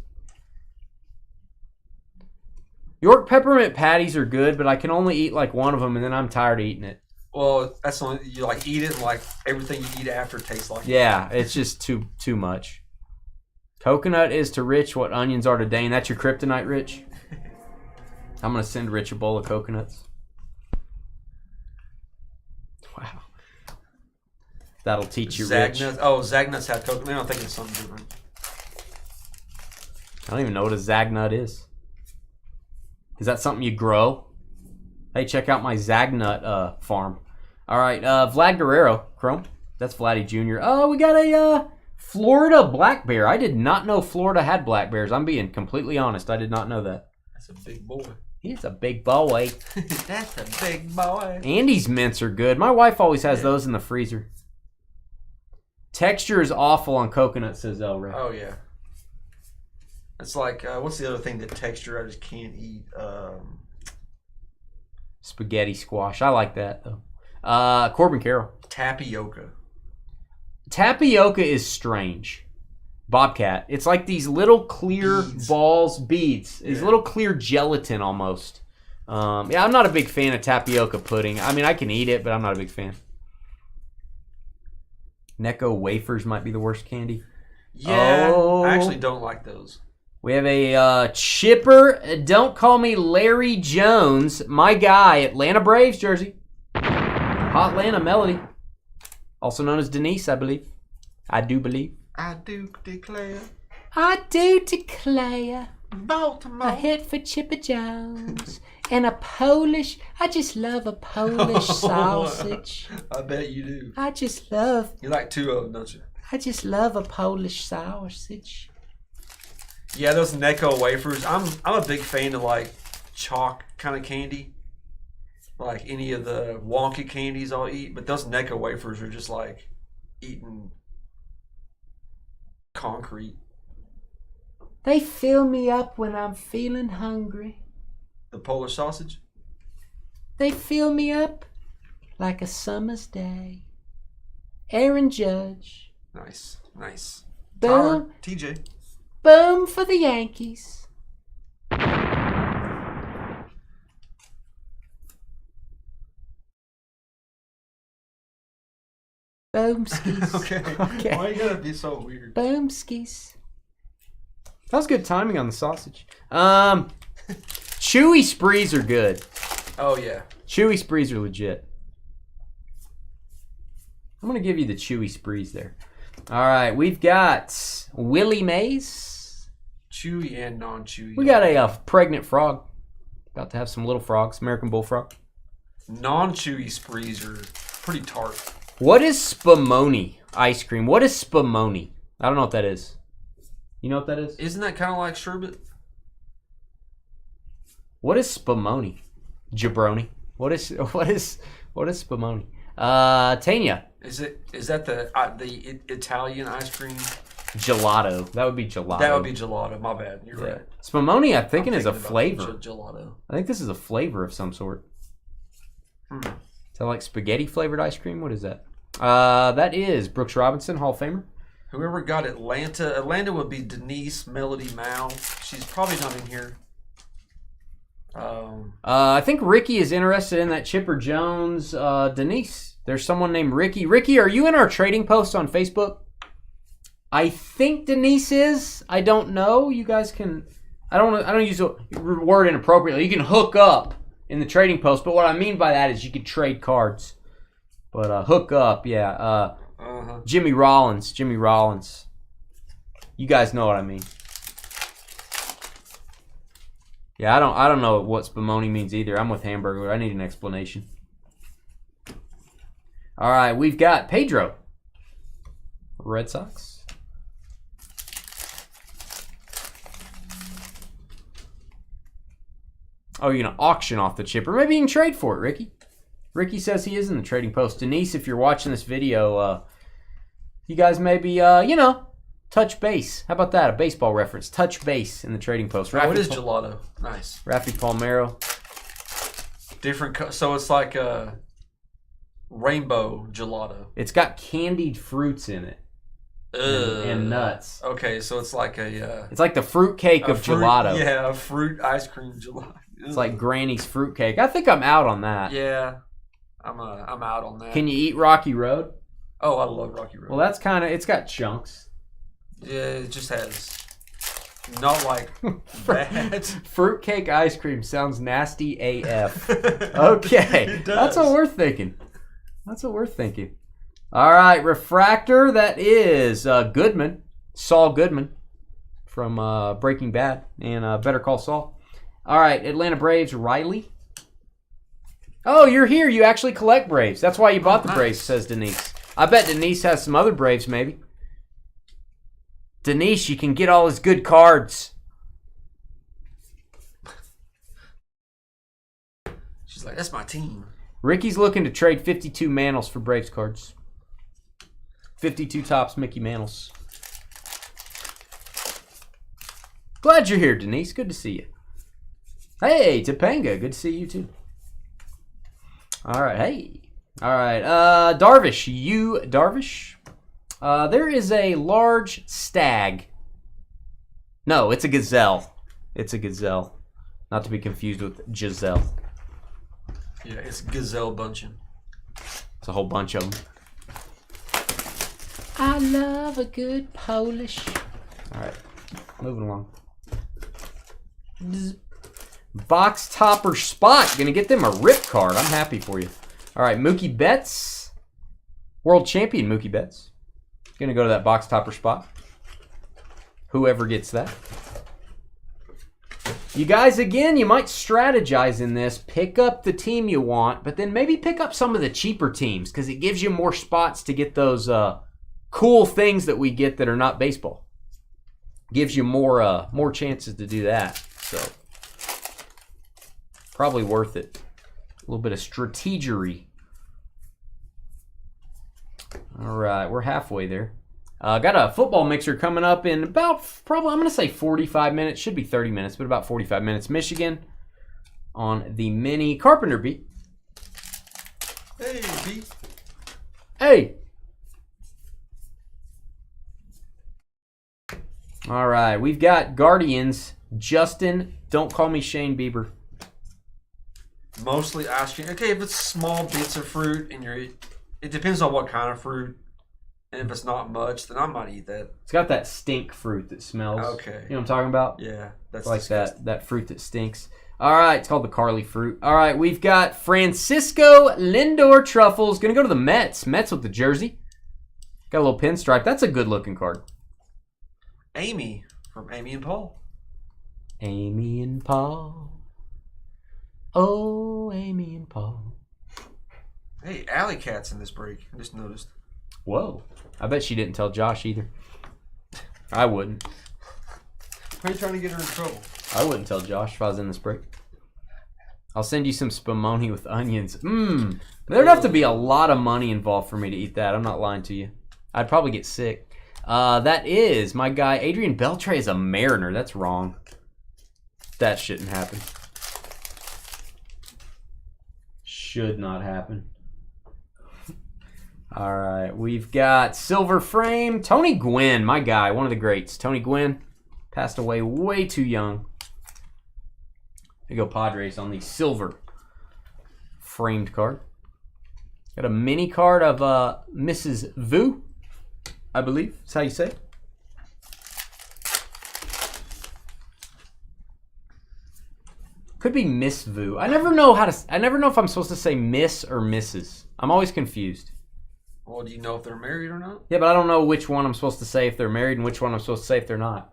York peppermint patties are good, but I can only eat like one of them, and then I'm tired of eating it. Well, that's only you like eat it, and like everything you eat after tastes like. Yeah, it's just too much. Coconut is to Rich what onions are to Dane. That's your kryptonite, Rich. I'm gonna send Rich a bowl of coconuts. Wow, that'll teach you, Rich. Zagnuts have coconut. I'm thinking something different. I don't even know what a Zagnut is. Is that something you grow? Hey, check out my Zagnut farm. All right, Vlad Guerrero, Chrome. That's Vladdy Jr. Oh, we got a Florida black bear. I did not know Florida had black bears. I'm being completely honest. I did not know that. That's a big boy. He's a big boy. That's a big boy. Andy's mints are good. My wife always has those in the freezer. Texture is awful on coconut, says Elray. Oh, yeah. It's like, what's the other thing that texture I just can't eat? Spaghetti squash. I like that, though. Corbin Carroll. Tapioca. Tapioca is strange. Bobcat. It's like these little clear beads. These little clear gelatin almost. I'm not a big fan of tapioca pudding. I mean, I can eat it, but I'm not a big fan. Necco wafers might be the worst candy. Yeah, I actually don't like those. We have a Chipper. Don't call me Larry Jones. My guy, Atlanta Braves jersey. Hot Atlanta Melody. Also known as Denise, I believe. I do believe. I do declare. I do declare. Baltimore. A hit for Chipper Jones. And a Polish. I just love a Polish sausage. I bet you do. I just love. You like two of them, don't you? I just love a Polish sausage. Yeah, those Necco wafers. I'm a big fan of like chalk kind of candy. Like any of the wonky candies I'll eat, but those Necco wafers are just like eating concrete. They fill me up when I'm feeling hungry. The Polish sausage? They fill me up like a summer's day. Aaron Judge. Nice. Boom. Tyler, TJ. Boom for the Yankees. Boomskis. Okay. Why you gotta be so weird? Boomskis. That was good timing on the sausage. Chewy sprees are good. Oh yeah. Chewy sprees are legit. I'm gonna give you the chewy sprees there. All right, we've got Willie Mays. Chewy and non-chewy. We got a pregnant frog. About to have some little frogs. American bullfrog. Non-chewy sprees are pretty tart. What is spumoni ice cream? What is spumoni? I don't know what that is. You know what that is? Isn't that kind of like sherbet? What is spumoni? Jabroni. What is spumoni? Tanya. Is that the Italian ice cream? Gelato. That would be gelato. That would be gelato. My bad. You're right. Spumoni, I'm thinking is a about flavor. Gelato. I think this is a flavor of some sort. Is that like spaghetti flavored ice cream? What is that? That is Brooks Robinson, Hall of Famer. Whoever got Atlanta. Atlanta would be Denise Melody Mao. She's probably not in here. I think Ricky is interested in that Chipper Jones. Denise, there's someone named Ricky. Ricky, are you in our trading post on Facebook? I think Denise is. I don't know. You guys can. I don't use the word inappropriately. You can hook up in the trading post, but what I mean by that is you could trade cards. But hook up, yeah. Jimmy Rollins. You guys know what I mean. Yeah, I don't know what spumoni means either. I'm with Hamburger. I need an explanation. All right, we've got Pedro. Red Sox. Oh, you're going to auction off the chipper. Maybe you can trade for it, Ricky. Ricky says he is in the trading post. Denise, if you're watching this video, you guys maybe, touch base. How about that? A baseball reference. Touch base in the trading post. Oh, it is gelato. Nice. Raffy Palmeiro. Different. So it's like a rainbow gelato. It's got candied fruits in it. And nuts. Okay, so it's like a... it's like the fruit cake of gelato. Yeah, a fruit ice cream gelato. It's like Granny's fruit cake. I think I'm out on that. Yeah, I'm out on that. Can you eat Rocky Road? Oh, I love Rocky Road. Well, that's kind of... it's got chunks. Yeah, it just has... not like that. Fruitcake ice cream sounds nasty AF. Okay. It does. That's what we're thinking. All right, refractor. That is Goodman. Saul Goodman from Breaking Bad and Better Call Saul. All right, Atlanta Braves, Riley. Oh, you're here. You actually collect Braves. That's why you bought the Braves, says Denise. I bet Denise has some other Braves, maybe. Denise, you can get all his good cards. She's like, that's my team. Ricky's looking to trade 52 Mantles for Braves cards. 52 tops Mickey Mantles. Glad you're here, Denise. Good to see you. Hey, Topanga. Good to see you, too. All right, hey. All right, Darvish. Darvish? There is a large stag. No, it's a gazelle. Not to be confused with Giselle. Yeah, it's gazelle bunching. It's a whole bunch of them. I love a good Polish. All right, moving along. Box topper spot. Gonna get them a rip card. I'm happy for you. All right, Mookie Betts. World champion Mookie Betts. Gonna go to that box topper spot. Whoever gets that. You guys, again, you might strategize in this. Pick up the team you want, but then maybe pick up some of the cheaper teams because it gives you more spots to get those cool things that we get that are not baseball. Gives you more chances to do that. So probably worth it. A little bit of strategery. All right, we're halfway there. Got a football mixer coming up in about, probably, I'm going to say 45 minutes. Should be 30 minutes, but about 45 minutes. Michigan on the mini Carpenter beat. Hey, B. Hey. All right, we've got Guardians. Justin, don't call me Shane Bieber. Mostly ice cream. Okay, if it's small bits of fruit and it depends on what kind of fruit. And if it's not much, then I might eat that. It's got that stink fruit that smells. Okay. You know what I'm talking about? Yeah, that's like disgusting. that fruit that stinks. All right, it's called the Carly fruit. All right, we've got Francisco Lindor Truffles. Going to go to the Mets. Mets with the jersey. Got a little pinstripe. That's a good looking card. Amy from Amy and Paul. Amy and Paul. Oh, Amy and Paul. Hey, Alley Cat's in this break. I just noticed. Whoa. I bet she didn't tell Josh either. I wouldn't. Why are you trying to get her in trouble? I wouldn't tell Josh if I was in this break. I'll send you some spumoni with onions. There'd have to be a lot of money involved for me to eat that. I'm not lying to you. I'd probably get sick. That is my guy, Adrian Beltre is a Mariner. That's wrong. That shouldn't happen. Should not happen. All right, we've got silver frame. Tony Gwynn, my guy, one of the greats. Tony Gwynn passed away way too young. There you go, Padres on the silver framed card. Got a mini card of Mrs. Vu, I believe. That's how you say it. Could be Miss Vu. I never know if I'm supposed to say Miss or Mrs. I'm always confused. Well, do you know if they're married or not? Yeah, but I don't know which one I'm supposed to say if they're married and which one I'm supposed to say if they're not.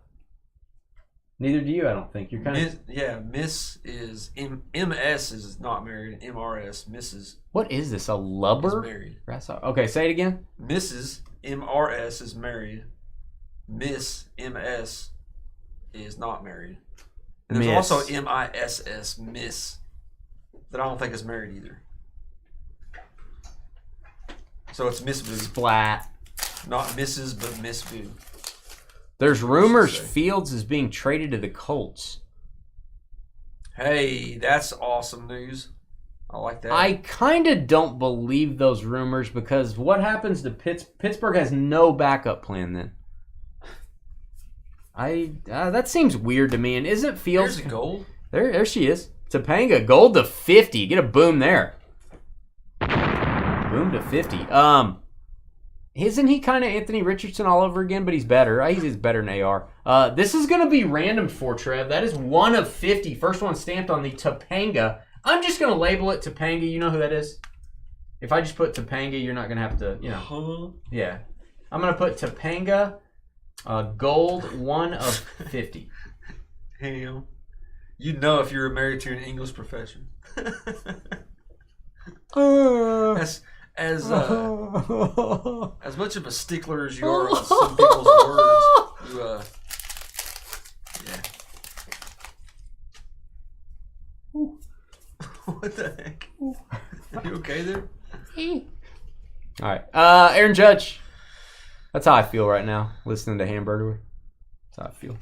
Neither do you, I don't think. You're kind of... Yeah, Miss is... MS is not married. MRS, Mrs. What is this, a lubber? Is married. Okay, say it again. Mrs. MRS is married. Miss MS is not married. And there's also MISS, Miss, that I don't think is married either. So it's Miss Boo. Splat. Not Mrs., but Miss Boo. There's rumors Fields is being traded to the Colts. Hey, that's awesome news. I like that. I kind of don't believe those rumors because what happens to Pittsburgh has no backup plan then. That seems weird to me. And isn't Fields... There's a gold. There she is. Topanga, gold to 50. Get a boom there. Boom to 50. Isn't he kind of Anthony Richardson all over again? But he's better. He's better than AR. This is going to be random for Trev. That is 1 of 50. First one stamped on the Topanga. I'm just going to label it Topanga. You know who that is? If I just put Topanga, you're not going to have to, Yeah. I'm going to put Topanga, gold, 1 of 50. Damn. You know if you're married to an English profession. As much of a stickler as you are on some people's words, What the heck? Are you okay there? All right. Aaron Judge. That's how I feel right now, listening to Hamburger. That's how I feel.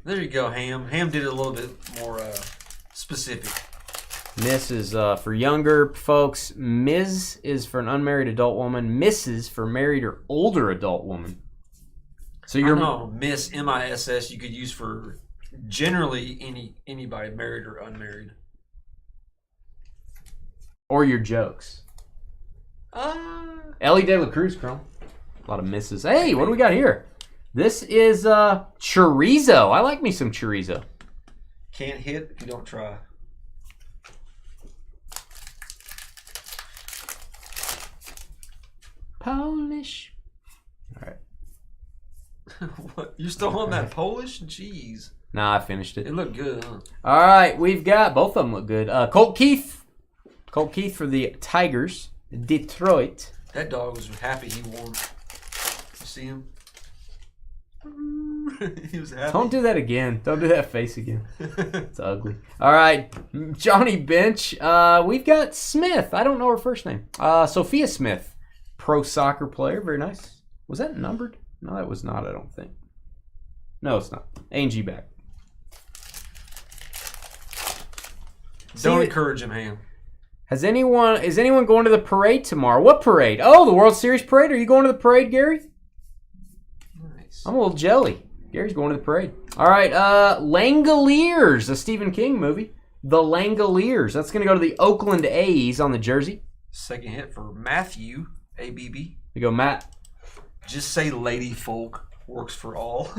There you go, Ham. Ham did it a little bit more specific. Miss is for younger folks. Ms. is for an unmarried adult woman. Mrs. for married or older adult woman. So you're Miss MISS you could use for generally anybody married or unmarried. Or your jokes. Ellie De La Cruz, Chrome. A lot of misses. Hey, what do we got here? This is chorizo. I like me some chorizo. Can't hit if you don't try. Polish. All right. What? You still on that Polish? Jeez. Nah, I finished it. It looked good, huh? All right, we've got both of them look good. Colt Keith. Colt Keith for the Tigers. Detroit. That dog was happy he won. You see him? He was happy. Don't do that again. Don't do that face again. It's ugly. All right, Johnny Bench. We've got Smith. I don't know her first name. Sophia Smith. Pro soccer player. Very nice. Was that numbered? No, that was not, I don't think. No, it's not. A&G back. Don't encourage him, Ham. Is anyone going to the parade tomorrow? What parade? Oh, the World Series parade. Are you going to the parade, Gary? Nice. I'm a little jelly. Gary's going to the parade. All right, Langoliers, a Stephen King movie. The Langoliers. That's going to go to the Oakland A's on the jersey. Second hit for Matthew, ABB. You go, Matt. Just say Lady Folk works for all.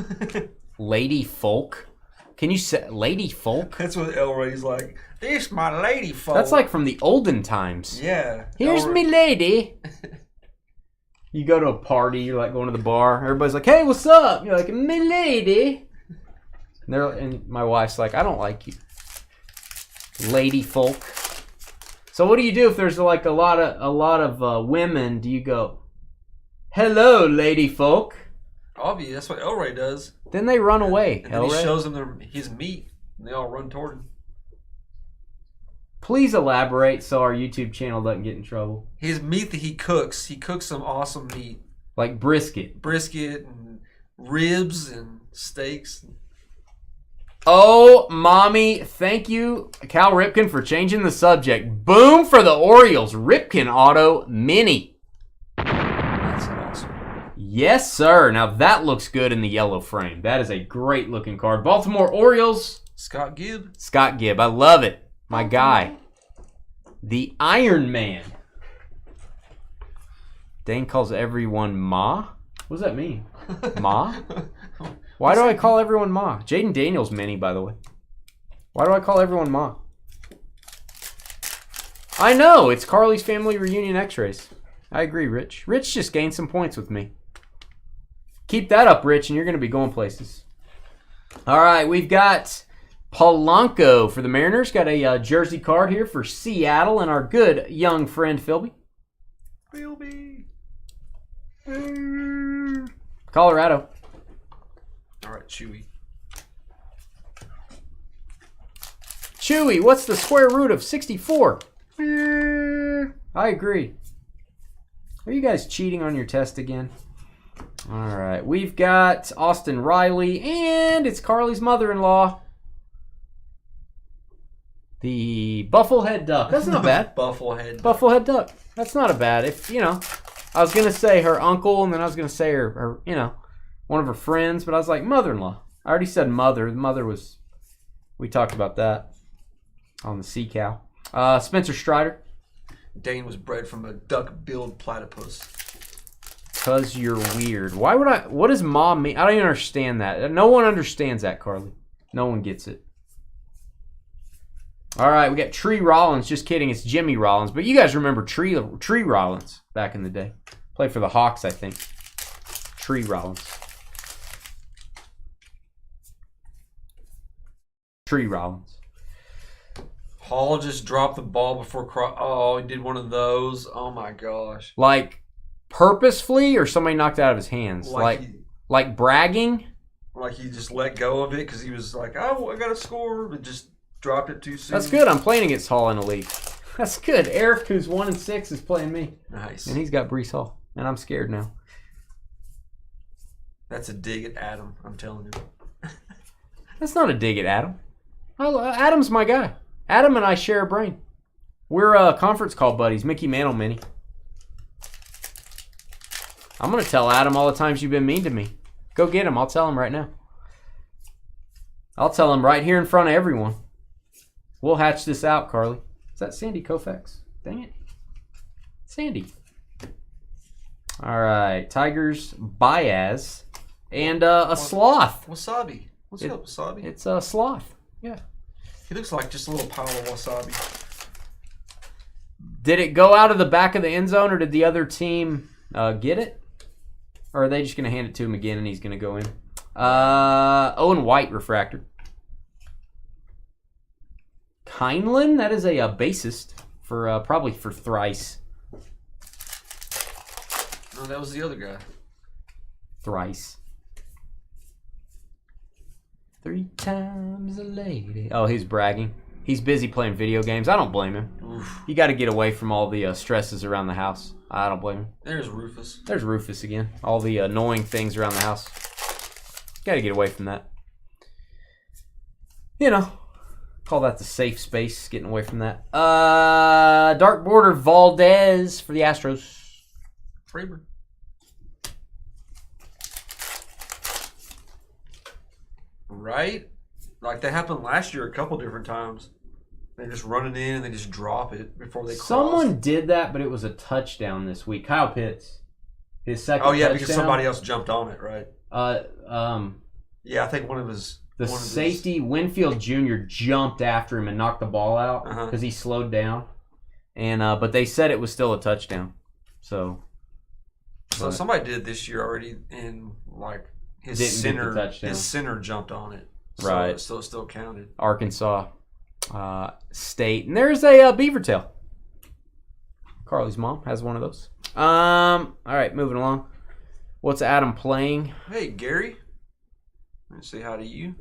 Lady Folk? Can you say Lady Folk? That's what Elroy's like. This my Lady Folk. That's like from the olden times. Yeah. Here's me lady. You go to a party, you're like going to the bar. Everybody's like, "Hey, what's up?" You're like, "Milady." And my wife's like, "I don't like you, lady folk." So what do you do if there's like a lot of women? Do you go, "Hello, lady folk"? Obvious. That's what Elroy does. Then they run away. And then he shows them his meat, and they all run toward him. Please elaborate so our YouTube channel doesn't get in trouble. His meat that he cooks some awesome meat. Like brisket. Brisket and ribs and steaks. Oh, mommy, thank you, Cal Ripken, for changing the subject. Boom for the Orioles. Ripken Auto Mini. That's awesome. Yes, sir. Now that looks good in the yellow frame. That is a great looking card. Baltimore Orioles. Scott Gibb. Scott Gibb. I love it. My guy. The Iron Man. Dane calls everyone Ma. What does that mean? Ma? Why do I call everyone Ma? Jaden Daniels mini, by the way. Why do I call everyone Ma? I know. It's Carly's Family Reunion X-Rays. I agree, Rich. Rich just gained some points with me. Keep that up, Rich, and you're going to be going places. All right, we've got Polanco for the Mariners. Got a jersey card here for Seattle and our good young friend Philby. Philby. Colorado. All right, Chewy. Chewy, what's the square root of 64? I agree. Are you guys cheating on your test again? All right, we've got Austin Riley, and it's Carly's mother-in-law. The Bufflehead Duck. That's not bad. Bufflehead Duck. That's not a bad. If, you know, I was going to say her uncle, and then I was going to say her, you know, one of her friends, but I was like, mother-in-law. I already said mother. The mother was, we talked about that on the sea cow. Spencer Strider. Dane was bred from a duck-billed platypus. Because you're weird. Why would I, what does mom mean? I don't even understand that. No one understands that, Carly. No one gets it. All right, we got Tree Rollins. Just kidding, it's Jimmy Rollins. But you guys remember Tree Rollins back in the day. Played for the Hawks, I think. Tree Rollins. Tree Rollins. Hall just dropped the ball before oh, he did one of those. Oh my gosh. Like purposefully, or somebody knocked it out of his hands? Like bragging? Like he just let go of it because he was like, oh, I got to score, but just dropped it too soon. That's good. I'm playing against Hall in a league. That's good. Eric, who's 1-6, is playing me. Nice. And he's got Brees Hall. And I'm scared now. That's a dig at Adam, I'm telling you. That's not a dig at Adam. Adam's my guy. Adam and I share a brain. We're conference call buddies. Mickey Mantle mini. I'm going to tell Adam all the times you've been mean to me. Go get him. I'll tell him right now. I'll tell him right here in front of everyone. We'll hatch this out, Carly. Is that Sandy Koufax? Dang it. Sandy. All right. Tigers, Baez, and a sloth. Wasabi. What's up, Wasabi? It's a sloth. Yeah. He looks like just a little pile of wasabi. Did it go out of the back of the end zone, or did the other team get it? Or are they just going to hand it to him again and he's going to go in? Owen White refractor. Heinlein, that is a bassist for probably for Thrice. No, that was the other guy. Thrice. 3 times a lady. Oh, he's bragging. He's busy playing video games. I don't blame him. Oof. You got to get away from all the stresses around the house. I don't blame him. There's Rufus. There's Rufus again. All the annoying things around the house. Got to get away from that. You know, call that the safe space, getting away from that. Dark border Valdez for the Astros. Fraber. Right? Like that happened last year a couple different times. They're just running in and they just drop it before they cross. Someone did that, but it was a touchdown this week. Kyle Pitts. His second touchdown. Oh, yeah, because somebody else jumped on it, right? Yeah, I think one of his... The safety, Winfield Jr., jumped after him and knocked the ball out because he slowed down. And but they said it was still a touchdown. So, So somebody did it this year already, and like his center jumped on it. So Right. It still counted. Arkansas State. And there's a beaver tail. Carly's mom has one of those. All right, moving along. What's Adam playing? Hey, Gary. Let's say hi to you.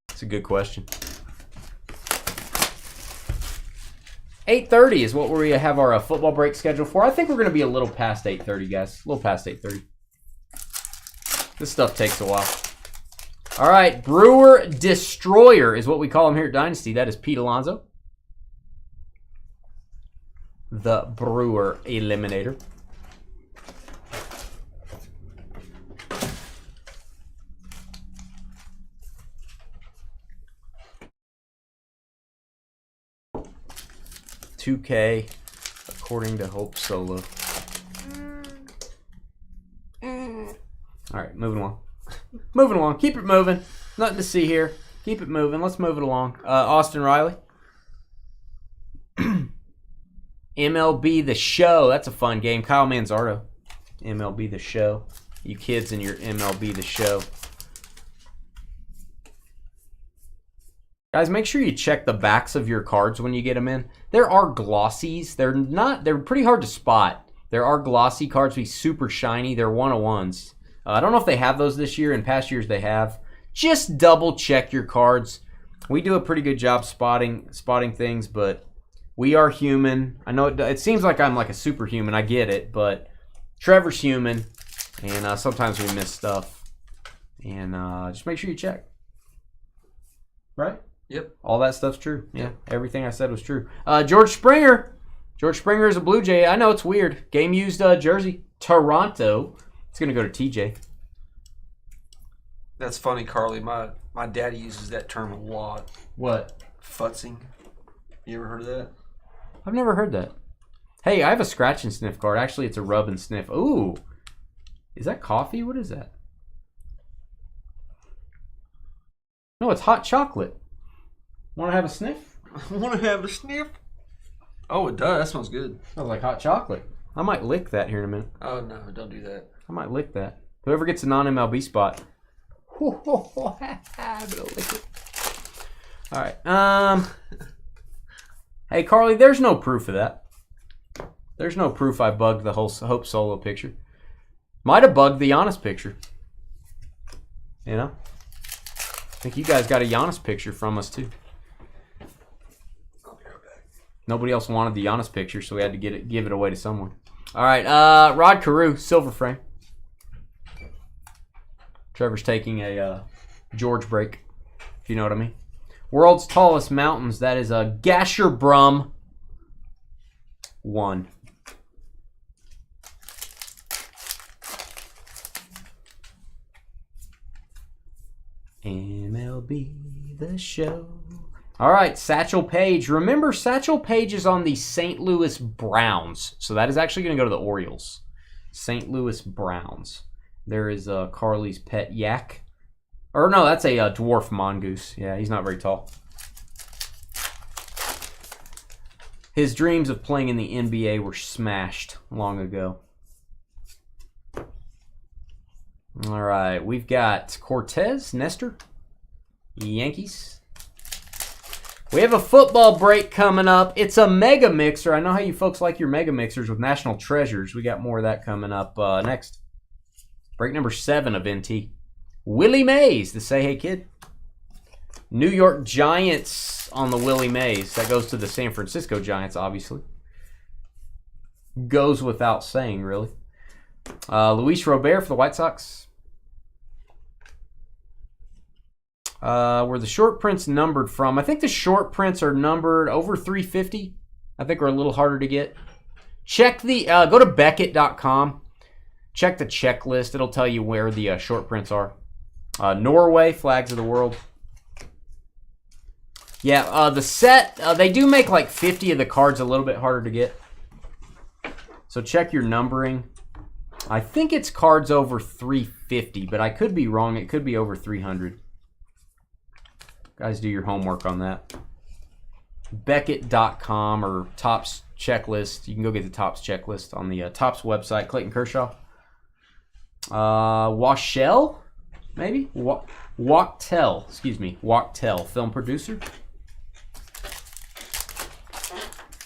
It's a good question. 8:30 is what we have our football break scheduled for. I think we're going to be a little past 8:30, guys. A little past 8:30. This stuff takes a while. All right, Brewer Destroyer is what we call him here at Dynasty. That is Pete Alonso. The Brewer Eliminator. $2K, according to Hope Solo. All right, moving along. Moving along. Keep it moving. Nothing to see here. Keep it moving. Let's move it along. Austin Riley. MLB The Show. That's a fun game. Kyle Manzardo. MLB The Show. You kids in your MLB The Show. Guys, make sure you check the backs of your cards when you get them in. There are glossies. They're pretty hard to spot. There are glossy cards, be super shiny. They're 101s. I don't know if they have those this year. In past years, they have. Just double check your cards. We do a pretty good job spotting things, but we are human. I know it seems like I'm like a superhuman. I get it, but Trevor's human, and sometimes we miss stuff. And just make sure you check. Right? Yep. All that stuff's true. Yeah, everything I said was true. George Springer. George Springer is a Blue Jay. I know it's weird. Game used jersey. Toronto. It's going to go to TJ. That's funny, Carly. My daddy uses that term a lot. What? Futzing. You ever heard of that? I've never heard that. Hey, I have a scratch and sniff card. Actually, it's a rub and sniff. Ooh. Is that coffee? What is that? No, it's hot chocolate. Want to have a sniff? Want to have a sniff? Oh, it does. That smells good. Smells like hot chocolate. I might lick that here in a minute. Oh, no. Don't do that. I might lick that. Whoever gets a non-MLB spot. I'm gonna lick it. All right. Hey, Carly, there's no proof of that. There's no proof I bugged the whole Hope Solo picture. Might have bugged the Giannis picture. You know? I think you guys got a Giannis picture from us, too. I'll be right back. Nobody else wanted the Giannis picture, so we had to give it away to someone. All right, Rod Carew, silver frame. Trevor's taking a George break, if you know what I mean. World's Tallest Mountains, that is a Gasherbrum 1. MLB The Show. All right, Satchel Paige. Remember, Satchel Paige is on the St. Louis Browns. So that is actually going to go to the Orioles. St. Louis Browns. There is Carly's pet yak. Or no, that's a dwarf mongoose. Yeah, he's not very tall. His dreams of playing in the NBA were smashed long ago. All right, we've got Cortez, Nestor, Yankees. We have a football break coming up. It's a mega mixer. I know how you folks like your mega mixers with National Treasures. We got more of that coming up next. Break number 7 of NT. Willie Mays, the Say Hey Kid. New York Giants on the Willie Mays. That goes to the San Francisco Giants, obviously. Goes without saying, really. Luis Robert for the White Sox. Where the short prints numbered from. I think the short prints are numbered over 350. I think are a little harder to get. Check the, go to Beckett.com. Check the checklist. It'll tell you where the short prints are. Norway, Flags of the World. Yeah, the set, they do make like 50 of the cards a little bit harder to get. So check your numbering. I think it's cards over 350, but I could be wrong. It could be over 300. Guys, do your homework on that. Beckett.com or checklist. You can go get the Topps checklist on the Topps website. Clayton Kershaw. Wachtel, maybe? Wachtel, excuse me. Wachtel, film producer.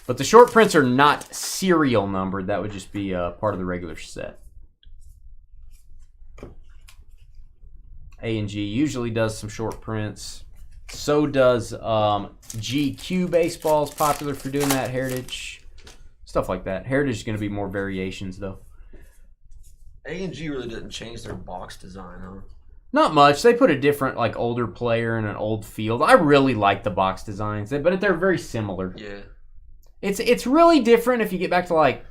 But the short prints are not serial numbered. That would just be part of the regular set. A&G usually does some short prints. So does GQ Baseball is popular for doing that. Heritage, stuff like that. Heritage is going to be more variations, though. A&G really didn't change their box design, huh? Not much. They put a different, like, older player in an old field. I really like the box designs, but they're very similar. Yeah. It's really different if you get back to, like,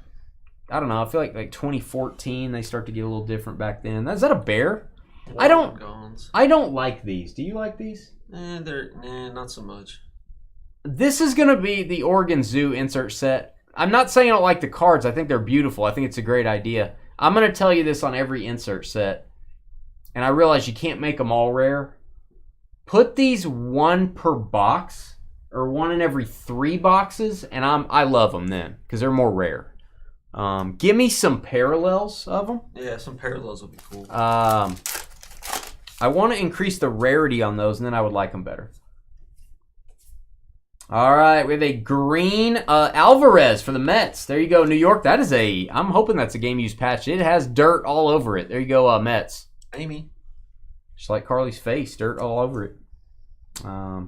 I don't know, I feel like 2014, they start to get a little different back then. Is that a bear? I don't like these. Do you like these? Not so much. This is going to be the Oregon Zoo insert set. I'm not saying I don't like the cards. I think they're beautiful. I think it's a great idea. I'm going to tell you this on every insert set. And I realize you can't make them all rare. Put these one per box or one in every 3 boxes. And I love them then because they're more rare. Give me some parallels of them. Yeah, some parallels would be cool. I want to increase the rarity on those, and then I would like them better. All right, we have a green Alvarez for the Mets. There you go, New York. That is I'm hoping that's a game-used patch. It has dirt all over it. There you go, Mets. Amy. Just like Carly's face, dirt all over it. Might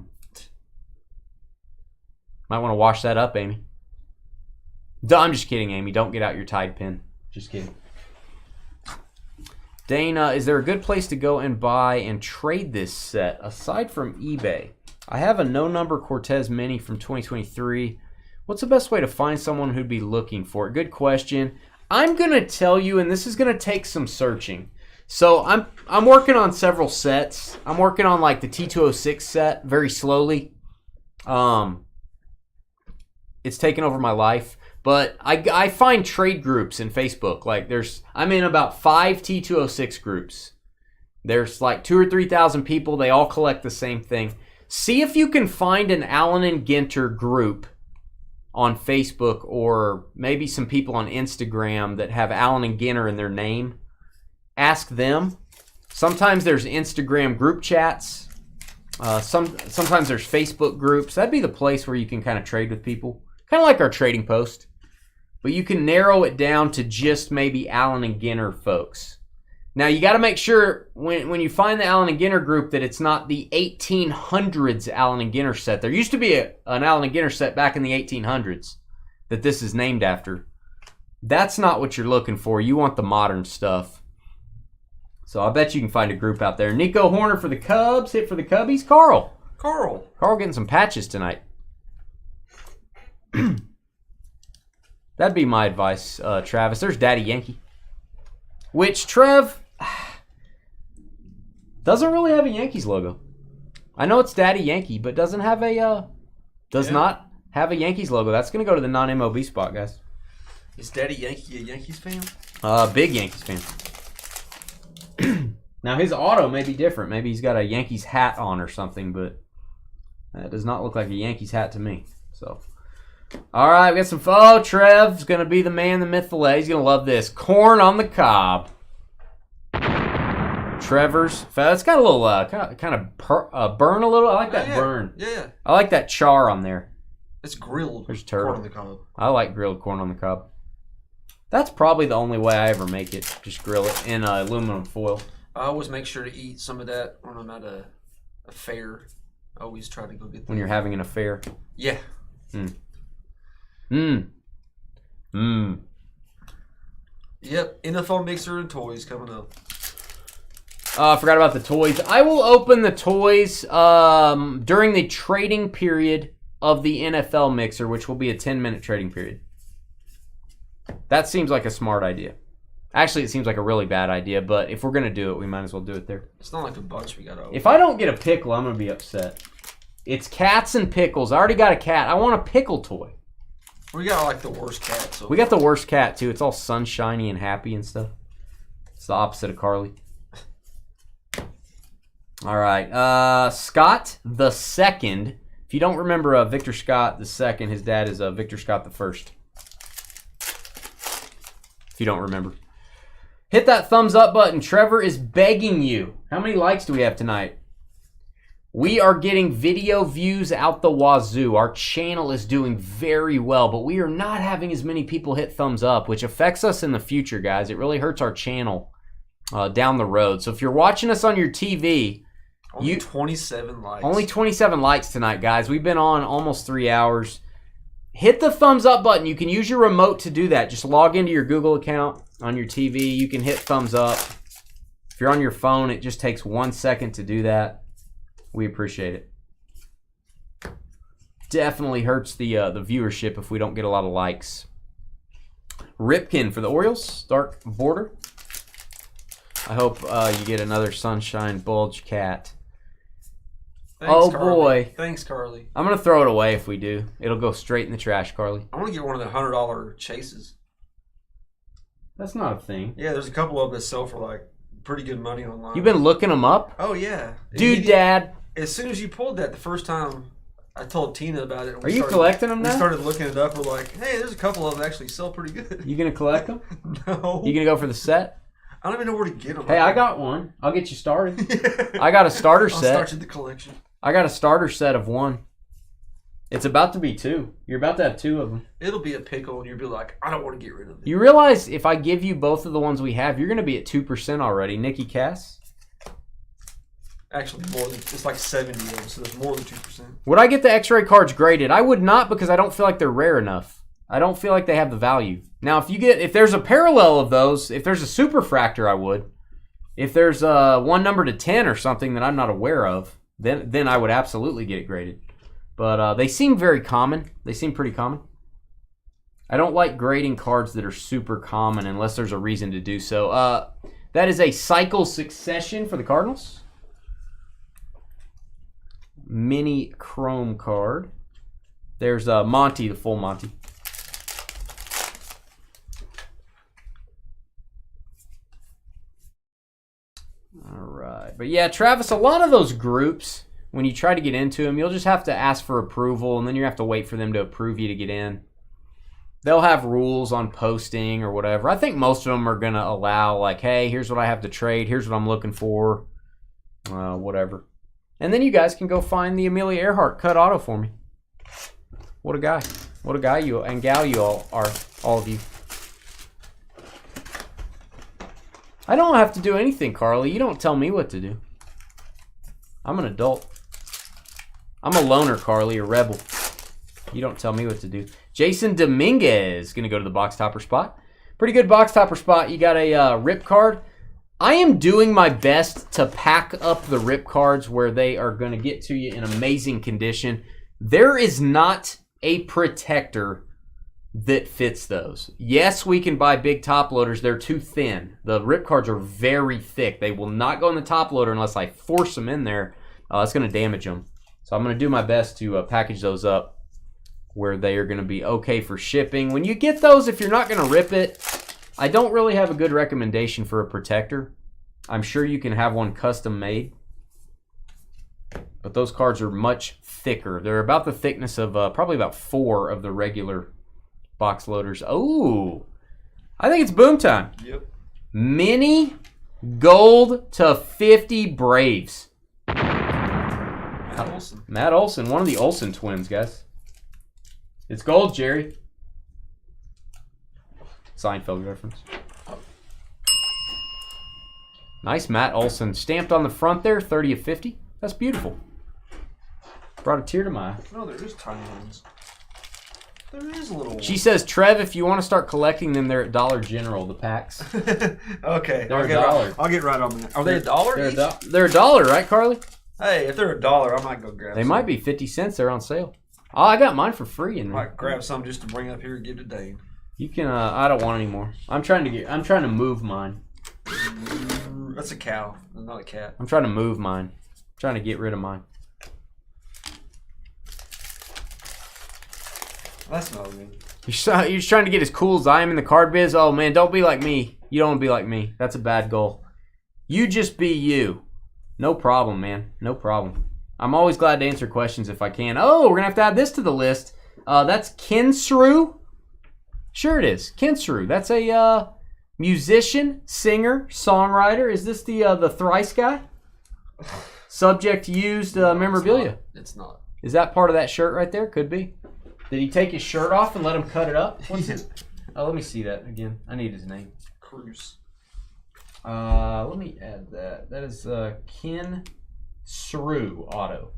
want to wash that up, Amy. I'm just kidding, Amy. Don't get out your Tide pen. Just kidding. Dana, is there a good place to go and buy and trade this set aside from eBay? I have a no-number Cortez Mini from 2023. What's the best way to find someone who'd be looking for it? Good question. I'm going to tell you, and this is going to take some searching. So I'm working on several sets. I'm working on like the T206 set very slowly. It's taken over my life. But I find trade groups in Facebook. Like I'm in about 5 T206 groups. There's like 2,000 or 3,000 people. They all collect the same thing. See if you can find an Allen and Ginter group on Facebook or maybe some people on Instagram that have Allen and Ginter in their name. Ask them. Sometimes there's Instagram group chats. Sometimes there's Facebook groups. That'd be the place where you can kind of trade with people. Kind of like our trading post. But you can narrow it down to just maybe Allen and Ginter folks. Now, you got to make sure when you find the Allen and Ginter group that it's not the 1800s Allen and Ginter set. There used to be an Allen and Ginter set back in the 1800s that this is named after. That's not what you're looking for. You want the modern stuff. So I bet you can find a group out there. Nico Horner for the Cubs. Hit for the Cubbies. Carl getting some patches tonight. That'd be my advice, Travis. There's Daddy Yankee. Which, Trev, doesn't really have a Yankees logo. I know it's Daddy Yankee, but doesn't have not have a Yankees logo. That's going to go to the non-MLB spot, guys. Is Daddy Yankee a Yankees fan? Big Yankees fan. Now, his auto may be different. Maybe he's got a Yankees hat on or something, but that does not look like a Yankees hat to me. So... All right, we got some. Oh, Trev's going to be the man, the myth, the legend. He's going to love this. Corn on the cob. Trevor's. It's got a little kind of burn a little. I like that burn. Yeah. I like that char on there. It's grilled There's turtle. corn on the cob. I like grilled corn on the cob. That's probably the only way I ever make it. Just grill it in aluminum foil. I always make sure to eat some of that when I'm at a fair. I always try to go get that. When you're having an affair. Yeah. Yep, NFL mixer and toys coming up. I forgot about the toys. I will open the toys during the trading period of the NFL mixer, which will be a 10-minute trading period. That seems like a smart idea. Actually, it seems like a really bad idea, but if we're going to do it, we might as well do it there. It's not like a bunch we got to open. If I don't get a pickle, I'm going to be upset. It's cats and pickles. I already got a cat. I want a pickle toy. We got like the worst cat. So we got the worst cat too. It's all sunshiny and happy and stuff. It's the opposite of Carly. All right, Scott the Second. If you don't remember Victor Scott the Second, his dad is Victor Scott the First. you don't remember. Hit that thumbs up button. Trevor is begging you. How many likes do we have tonight? We are getting video views out the wazoo. Our channel is doing very well, but we are not having as many people hit thumbs up, which affects us in the future, guys. It really hurts our channel down the road. So if you're watching us on your TV, only 27 likes. Only 27 likes tonight, guys. We've been on almost 3 hours. Hit the thumbs up button. You can use your remote to do that. Just log into your Google account on your TV. You can hit thumbs up. If you're on your phone, it just takes 1 second to do that. We appreciate it. Definitely hurts the viewership if we don't get a lot of likes. Ripken for the Orioles, dark border. I hope you get another Sunshine Bulge cat. Thanks, oh Carly. boy. Thanks, Carly. I'm going to throw it away if we do. It'll go straight in the trash, Carly. I want to get one of the $100 chases. That's not a thing. Yeah, there's a couple of them that sell for like pretty good money online. You've been looking them up? Oh, yeah. Dude, Dad. As soon as you pulled that the first time, I told Tina about it. Are you collecting them now? We started looking it up. We're like, hey, there's a couple of them that actually sell pretty good. You going to collect them? No. You going to go for the set? I don't even know where to get them. Hey, I got one. I'll get you started. I got a starter set. I'll start you the collection. I got a starter set of 1. It's about to be 2. You're about to have 2 of them. It'll be a pickle, and you'll be like, I don't want to get rid of it. You realize if I give you both of the ones we have, you're going to be at 2% already. Nikki Cass? Actually, more than it's like 70 of them, so there's more than 2%. Would I get the X-ray cards graded? I would not because I don't feel like they're rare enough. I don't feel like they have the value. Now, if there's a parallel of those, if there's a superfractor, I would. If there's one number to 10 or something that I'm not aware of, then I would absolutely get it graded. But they seem very common. They seem pretty common. I don't like grading cards that are super common unless there's a reason to do so. That is a cycle succession for the Cardinals. Mini chrome card. There's Monty, the full Monty. All right. But yeah, Travis, a lot of those groups, when you try to get into them, you'll just have to ask for approval, and then you have to wait for them to approve you to get in. They'll have rules on posting or whatever. I think most of them are going to allow, like, hey, here's what I have to trade. Here's what I'm looking for. Whatever. And then you guys can go find the Amelia Earhart cut auto for me. What a guy. What a guy you and gal you all are, all of you. I don't have to do anything, Carly. You don't tell me what to do. I'm an adult. I'm a loner, Carly, a rebel. You don't tell me what to do. Jason Dominguez going to go to the box topper spot. Pretty good box topper spot. You got a rip card. I am doing my best to pack up the rip cards where they are going to get to you in amazing condition. There is not a protector that fits those. Yes, we can buy big top loaders. They're too thin. The rip cards are very thick. They will not go in the top loader unless I force them in there. It's going to damage them. So I'm going to do my best to package those up where they are going to be okay for shipping. When you get those, if you're not going to rip it, I don't really have a good recommendation for a protector. I'm sure you can have one custom made. But those cards are much thicker. They're about the thickness of probably about 4 of the regular box loaders. Oh, I think it's boom time. Yep. Mini gold to 50 Braves. Matt Olson. Matt Olson, one of the Olsen twins, guys. It's gold, Jerry. Seinfeld reference. Nice Matt Olson. Stamped on the front there, 30 of 50. That's beautiful. Brought a tear to my eye. No, there is tiny ones. There is a little one. She says, Trev, if you want to start collecting them, they're at Dollar General, the packs. Okay. They're $1. I'll get right on that. Are they $1 each? They're $1, right, Carly? Hey, if they're $1, I might go grab some. They might be 50 cents. They're on sale. Oh, I got mine for free in I there. might grab some just to bring up here and give to Dave. You can. I don't want any more. I'm trying to move mine. That's a cow, not a cat. I'm trying to move mine. I'm trying to get rid of mine. That's not good. You're just trying to get as cool as I am in the card biz. Oh man, don't be like me. You don't want to be like me. That's a bad goal. You just be you. No problem, man. No problem. I'm always glad to answer questions if I can. Oh, we're gonna have to add this to the list. That's Kinsru. Sure it is. Kinsru. That's a Musician, singer, songwriter. Is this the thrice guy? Subject used memorabilia. It's not. Is that part of that shirt right there? Could be. Did he take his shirt off and let him cut it up? What's it? Oh, let me see that again. I need his name. Cruz. Let me add that. That is Ken Sru Auto.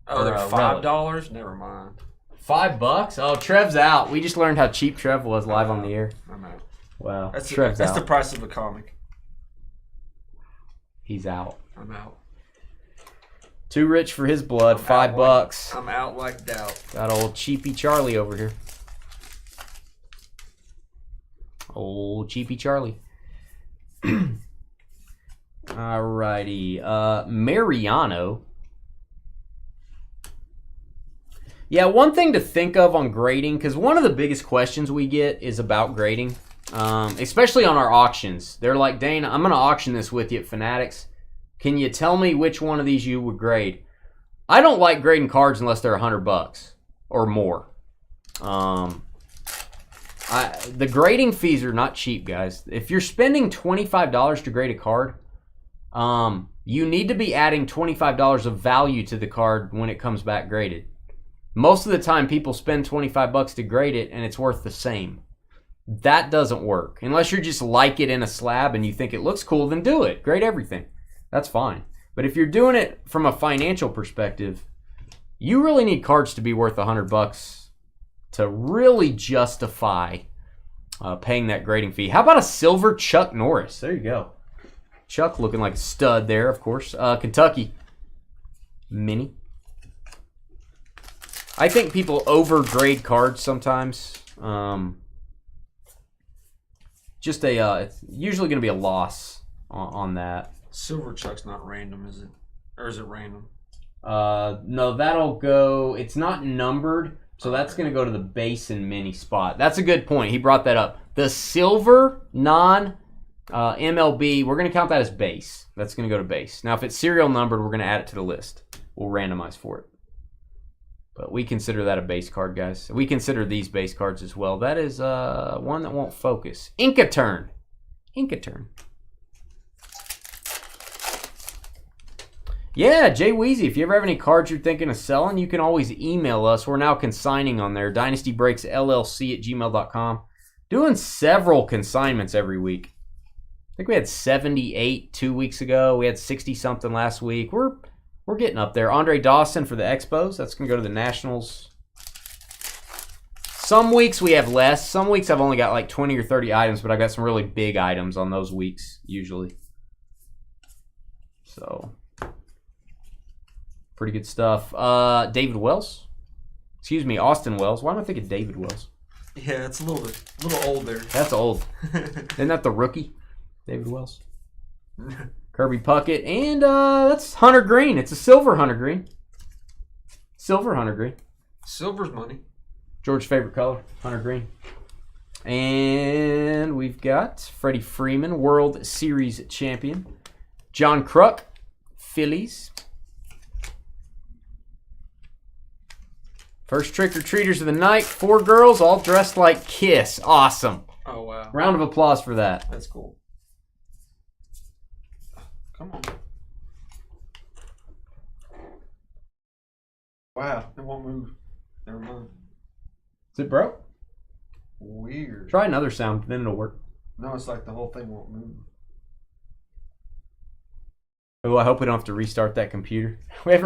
Oh, they're Relic. $5? Never mind. $5? Oh, Trev's out. We just learned how cheap Trev was live on the air. I'm out. Wow. That's Trev's out. the price of a comic. He's out. I'm out. Too rich for his blood. $5. I'm out like doubt. Got old cheapy Charlie over here. Old cheapy Charlie. Alrighty. Mariano. Yeah, one thing to think of on grading, because one of the biggest questions we get is about grading, especially on our auctions. They're like, Dane, I'm going to auction this with you at Fanatics. Can you tell me which one of these you would grade? I don't like grading cards unless they're $100 or more. The grading fees are not cheap, guys. If you're spending $25 to grade a card, you need to be adding $25 of value to the card when it comes back graded. Most of the time, people spend $25 to grade it, and it's worth the same. That doesn't work. Unless you just like it in a slab and you think it looks cool, then do it. Grade everything. That's fine. But if you're doing it from a financial perspective, you really need cards to be worth $100 to really justify paying that grading fee. How about a silver Chuck Norris? There you go. Chuck looking like a stud there, of course. Kentucky. Mini. I think people overgrade cards sometimes. It's usually going to be a loss on that. Silver Chuck's not random, is it? Or is it random? No, that'll go. It's not numbered, so that's going to go to the base and mini spot. That's a good point. He brought that up. The silver non-MLB, we're going to count that as base. That's going to go to base. Now, if it's serial numbered, we're going to add it to the list. We'll randomize for it. But we consider that a base card, guys. We consider these base cards as well. That is one that won't focus. Inca Turn. Inca Turn. Yeah, Jay Weezy, if you ever have any cards you're thinking of selling, you can always email us. We're now consigning on there. DynastyBreaksLLC@gmail.com. Doing several consignments every week. I think we had 78 2 weeks ago. We had 60-something last week. We're getting up there. Andre Dawson for the Expos. That's going to go to the Nationals. Some weeks we have less. Some weeks I've only got like 20 or 30 items, but I got some really big items on those weeks, usually. So, pretty good stuff. David Wells. Excuse me, Austin Wells. Why am I thinking David Wells? Yeah, it's a little old there. That's old. Isn't that the rookie? David Wells. Kirby Puckett. And that's Hunter Green. It's a silver Hunter Green. Silver Hunter Green. Silver's money. George's favorite color, Hunter Green. And we've got Freddie Freeman, World Series champion. John Kruk, Phillies. First trick-or-treaters of the night. 4 girls, all dressed like Kiss. Awesome. Oh, wow. Round of applause for that. That's cool. Come on. Wow, it won't move. Never mind. Is it broke? Weird. Try another sound, then it'll work. No, it's like the whole thing won't move. Oh, I hope we don't have to restart that computer. We've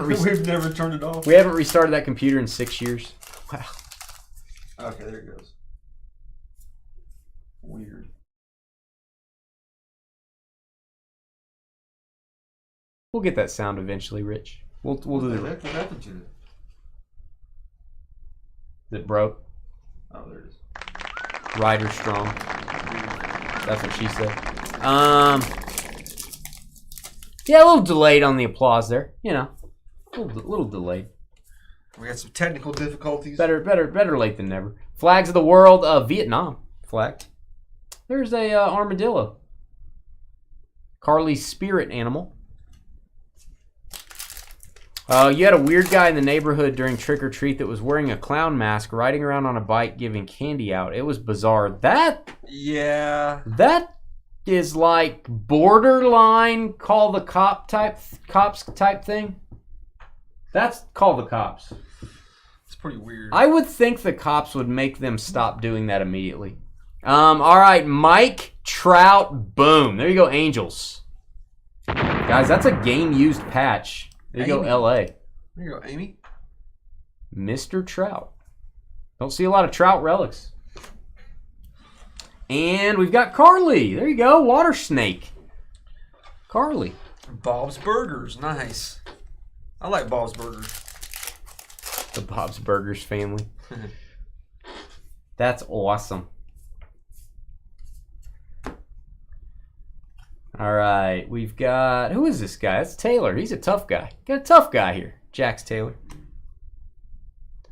never turned it off. We haven't restarted that computer in 6 years. Wow. Okay, there it goes. Weird. We'll get that sound eventually, Rich. We'll do the. What happened to it? Is it broke? Oh, there it is. Rider strong. That's what she said. Yeah, a little delayed on the applause there. You know, a little delayed. We had some technical difficulties. Better late than never. Flags of the world of Vietnam flag. There's a armadillo. Carly's spirit animal. You had a weird guy in the neighborhood during trick or treat that was wearing a clown mask, riding around on a bike, giving candy out. It was bizarre. That is like borderline call the cops type thing. That's call the cops. It's pretty weird. I would think the cops would make them stop doing that immediately. All right, Mike Trout, boom. There you go, Angels. Guys, that's a game-used patch. There you go, L.A. There you go, Amy. Mr. Trout. Don't see a lot of Trout relics. And we've got Carly. There you go, Water Snake. Carly. Bob's Burgers, nice. I like Bob's Burgers. The Bob's Burgers family. That's awesome. All right, we've got, who is this guy? That's Taylor. He's a tough guy. Got a tough guy here. Jax Taylor.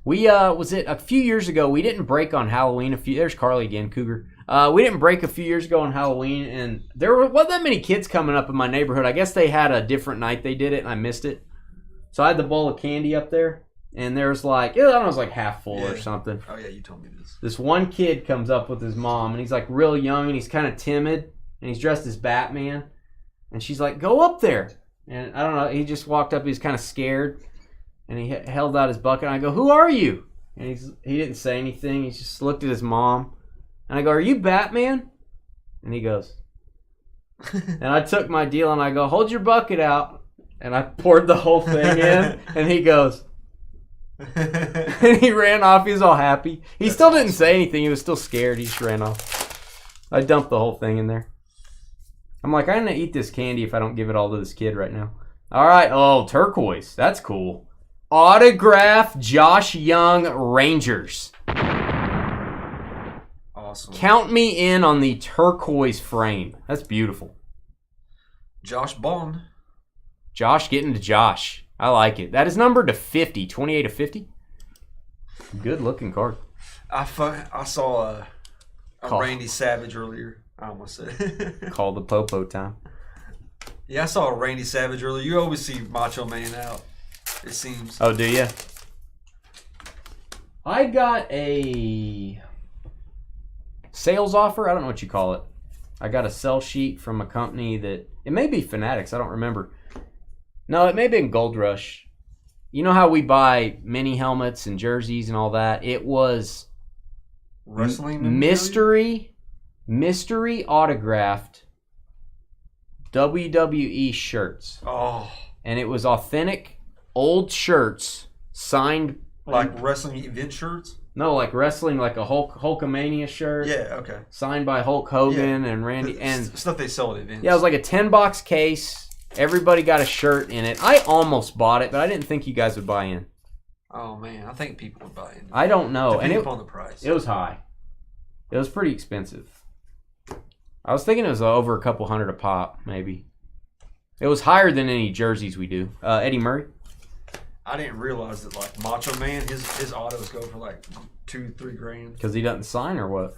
We, was it a few years ago, we didn't break on Halloween. There's Carly again, Cougar. We didn't break a few years ago on Halloween, and there wasn't that many kids coming up in my neighborhood. I guess they had a different night they did it, and I missed it. So I had the bowl of candy up there, and there's like, I don't know, it was like half full or something. Oh, yeah, you told me this. This one kid comes up with his mom, and he's like real young, and he's kind of timid. And he's dressed as Batman. And she's like, go up there. And I don't know, he just walked up. He was kind of scared. And he held out his bucket. And I go, who are you? And he didn't say anything. He just looked at his mom. And I go, are you Batman? And he goes. And I took my deal and I go, hold your bucket out. And I poured the whole thing in. And he goes. And he ran off. He was all happy. He still didn't say anything. He was still scared. He just ran off. I dumped the whole thing in there. I'm like, I'm going to eat this candy if I don't give it all to this kid right now. All right. Oh, turquoise. That's cool. Autograph Josh Young Rangers. Awesome. Count me in on the turquoise frame. That's beautiful. Josh Bond. Josh getting to Josh. I like it. That is numbered to 50. 28 of 50. Good looking card. I saw a Randy Savage earlier. I almost said. Call the Popo time. Yeah, I saw a Randy Savage earlier. You always see Macho Man out, it seems. Oh, do you? I got a sales offer. I don't know what you call it. I got a sell sheet from a company that, it may be Fanatics. I don't remember. No, it may have been Gold Rush. You know how we buy mini helmets and jerseys and all that? It was wrestling mystery autographed WWE shirts. Oh. And it was authentic old shirts signed. Like wrestling event shirts? No, like wrestling, like a Hulkamania shirt. Yeah, okay. Signed by Hulk Hogan and Randy. And stuff they sell at events. Yeah, it was like a 10-box case. Everybody got a shirt in it. I almost bought it, but I didn't think you guys would buy in. Oh, man. I think people would buy in. I don't know. Depending upon the price. It was high. It was pretty expensive. I was thinking it was over a couple $100 a pop, maybe. It was higher than any jerseys we do. Eddie Murray? I didn't realize that, like, Macho Man, his autos go for, like, $2-3 grand. Because he doesn't sign or what?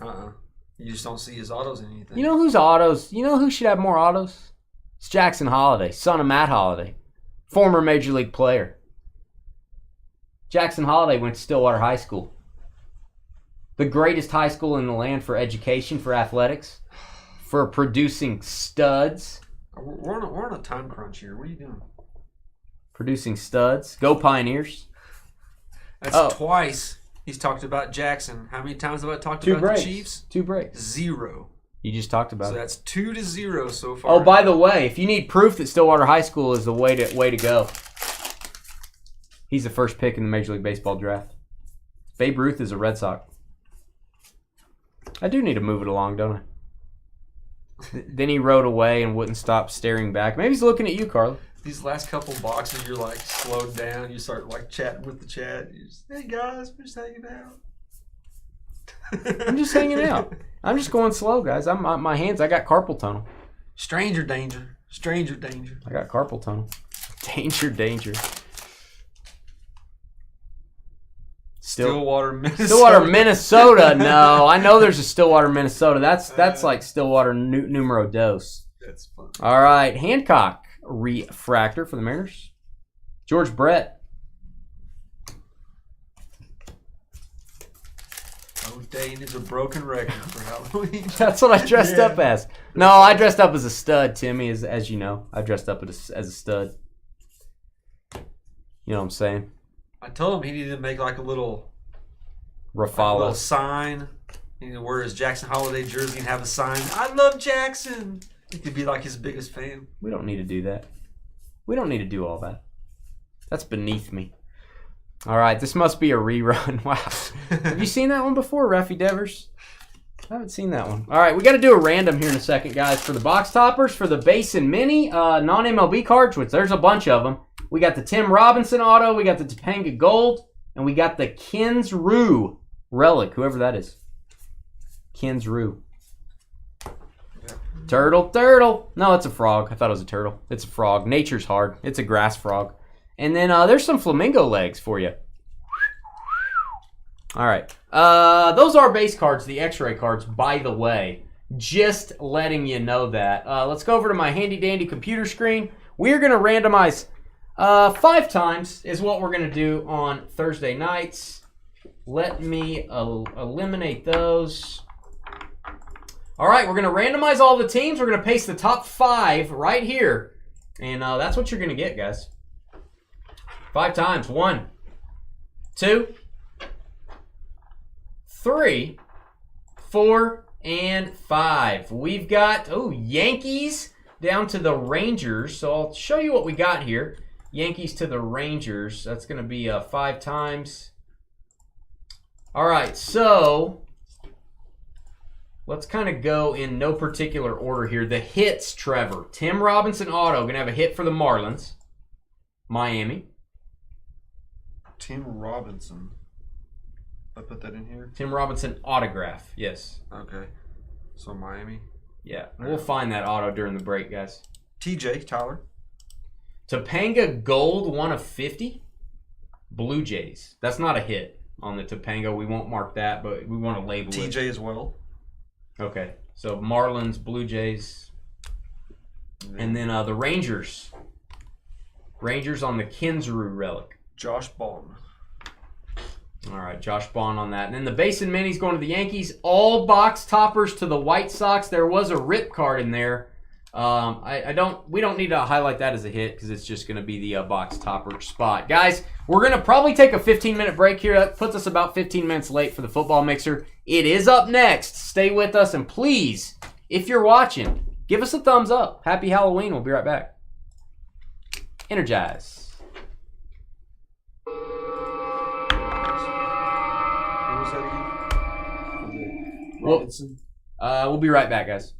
You just don't see his autos in anything. You know whose autos? You know who should have more autos? It's Jackson Holliday, son of Matt Holliday. Former Major League player. Jackson Holliday went to Stillwater High School. The greatest high school in the land for education, for athletics, for producing studs. We're on a time crunch here. What are you doing? Producing studs. Go Pioneers. That's twice he's talked about Jackson. How many times have I talked about the Chiefs? 2 breaks. 0. You just talked about it. So that's 2-0 so far. Oh, by the way, if you need proof that Stillwater High School is the way to go, he's the first pick in the Major League Baseball draft. Babe Ruth is a Red Sox. I do need to move it along, don't I? Then he rode away and wouldn't stop staring back. Maybe he's looking at you, Carla. These last couple boxes, you're like slowed down. You start like chatting with the chat. You just, hey guys, we're just hanging out. I'm just hanging out. I'm just going slow, guys. My hands. I got carpal tunnel. Stranger danger. Stranger danger. I got carpal tunnel. Danger. Stillwater, Minnesota. Stillwater, Minnesota. No, I know there's a Stillwater, Minnesota. That's like Stillwater numero dos. That's fun. All right, Hancock refractor for the Mariners. George Brett. No, Dane is a broken record for Halloween. That's what I dressed up as. No, I dressed up as a stud, Timmy, as you know. I dressed up as a stud. You know what I'm saying? I told him he needed to make like a little Rafala. sign. He needed to wear his Jackson Holiday jersey and have a sign. I love Jackson. He could be like his biggest fan. We don't need to do that. We don't need to do all that. That's beneath me. All right, this must be a rerun. Wow. Have you seen that one before, Raffy Devers? I haven't seen that one. All right, we got to do a random here in a second, guys. For the box toppers, for the base and mini non-MLB cards, which there's a bunch of them. We got the Tim Robinson auto, we got the Topanga Gold, and we got the Kinsrue relic, whoever that is. Kinsrue. Turtle. No, it's a frog. I thought it was a turtle. It's a frog. Nature's hard. It's a grass frog. And then there's some flamingo legs for you. All right. Those are base cards, the X-ray cards, by the way. Just letting you know that. Let's go over to my handy-dandy computer screen. We're going to randomize 5 times is what we're going to do on Thursday nights. Let me eliminate those. All right, we're going to randomize all the teams. We're going to paste the top 5 right here. And that's what you're going to get, guys. 5 times. 1, 2, 3, 4, and 5. We've got, Yankees down to the Rangers. So I'll show you what we got here. Yankees to the Rangers. That's going to be 5 times. All right, so let's kind of go in no particular order here. The hits, Trevor. Tim Robinson auto. Going to have a hit for the Marlins. Miami. Tim Robinson. I put that in here? Tim Robinson autograph. Yes. Okay. So Miami. Yeah. We'll find that auto during the break, guys. TJ, Tyler. Topanga Gold, 1 of 50. Blue Jays. That's not a hit on the Topanga. We won't mark that, but we want to label it. TJ as well. Okay. So Marlins, Blue Jays. And then the Rangers. Rangers on the Kinsrue relic. Josh Bond. All right, Josh Bond on that. And then the base and minis going to the Yankees. All box toppers to the White Sox. There was a rip card in there. We don't need to highlight that as a hit because it's just going to be the box topper spot. Guys, we're going to probably take a 15-minute break here. That puts us about 15 minutes late for the football mixer. It is up next. Stay with us, and please, if you're watching, give us a thumbs up. Happy Halloween. We'll be right back. Energize. What was that again? Robinson. We'll be right back, guys.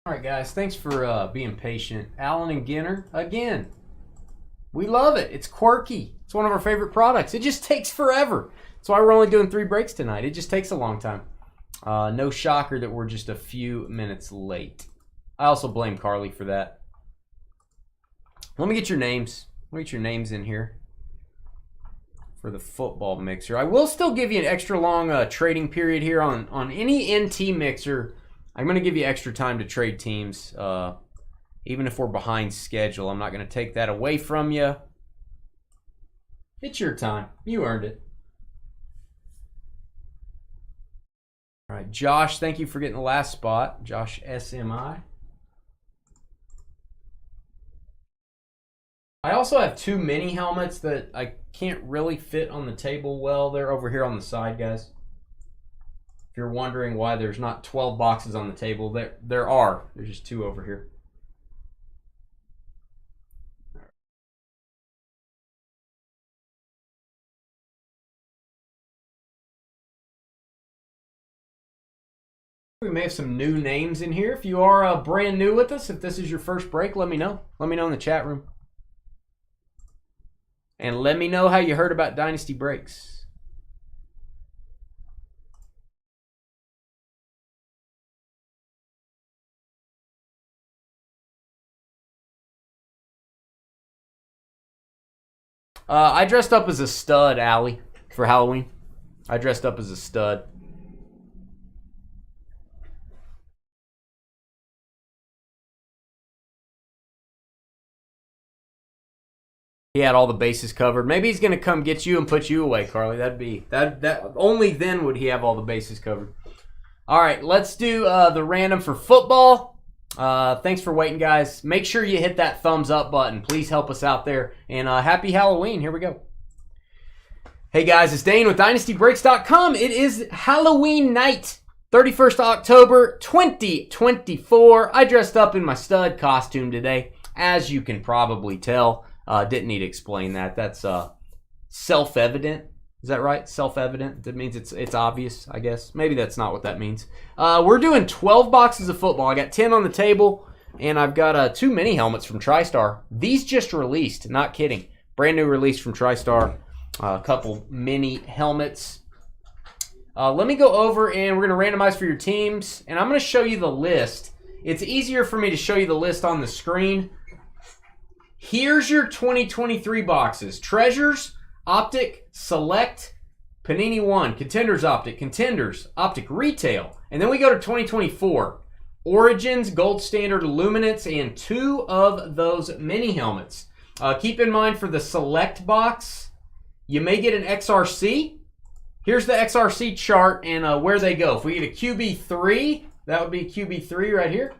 All right, guys. Thanks for being patient. Alan and Ginter, again. We love it. It's quirky. It's one of our favorite products. It just takes forever. That's why we're only doing 3 breaks tonight. It just takes a long time. No shocker that we're just a few minutes late. I also blame Carly for that. Let me get your names. Let me get your names in here for the football mixer. I will still give you an extra long trading period here on any NT mixer. I'm going to give you extra time to trade teams. Even if we're behind schedule, I'm not going to take that away from you. It's your time. You earned it. All right, Josh, thank you for getting the last spot. Josh SMI. I also have 2 mini helmets that I can't really fit on the table well. They're over here on the side, guys. If you're wondering why there's not 12 boxes on the table, there are. There's just 2 over here. We may have some new names in here. If you are brand new with us, if this is your first break, let me know. Let me know in the chat room. And let me know how you heard about Dynasty Breaks. I dressed up as a stud, Allie, for Halloween. I dressed up as a stud. He had all the bases covered. Maybe he's gonna come get you and put you away, Carly. That only then would he have all the bases covered. All right, let's do the random for football. Thanks for waiting, guys. Make sure you hit that thumbs up button. Please help us out there. And happy Halloween. Here we go. Hey guys, it's Dane with DynastyBreaks.com. It is Halloween night, 31st October 2024. I dressed up in my stud costume today, as you can probably tell. Didn't need to explain that. That's self-evident. Is that right? Self-evident. That means it's obvious, I guess. Maybe that's not what that means. We're doing 12 boxes of football. I got 10 on the table, and I've got 2 mini helmets from TriStar. These just released. Not kidding. Brand new release from TriStar. A couple mini helmets. Let me go over, and we're going to randomize for your teams, and I'm going to show you the list. It's easier for me to show you the list on the screen. Here's your 2023 boxes. Treasures, Optic, Select, Panini 1, Contenders Optic, Contenders, Optic Retail. And then we go to 2024. Origins, Gold Standard, Illuminates, and 2 of those mini helmets. Keep in mind for the Select box, you may get an XRC. Here's the XRC chart and where they go. If we get a QB3, that would be QB3 right here.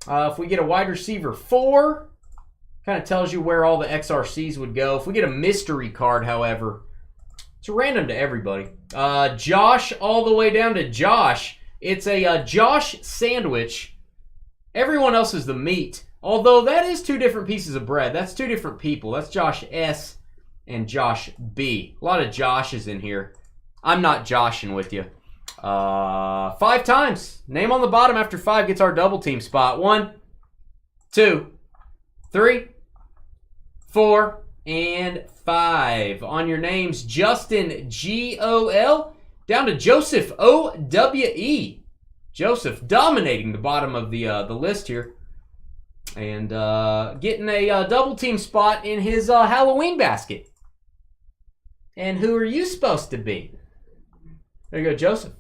If we get a wide receiver 4, kind of tells you where all the XRCs would go. If we get a mystery card, however, it's random to everybody. Josh, all the way down to Josh. It's a Josh sandwich. Everyone else is the meat. Although that is 2 different pieces of bread. That's 2 different people. That's Josh S. and Josh B. A lot of Joshes in here. I'm not joshing with you. 5 times. Name on the bottom after 5 gets our double team spot. 1, 2, 3, 4, and 5. On your names, Justin G-O-L down to Joseph O-W-E. Joseph dominating the bottom of the list here. And getting a double team spot in his Halloween basket. And who are you supposed to be? There you go, Joseph.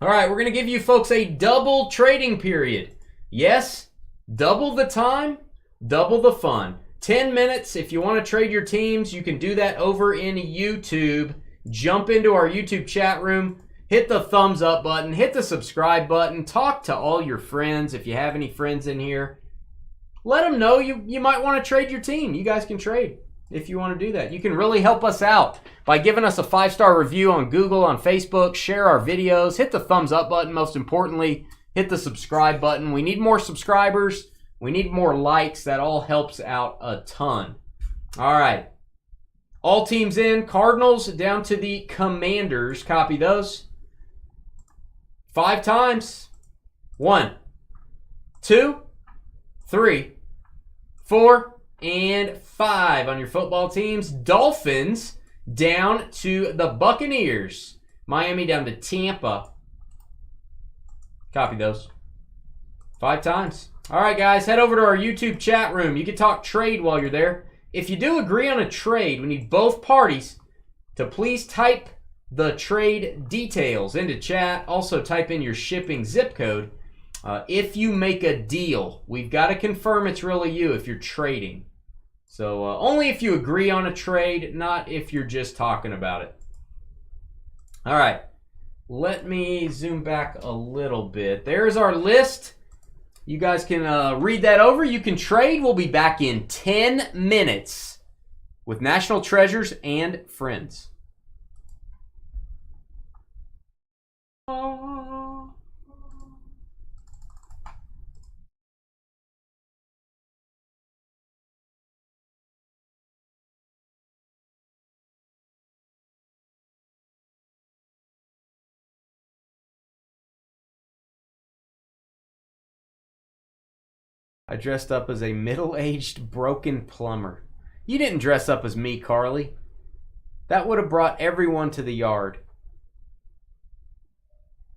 All right, we're going to give you folks a double trading period. Yes, double the time, double the fun. 10 minutes. If you want to trade your teams, you can do that over in YouTube. Jump into our YouTube chat room. Hit the thumbs up button. Hit the subscribe button. Talk to all your friends if you have any friends in here. Let them know you might want to trade your team. You guys can trade if you want to do that. You can really help us out by giving us a 5-star review on Google, on Facebook. Share our videos. Hit the thumbs up button. Most importantly, hit the subscribe button. We need more subscribers. We need more likes. That all helps out a ton. All right. All teams in. Cardinals down to the Commanders. Copy those. 5 times. 1, 2, 3, 4, and 5 on your football teams. Dolphins down to the Buccaneers. Miami down to Tampa. Copy those. 5 times. All right, guys, head over to our YouTube chat room. You can talk trade while you're there. If you do agree on a trade, we need both parties to please type the trade details into chat. Also, type in your shipping zip code. If you make a deal, we've got to confirm it's really you if you're trading. So only if you agree on a trade, not if you're just talking about it. All right, let me zoom back a little bit. There's our list. You guys can read that over. You can trade. We'll be back in 10 minutes with National Treasures and Friends. I dressed up as a middle-aged broken plumber. You didn't dress up as me, Carly. That would have brought everyone to the yard.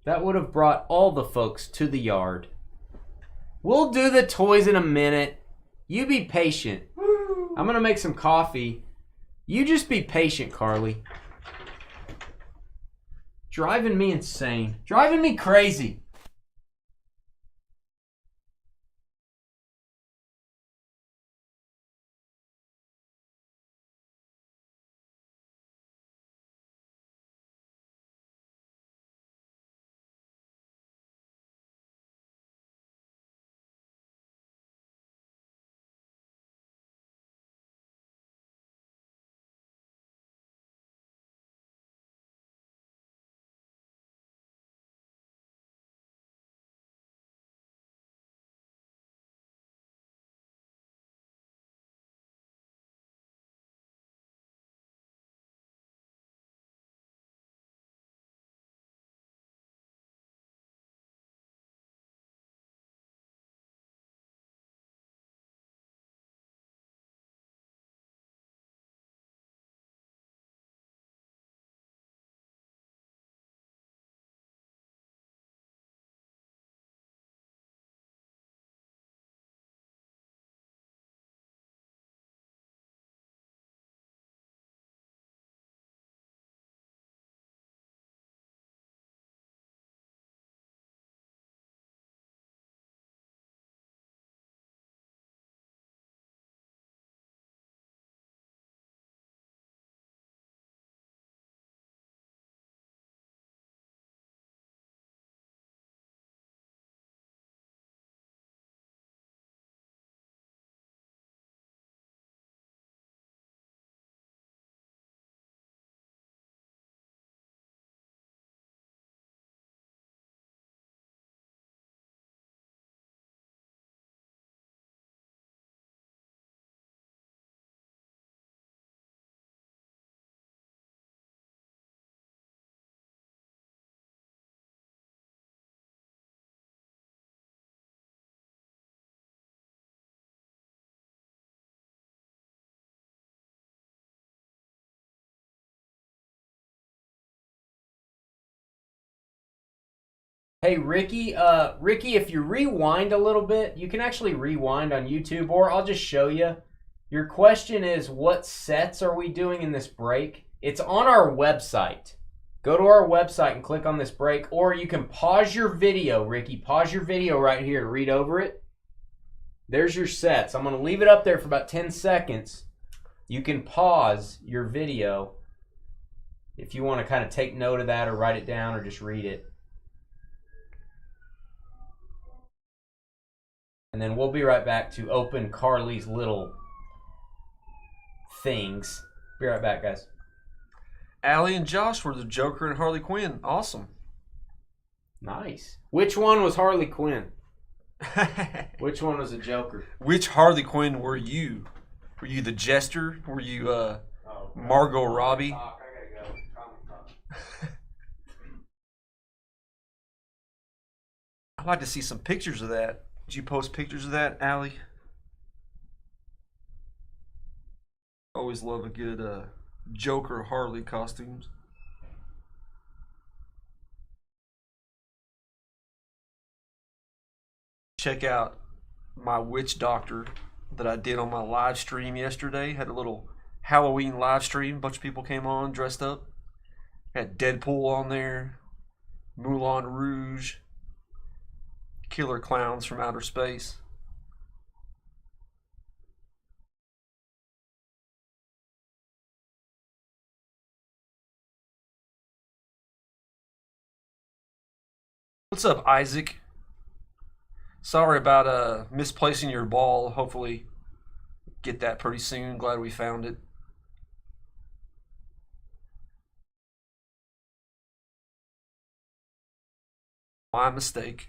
That would have brought all the folks to the yard. We'll do the toys in a minute. You be patient. I'm going to make some coffee. You just be patient, Carly. Driving me insane. Driving me crazy. Hey, Ricky, if you rewind a little bit, you can actually rewind on YouTube, or I'll just show you. Your question is, what sets are we doing in this break? It's on our website. Go to our website and click on this break, or you can pause your video, Ricky. Pause your video right here and read over it. There's your sets. I'm going to leave it up there for about 10 seconds. You can pause your video if you want to kind of take note of that or write it down or just read it. And then we'll be right back to open Carly's little things. Be right back, guys. Allie and Josh were the Joker and Harley Quinn. Awesome. Nice. Which one was Harley Quinn? Which one was the Joker? Which Harley Quinn were you? Were you the Jester? Were you Margot Robbie? I gotta go. I'd like to see some pictures of that. Did you post pictures of that, Allie? Always love a good Joker Harley costumes. Check out my witch doctor that I did on my live stream yesterday. Had a little Halloween live stream. A bunch of people came on dressed up. Had Deadpool on there, Moulin Rouge, killer clowns from outer space. What's up, Isaac? Sorry about misplacing your ball. Hopefully get that pretty soon. Glad we found it. My mistake.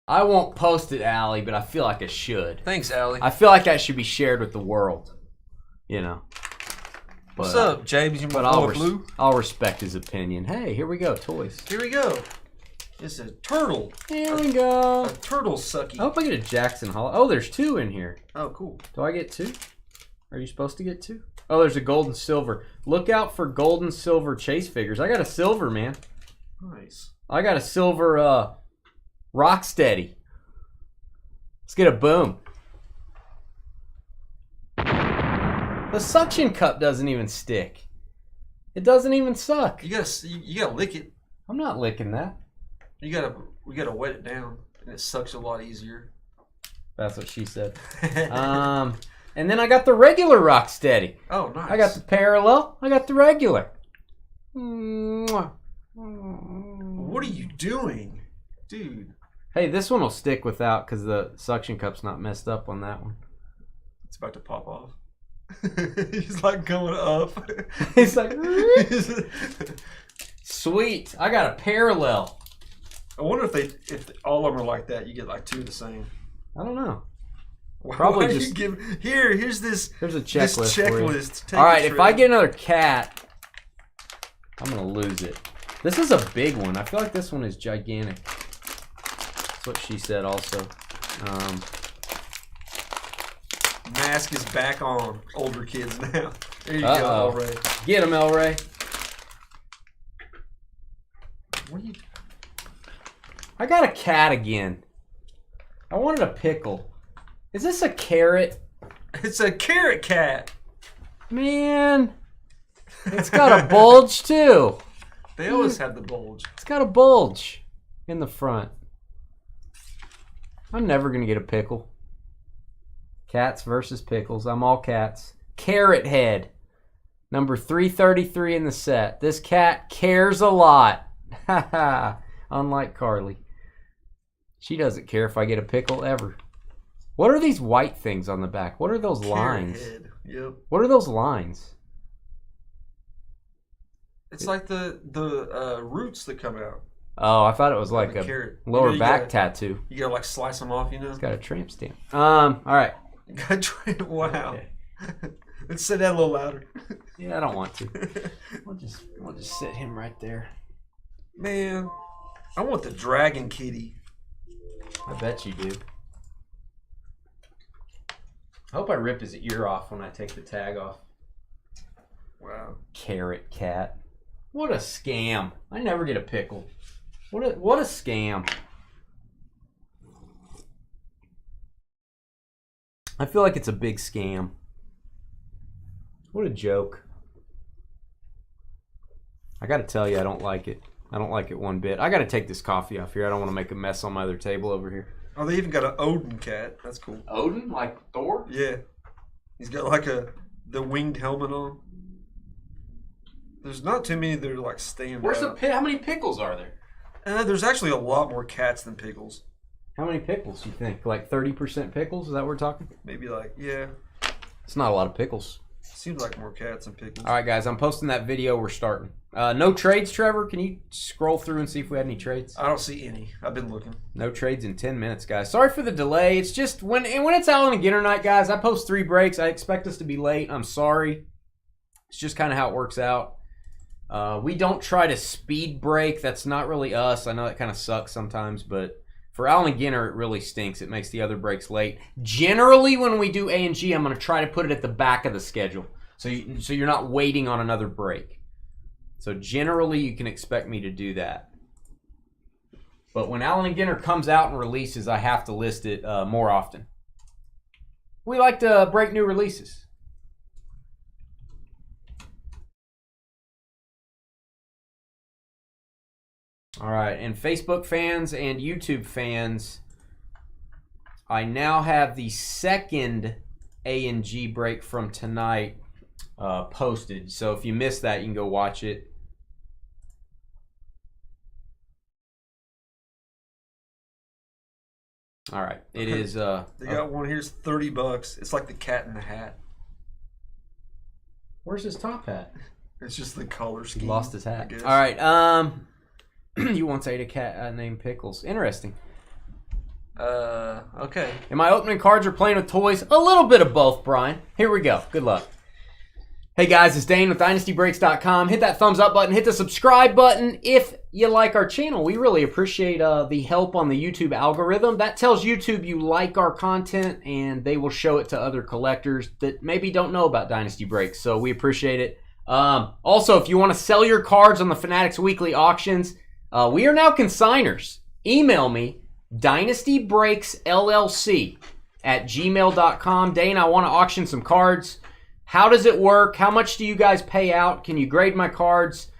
I won't post it, Allie, but I feel like I should. Thanks, Allie. I feel like that should be shared with the world. You know. What's up, James? You But I'll respect his opinion. Hey, here we go, toys. Here we go. It's a turtle. Here we go. A turtle sucky. I hope I get a Jackson Hall. Oh, there's two in here. Oh, cool. Do I get two? Are you supposed to get two? Oh, there's a gold and silver. Look out for gold and silver chase figures. I got a silver, man. Nice. I got a silver Rocksteady. Let's get a boom. The suction cup doesn't even stick. It doesn't even suck. You gotta lick it. I'm not licking that. We gotta wet it down, and it sucks a lot easier. That's what she said. And then I got the regular Rocksteady. Oh, nice. I got the parallel. I got the regular. What are you doing, dude? Hey, this one will stick without because the suction cup's not messed up on that one. It's about to pop off. He's like going up. He's like, sweet. I got a parallel. I wonder if all of them are like that. You get like two of the same. I don't know. Probably just here's this. There's a checklist. This checklist. All right, if I get another cat, I'm gonna lose it. This is a big one. I feel like this one is gigantic. That's what she said also. Mask is back on older kids now. There you Uh-oh. go, Ray. Get him, El Ray. What are you? I got a cat again. I wanted a pickle. Is this a carrot? It's a carrot cat. Man, it's got a bulge too. They always have the bulge. It's got a bulge in the front. I'm never going to get a pickle. Cats versus pickles. I'm all cats. Carrot head. Number 333 in the set. This cat cares a lot. Haha. Unlike Carly. She doesn't care if I get a pickle ever. What are these white things on the back? What are those lines? Carrot head. Yep. What are those lines? It's like the roots that come out. Oh, I thought it was like The a carrot. lower You back gotta- tattoo. You gotta like slice them off, you know? It's got a tramp stamp. All right. Wow. Okay. Let's say that a little louder. Yeah, I don't want to. We'll just sit him right there. Man, I want the dragon kitty. I bet you do. I hope I rip his ear off when I take the tag off. Wow. Carrot cat. What a scam. I never get a pickle. What a scam. I feel like it's a big scam. What a joke. I gotta tell you, I don't like it. I don't like it one bit. I gotta take this coffee off here. I don't want to make a mess on my other table over here. Oh, they even got an Odin cat. That's cool. Odin? Like Thor? Yeah. He's got like the winged helmet on. There's not too many that are like stand Where's out. how many pickles are there? There's actually a lot more cats than pickles. How many pickles do you think? Like 30% pickles? Is that what we're talking? Maybe like, yeah. It's not a lot of pickles. Seems like more cats than pickles. All right, guys, I'm posting that video. We're starting. No trades, Trevor. Can you scroll through and see if we had any trades? I don't see any. I've been looking. No trades in 10 minutes, guys. Sorry for the delay. It's just when it's Allen and Ginter night, guys, I post 3 breaks. I expect us to be late. I'm sorry. It's just kind of how it works out. We don't try to speed break. That's not really us. I know that kind of sucks sometimes, but for Allen and Ginter, it really stinks. It makes the other breaks late. Generally, when we do A and G, I'm going to try to put it at the back of the schedule. So you're not waiting on another break. So generally, you can expect me to do that. But when Allen and Ginter comes out and releases, I have to list it more often. We like to break new releases. All right, and Facebook fans and YouTube fans, I now have the second A and G break from tonight posted. So if you missed that, you can go watch it. All right, it is. They got one here's $30. It's like the Cat in the Hat. Where's his top hat? It's just the color He scheme. lost his hat. I guess. All right. You once ate a cat named Pickles. Interesting. Okay. Am I opening cards or playing with toys? A little bit of both, Brian. Here we go. Good luck. Hey guys, it's Dane with DynastyBreaks.com. Hit that thumbs up button. Hit the subscribe button if you like our channel. We really appreciate the help on the YouTube algorithm. That tells YouTube you like our content, and they will show it to other collectors that maybe don't know about Dynasty Breaks. So we appreciate it. Also, if you want to sell your cards on the Fanatics Weekly auctions, we are now consigners. Email me, dynastybreaksllc@gmail.com. Dane, I want to auction some cards. How does it work? How much do you guys pay out? Can you grade my cards?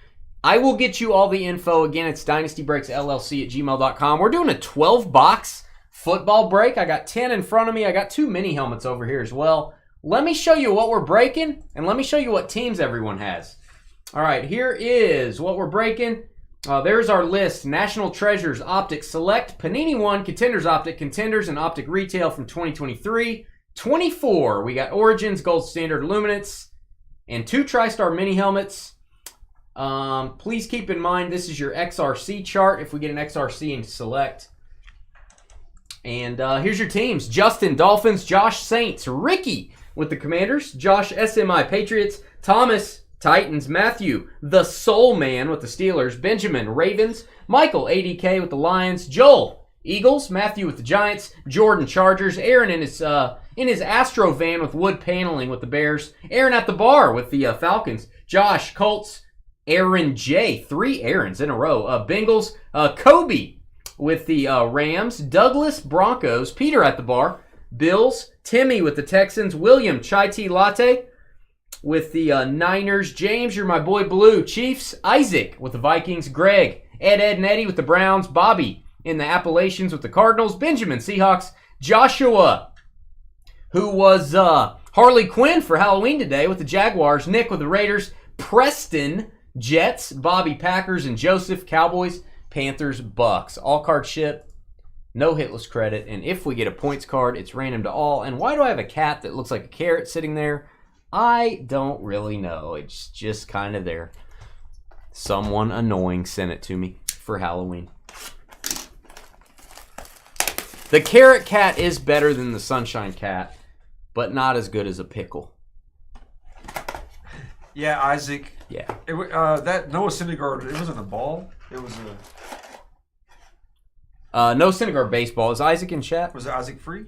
I will get you all the info. Again, it's dynastybreaksllc@gmail.com. We're doing a 12-box football break. I got 10 in front of me. I got 2 mini helmets over here as well. Let me show you what we're breaking, and let me show you what teams everyone has. All right, here is what we're breaking. There's our list. National Treasures, Optic Select, Panini 1, Contenders Optic, Contenders, and Optic Retail from 2023. 24, we got Origins, Gold Standard, Luminance, and 2 TriStar mini helmets. Please keep in mind this is your XRC chart if we get an XRC in Select. And here's your teams. Justin, Dolphins, Josh, Saints, Ricky with the Commanders, Josh, SMI, Patriots, Thomas, Titans, Matthew, the Soul Man with the Steelers, Benjamin, Ravens, Michael, ADK with the Lions, Joel, Eagles, Matthew with the Giants, Jordan, Chargers, Aaron in his in his Astro van with wood paneling with the Bears. Aaron at the bar with the Falcons. Josh, Colts. Aaron J. 3 Aarons in a row. Bengals. Kobe with the Rams. Douglas, Broncos. Peter at the bar. Bills. Timmy with the Texans. William, Chai Tea Latte with the Niners. James, you're my boy Blue. Chiefs. Isaac with the Vikings. Greg. Ed and Eddie with the Browns. Bobby in the Appalachians with the Cardinals. Benjamin, Seahawks. Joshua, who was Harley Quinn for Halloween today with the Jaguars. Nick with the Raiders. Preston, Jets. Bobby, Packers. And Joseph, Cowboys, Panthers, Bucks. All card ship. No hitless credit. And if we get a points card, it's random to all. And why do I have a cat that looks like a carrot sitting there? I don't really know. It's just kind of there. Someone annoying sent it to me for Halloween. The carrot cat is better than the sunshine cat, but not as good as a pickle. Yeah, Isaac. Yeah. That Noah Syndergaard, it wasn't a ball. It was No Syndergaard baseball. Is Isaac in chat? Was it Isaac free?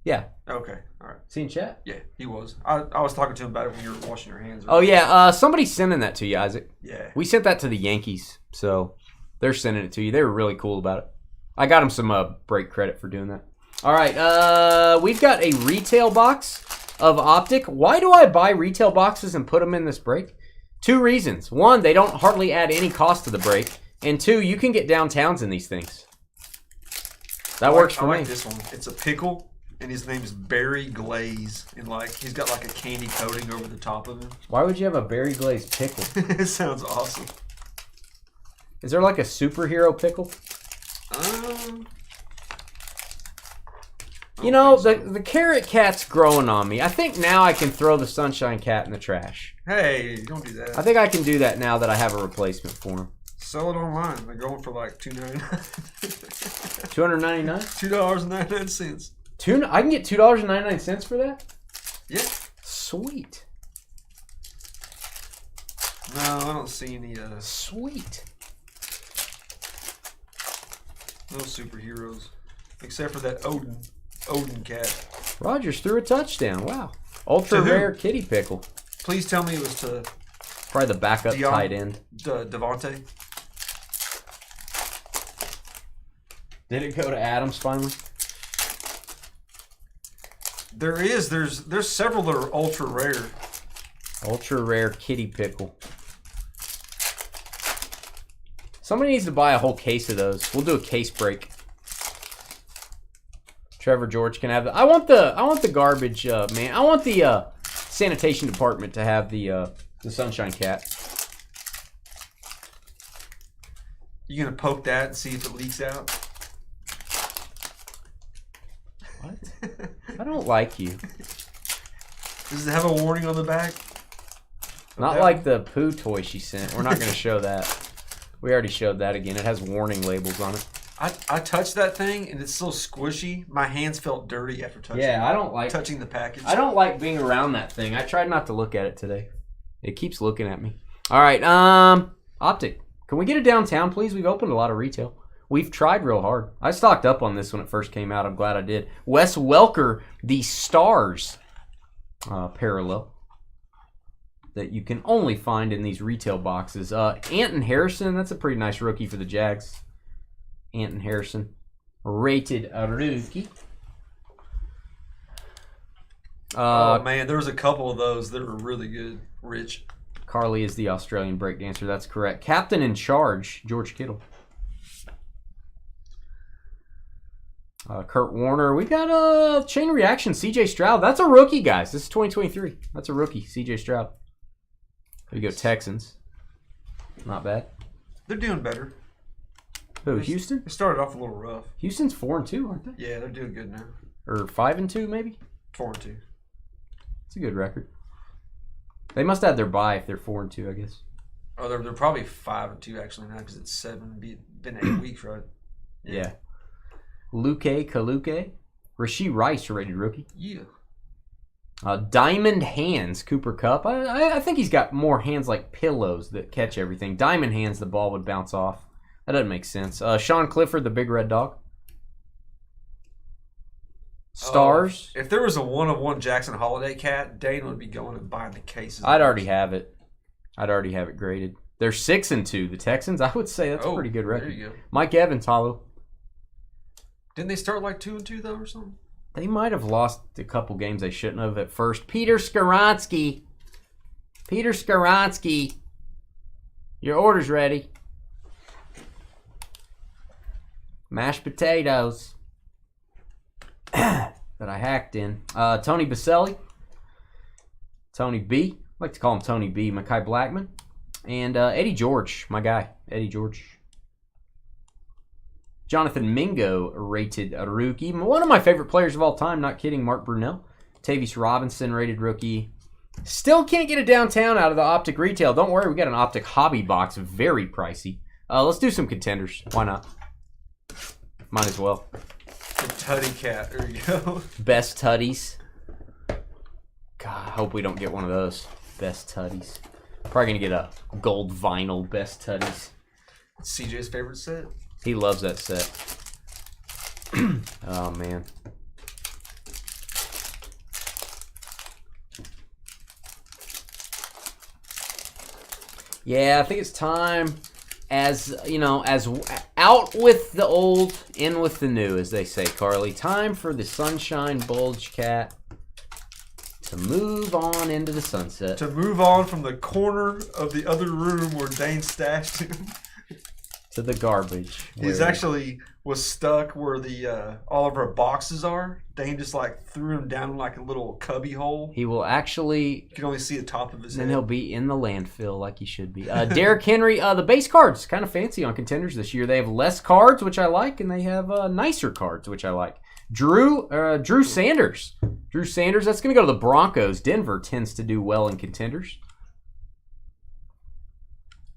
Yeah. Okay, all right. See in chat? Yeah, he was. I was talking to him about it when you were washing your hands. Oh, yeah. Somebody's sending that to you, Isaac. Yeah. We sent that to the Yankees, so they're sending it to you. They were really cool about it. I got them some break credit for doing that. All right, we've got a retail box of Optic. Why do I buy retail boxes and put them in this break? 2 reasons. 1, they don't hardly add any cost to the break. And 2, you can get downtowns in these things. That works for me. I like this one. It's a pickle, and his name is Berry Glaze. And he's got like a candy coating over the top of him. Why would you have a berry glazed pickle? It sounds awesome. Is there like a superhero pickle? You know, the carrot cat's growing on me. I think now I can throw the sunshine cat in the trash. Hey, don't do that. I think I can do that now that I have a replacement for him. Sell it online. They're going for like $2.99. $2.99? $2.99. I can get $2.99 for that? Yeah. Sweet. No, I don't see any. Sweet. No superheroes, except for that Odin cat. Rogers threw a touchdown. Wow. Ultra rare kitty pickle. Please tell me it was to probably the backup tight end. Devontae. Did it go to Adams finally? There's several that are ultra rare. Ultra rare kitty pickle. Somebody needs to buy a whole case of those. We'll do a case break. Trevor George can have the. I want the garbage man. I want the sanitation department to have the sunshine cat. You gonna poke that and see if it leaks out? What? I don't like you. Does it have a warning on the back? Not like the poo toy she sent. We're not going to show that. We already showed that again. It has warning labels on it. I touched that thing and it's so squishy. My hands felt dirty after touching. Yeah, I don't like touching the package. I don't like being around that thing. I tried not to look at it today. It keeps looking at me. All right, Optic. Can we get it downtown, please? We've opened a lot of retail. We've tried real hard. I stocked up on this when it first came out. I'm glad I did. Wes Welker, the Stars parallel that you can only find in these retail boxes. Anton Harrison, that's a pretty nice rookie for the Jags. Anton Harrison, rated a rookie. Oh man, there was a couple of those that were really good. Rich. Carly is the Australian breakdancer. That's correct. Captain in charge, George Kittle. Kurt Warner. We got a chain reaction. CJ Stroud. That's a rookie, guys. This is 2023. That's a rookie. CJ Stroud. There you go, Texans. Not bad. They're doing better. Who, Houston? They started off a little rough. Houston's 4-2, aren't they? Yeah, they're doing good now. Or 5-2, maybe? 4-2. It's a good record. They must have their bye if they're 4-2, I guess. Oh, they're probably 5-2 actually now because it's 7. Been 8 weeks, right? Yeah. Luke Kaluke. Rasheed Rice, rated rookie. Yeah. Diamond Hands, Cooper Kupp. I think he's got more hands like pillows that catch everything. Diamond Hands, the ball would bounce off. That doesn't make sense. Sean Clifford, the big red dog. Stars. If there was a 1-of-1 Jackson Holiday cat, Dane would be going and buying the cases. I'd already have it. I'd already have it graded. They're 6-2. The Texans, I would say that's a pretty good record. There you go. Mike Evans, hollow. Didn't they start like 2-2 though, or something? They might have lost a couple games they shouldn't have at first. Peter Skoronsky. Peter Skoronsky. Your order's ready. Mashed potatoes. That I hacked in. Tony Baselli. Tony B. I like to call him Tony B. Mekhi Blackman. And Eddie George, my guy. Eddie George. Jonathan Mingo rated rookie. One of my favorite players of all time, not kidding, Mark Brunell. Tavius Robinson rated rookie. Still can't get it downtown out of the Optic Retail. Don't worry, we got an Optic Hobby box. Very pricey. Let's do some contenders. Why not? Might as well. The Tutty Cat. There you go. Best Tutties. God, I hope we don't get one of those. Best Tutties. Probably going to get a gold vinyl Best Tutties. CJ's favorite set. He loves that set. Oh, man. Yeah, I think it's time, as out with the old, in with the new, as they say, Carly. Time for the Sunshine Bulge Cat to move on into the sunset. To move on from the corner of the other room where Dane stashed him. To the garbage. He's actually was stuck where the all of our boxes are. Dane just like threw him down in like a little cubby hole. He will actually... You can only see the top of his Then head. he'll be in the landfill like he should be. Derrick Henry, the base cards, kind of fancy on contenders this year. They have less cards, which I like, and they have nicer cards, which I like. Drew Sanders. Drew Sanders, that's going to go to the Broncos. Denver tends to do well in contenders.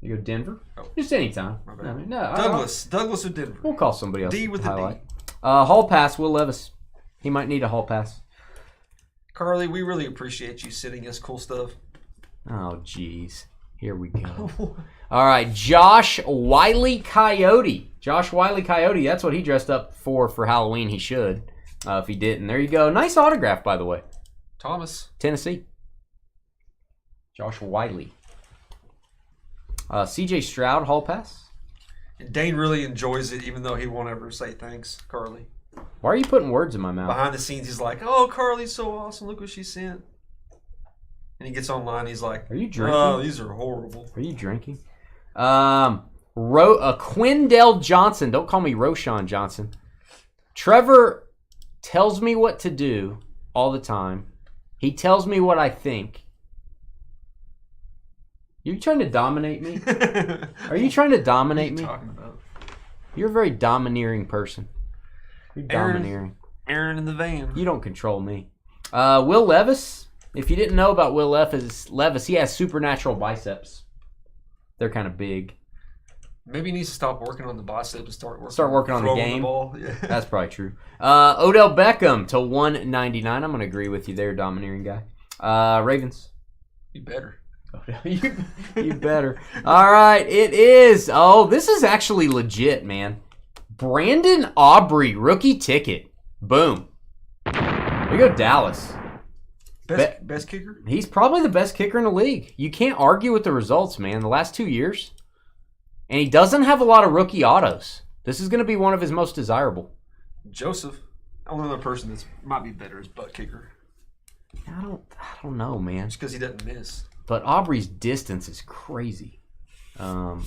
You go Denver? Oh. Just anytime. My bad. No, Douglas or Denver. we'll call somebody else. D with to the D. highlight. Hall pass, Will Levis. He might need a hall pass. Carly, we really appreciate you sending us cool stuff. Oh, jeez. Here we go. All right, Josh Wiley Coyote. Josh Wiley Coyote, that's what he dressed up for Halloween. He should, if he didn't. There you go. Nice autograph, by the way. Thomas. Tennessee. Josh Wiley. CJ Stroud, hall pass. And Dane really enjoys it, even though he won't ever say thanks, Carly. Why are you putting words in my mouth? Behind the scenes, he's like, "Oh, Carly's so awesome. Look what she sent." And he gets online. He's like, Are you drinking? "Oh, these are horrible." Are you drinking? Quindell Johnson. Don't call me Roshan Johnson. Trevor tells me what to do all the time. He tells me what I think. You trying to dominate me? Are you trying to dominate me? What are you talking about? You're a very domineering person. You're domineering. Aaron in the van. You don't control me. Will Levis. If you didn't know about Will Levis, he has supernatural biceps. They're kind of big. Maybe he needs to stop working on the bicep and start working on the throwing game. ball. Yeah. That's probably true. Odell Beckham to 199. I'm going to agree with you there, domineering guy. Ravens. You better. You better. All right, it is. Oh, this is actually legit, man. Brandon Aubrey, rookie ticket. Boom. There you go, Dallas. Best kicker? He's probably the best kicker in the league. You can't argue with the results, man. The last 2 years. And he doesn't have a lot of rookie autos. This is going to be one of his most desirable. Joseph. Only other person that might be better is butt kicker. I don't know, man. Just because he doesn't miss. But Aubrey's distance is crazy. Yeah.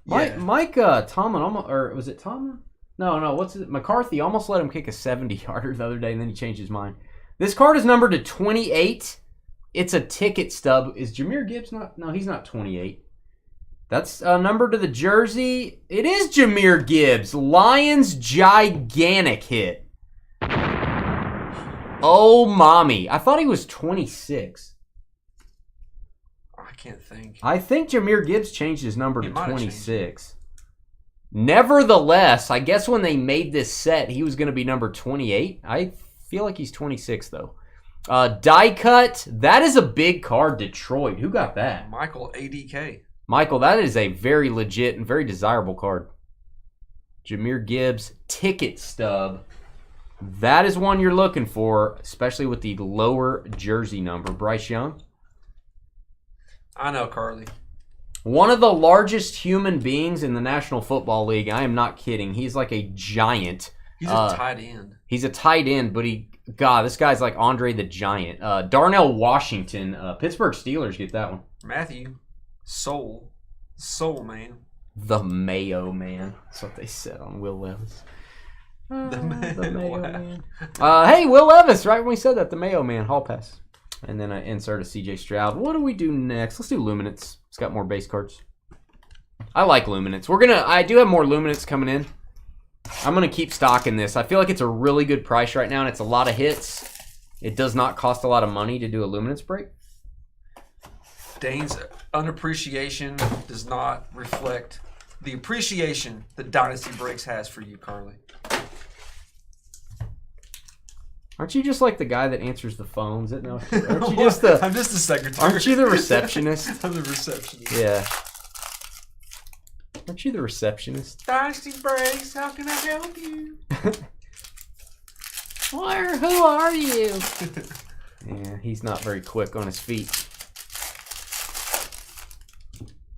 Mike Tomlin, or was it Tomlin? No, what's it? McCarthy almost let him kick a 70-yarder the other day, and then he changed his mind. This card is numbered to 28. It's a ticket stub. Is Jahmyr Gibbs not? No, he's not 28. That's a number to the jersey. It is Jahmyr Gibbs. Lions gigantic hit. Oh, mommy. I thought he was 26. I can't think. I think Jahmyr Gibbs changed his number He to might have 26. Nevertheless, I guess when they made this set, he was going to be number 28. I feel like he's 26, though. Die cut. That is a big card, Detroit. Who got that? Michael ADK. Michael, that is a very legit and very desirable card. Jahmyr Gibbs, ticket stub. That is one you're looking for, especially with the lower jersey number. Bryce Young. I know, Carly. One of the largest human beings in the National Football League. I am not kidding. He's like a giant. He's a tight end. He's a tight end, but this guy's like Andre the Giant. Darnell Washington, Pittsburgh Steelers get that one. Matthew, Soul Man. The Mayo Man. That's what they said on Will Levis. The Mayo Man. Hey, Will Levis, right when we said that, the Mayo Man, hall pass. And then I insert a CJ Stroud. What do we do next? Let's do Luminance. It's got more base cards. I like Luminance. I do have more Luminance coming in. I'm going to keep stocking this. I feel like it's a really good price right now, and it's a lot of hits. It does not cost a lot of money to do a Luminance break. Dane's unappreciation does not reflect the appreciation that Dynasty Breaks has for you, Carly. Aren't you just like the guy that answers the phones? Aren't you just the? I'm just the secretary. Aren't you the receptionist? I'm the receptionist. Yeah. Aren't you the receptionist? Dynasty Breaks, how can I help you? Who are you? Yeah, he's not very quick on his feet.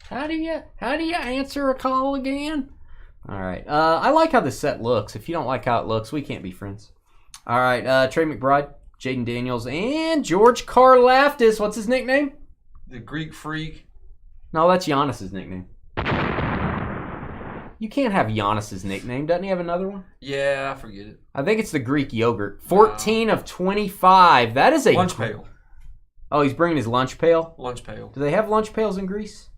How do you answer a call again? All right. I like how this set looks. If you don't like how it looks, we can't be friends. All right. Trey McBride, Jaden Daniels, and George Karlaftis. What's his nickname? The Greek Freak. No, that's Giannis's nickname. You can't have Giannis's nickname. Doesn't he have another one? Yeah, I forget it. I think it's the Greek yogurt. 14 of 25. That is a lunch pail. Oh, he's bringing his lunch pail? Lunch pail. Do they have lunch pails in Greece?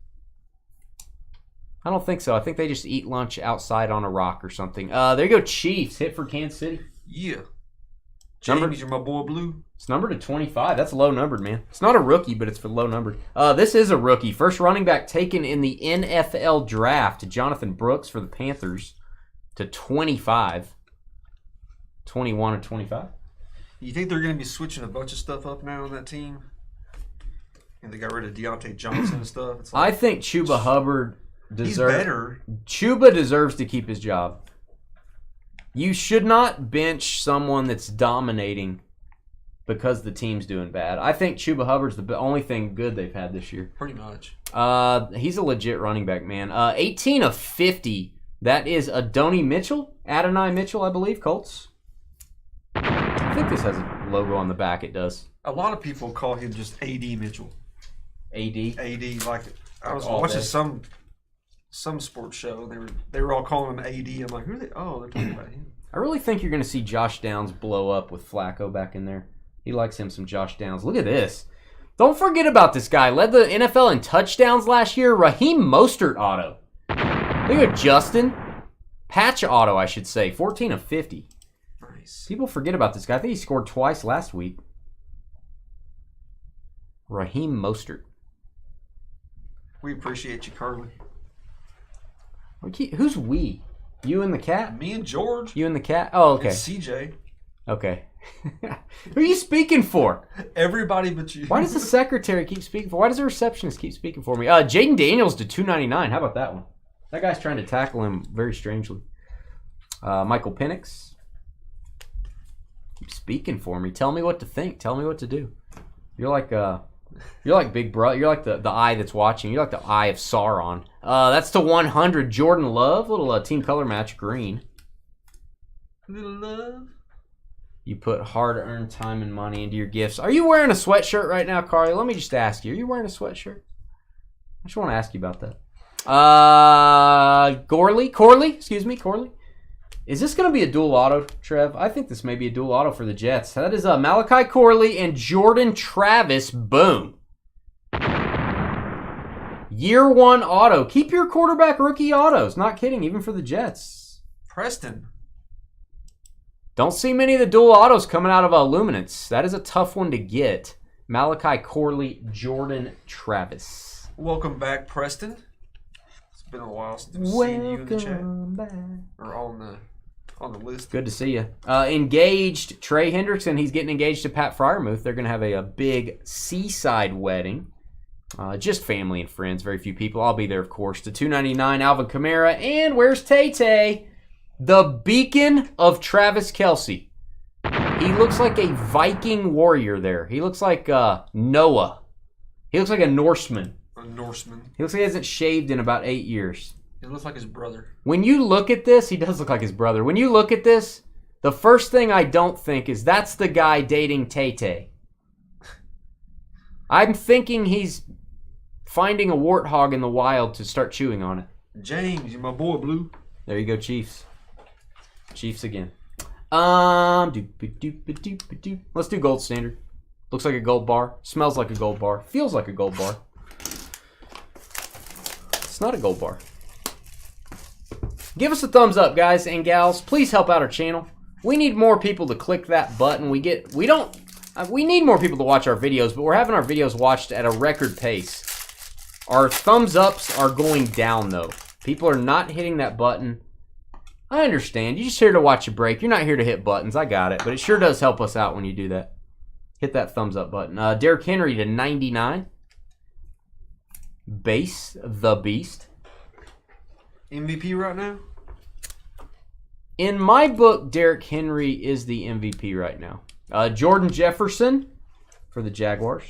I don't think so. I think they just eat lunch outside on a rock or something. There you go, Chiefs. Hit for Kansas City. Yeah. James, you're my boy Blue. It's numbered to 25. That's low numbered, man. It's not a rookie, but it's for low numbered. This is a rookie. First running back taken in the NFL draft. Jonathan Brooks for the Panthers to 25. 21 or 25. You think they're going to be switching a bunch of stuff up now on that team? And they got rid of Deontay Johnson and stuff? It's like, I think Chuba Hubbard he's better. Chuba deserves to keep his job. You should not bench someone that's dominating because the team's doing bad. I think Chuba Hubbard's the only thing good they've had this year. Pretty much. He's a legit running back, man. 18 of 50. That is Adonai Mitchell, I believe, Colts. I think this has a logo on the back. It does. A lot of people call him just AD Mitchell. AD? AD, like I was watching some sports show. They were all calling him AD. I'm like, who are they? Oh, they're talking about him. I really think you're going to see Josh Downs blow up with Flacco back in there. He likes him some Josh Downs. Look at this. Don't forget about this guy. Led the NFL in touchdowns last year. Raheem Mostert auto. Look at Justin. Patch auto, I should say. 14 of 50. Nice. People forget about this guy. I think he scored twice last week. Raheem Mostert. We appreciate you, Carly. Who's we? You and the cat? Me and George. You and the cat? Oh, okay. And CJ. Okay. Who are you speaking for? Everybody but you. Why does the secretary keep speaking for? Why does the receptionist keep speaking for me? Jaden Daniels to $2.99. How about that one? That guy's trying to tackle him very strangely. Michael Penix. Keep speaking for me. Tell me what to think. Tell me what to do. You're like Big Brother. You're like the eye that's watching. You're like the eye of Sauron. That's to 100. Jordan Love. Little team color match green. Little love. You put hard-earned time and money into your gifts. Are you wearing a sweatshirt right now, Carly? Let me just ask you. Are you wearing a sweatshirt? I just want to ask you about that. Corley. Is this going to be a dual auto, Trev? I think this may be a dual auto for the Jets. That is Malachi Corley and Jordan Travis. Boom. Year one auto. Keep your quarterback rookie autos. Not kidding, even for the Jets. Preston. Don't see many of the dual autos coming out of Luminance. That is a tough one to get. Malachi Corley, Jordan Travis. Welcome back, Preston. It's been a while since we've seen you in the chat. Back. Or on the list. Good to see you. Engaged Trey Hendrickson. He's getting engaged to Pat Fryermuth. They're going to have a big seaside wedding. Just family and friends. Very few people. I'll be there, of course. To $2.99, Alvin Kamara. And where's Tay-Tay? The beacon of Travis Kelce. He looks like a Viking warrior there. He looks like Noah. He looks like a Norseman. A Norseman. He looks like he hasn't shaved in about 8 years. He looks like his brother. When you look at this, he does look like his brother. When you look at this, the first thing I don't think is that's the guy dating Tay-Tay. I'm thinking he's finding a warthog in the wild to start chewing on it. James, you're my boy, Blue. There you go, Chiefs. Chiefs again. Let's do gold standard. Looks like a gold bar. Smells like a gold bar. Feels like a gold bar. It's not a gold bar. Give us a thumbs up, guys and gals. Please help out our channel. We need more people to click that button. We need more people to watch our videos, but we're having our videos watched at a record pace. Our thumbs ups are going down, though. People are not hitting that button. I understand. You're just here to watch a break. You're not here to hit buttons. I got it. But it sure does help us out when you do that. Hit that thumbs up button. Derrick Henry to 99. Base the Beast. MVP right now? In my book, Derrick Henry is the MVP right now. Jordan Jefferson for the Jaguars.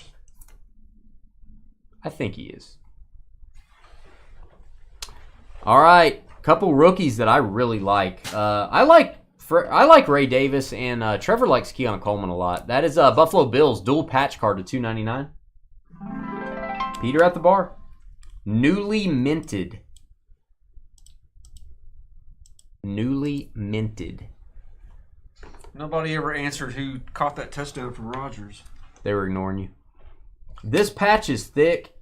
I think he is. All right. Couple rookies that I really like. I like Ray Davis, and Trevor likes Keon Coleman a lot. That is Buffalo Bills dual patch card to $2.99. Peter at the bar. Newly minted. Newly minted. Nobody ever answered who caught that touchdown from Rodgers. They were ignoring you. This patch is thick.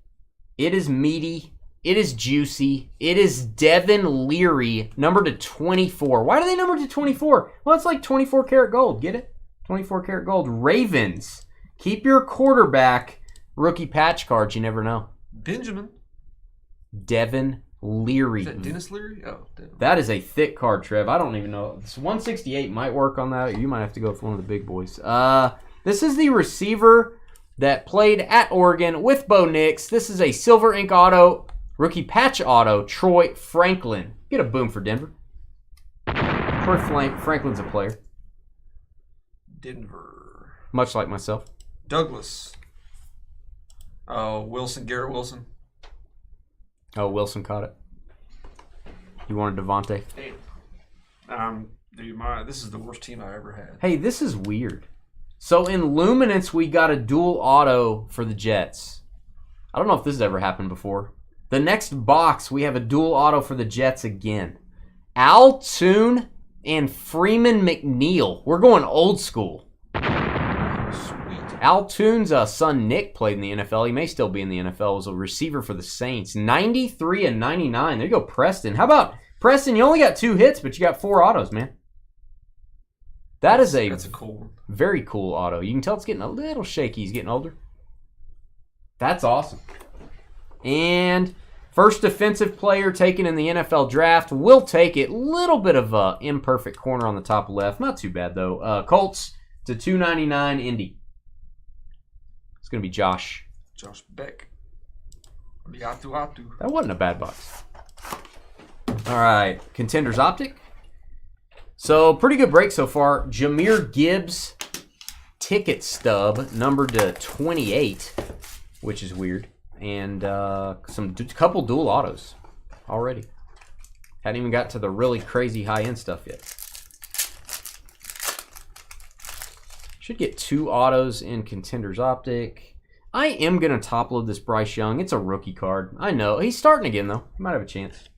It is meaty. It is juicy. It is Devin Leary, numbered to 24. Why do they number to 24? Well, it's like 24 karat gold. Get it? 24 karat gold. Ravens. Keep your quarterback rookie patch cards. You never know. Benjamin. Devin Leary. Is that Dennis Leary? Oh, Devin. That is a thick card, Trev. I don't even know. This 168 might work on that. You might have to go for one of the big boys. This is the receiver that played at Oregon with Bo Nix. This is a silver ink auto. Rookie patch auto, Troy Franklin. Get a boom for Denver. Troy Franklin's a player. Denver. Much like myself. Douglas. Oh, Wilson. Garrett Wilson. Oh, Wilson caught it. You wanted Devontae. Damn. Dude, this is the worst team I ever had. Hey, this is weird. So in Luminance, we got a dual auto for the Jets. I don't know if this has ever happened before. The next box, we have a dual auto for the Jets again. Al Toon and Freeman McNeil. We're going old school. Sweet. Al Toon's son Nick played in the NFL. He may still be in the NFL as a receiver for the Saints. 93 and 99. There you go, Preston. How about Preston? You only got 2 hits, but you got 4 autos, man. That's a cool one. Very cool auto. You can tell it's getting a little shaky. He's getting older. That's awesome. And first defensive player taken in the NFL draft. We'll take it. Little bit of a imperfect corner on the top left. Not too bad, though. Colts to $2.99 Indy. It's going to be Josh. Josh Beck. Atu. That wasn't a bad box. All right. Contenders Optic. So, pretty good break so far. Jahmyr Gibbs ticket stub, numbered to 28, which is weird. And couple dual autos already. Hadn't even got to the really crazy high-end stuff yet. Should get 2 autos in Contenders Optic. I am going to top-load this Bryce Young. It's a rookie card. I know. He's starting again, though. He might have a chance.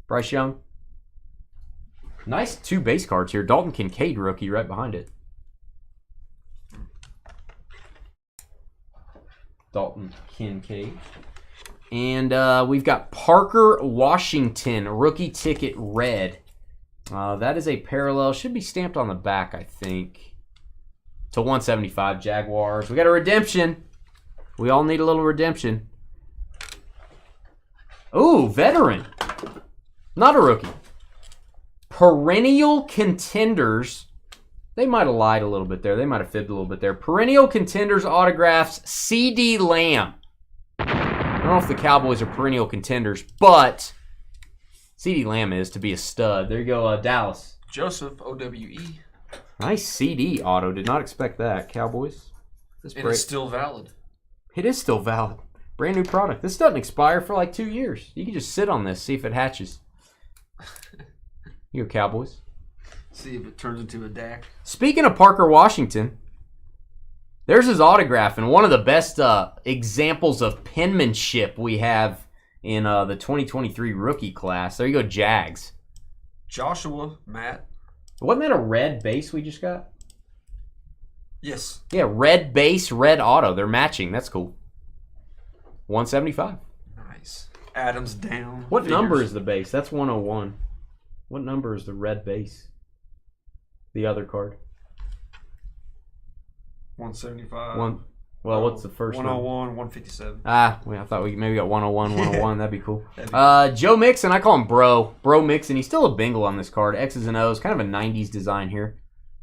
Bryce Young. Nice 2 base cards here. Dalton Kincaid rookie right behind it. Dalton Kincaid. And we've got Parker Washington, rookie ticket red. That is a parallel. Should be stamped on the back, I think. To 175 Jaguars. We got a redemption. We all need a little redemption. Ooh, veteran. Not a rookie. Perennial contenders. They might have lied a little bit there. They might have fibbed a little bit there. Perennial contenders autographs, CeeDee Lamb. I don't know if the Cowboys are perennial contenders, but CeeDee Lamb is to be a stud. There you go, Dallas. Joseph, OWE. Nice CD auto. Did not expect that. Cowboys. This And it's still valid. It is still valid. Brand new product. This doesn't expire for like 2 years. You can just sit on this, see if it hatches. You go, Cowboys. See if it turns into a DAC. Speaking of Parker Washington, there's his autograph, and one of the best examples of penmanship we have in the 2023 rookie class. There you go, Jags. Joshua, Matt. Wasn't that a red base we just got? Yes. Yeah, red base, red auto. They're matching. That's cool. 175. Nice. Adams down. What number is the base? That's 101. What number is the red base? The other card. 175. What's the first 101, 157. I thought we maybe got 101, 101. That'd be cool. Joe Mixon, I call him Bro. Bro Mixon. He's still a bingle on this card. X's and O's. Kind of a 90s design here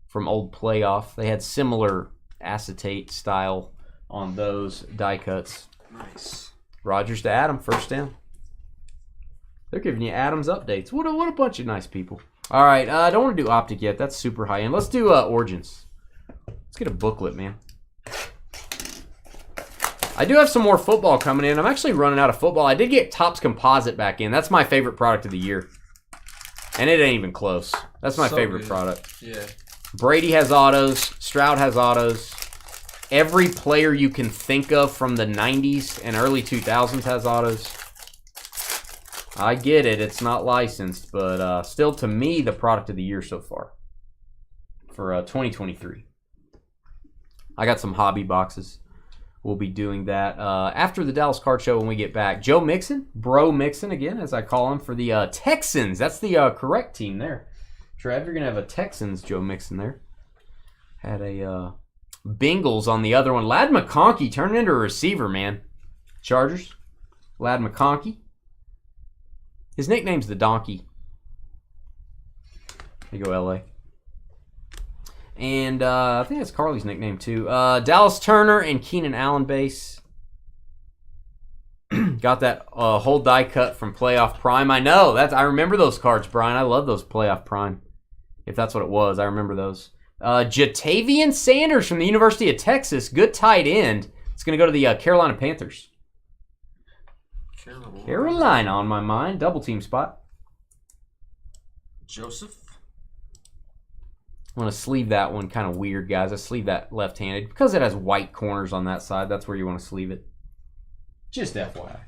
from old Playoff. They had similar acetate style on those die cuts. Nice. Rogers to Adam, first down. They're giving you Adams updates. What a bunch of nice people. All right, I don't want to do Optic yet. That's super high end. Let's do Origins. Let's get a booklet, man. I do have some more football coming in. I'm actually running out of football. I did get Topps Composite back in. That's my favorite product of the year. And it ain't even close. That's my favorite product. Yeah. Brady has autos. Stroud has autos. Every player you can think of from the 90s and early 2000s has autos. I get it. It's not licensed, but still, to me, the product of the year so far for 2023. I got some hobby boxes. We'll be doing that after the Dallas Card Show when we get back. Joe Mixon, Bro Mixon again, as I call him, for the Texans. That's the correct team there. Trev, you're going to have a Texans Joe Mixon there. Had a Bengals on the other one. Ladd McConkey turned into a receiver, man. Chargers. Ladd McConkey. His nickname's the Donkey. There you go, LA. And I think that's Carly's nickname too. Dallas Turner and Keenan Allen base. Got that whole die cut from Playoff Prime. I know. I remember those cards, Brian. I love those Playoff Prime. If that's what it was, I remember those. Jatavian Sanders from the University of Texas. Good tight end. It's going to go to the Carolina Panthers. Carolina on my mind. Double team spot. Joseph. I'm going to sleeve that one kind of weird, guys. I sleeve that left-handed because it has white corners on that side. That's where you want to sleeve it. Just FYI.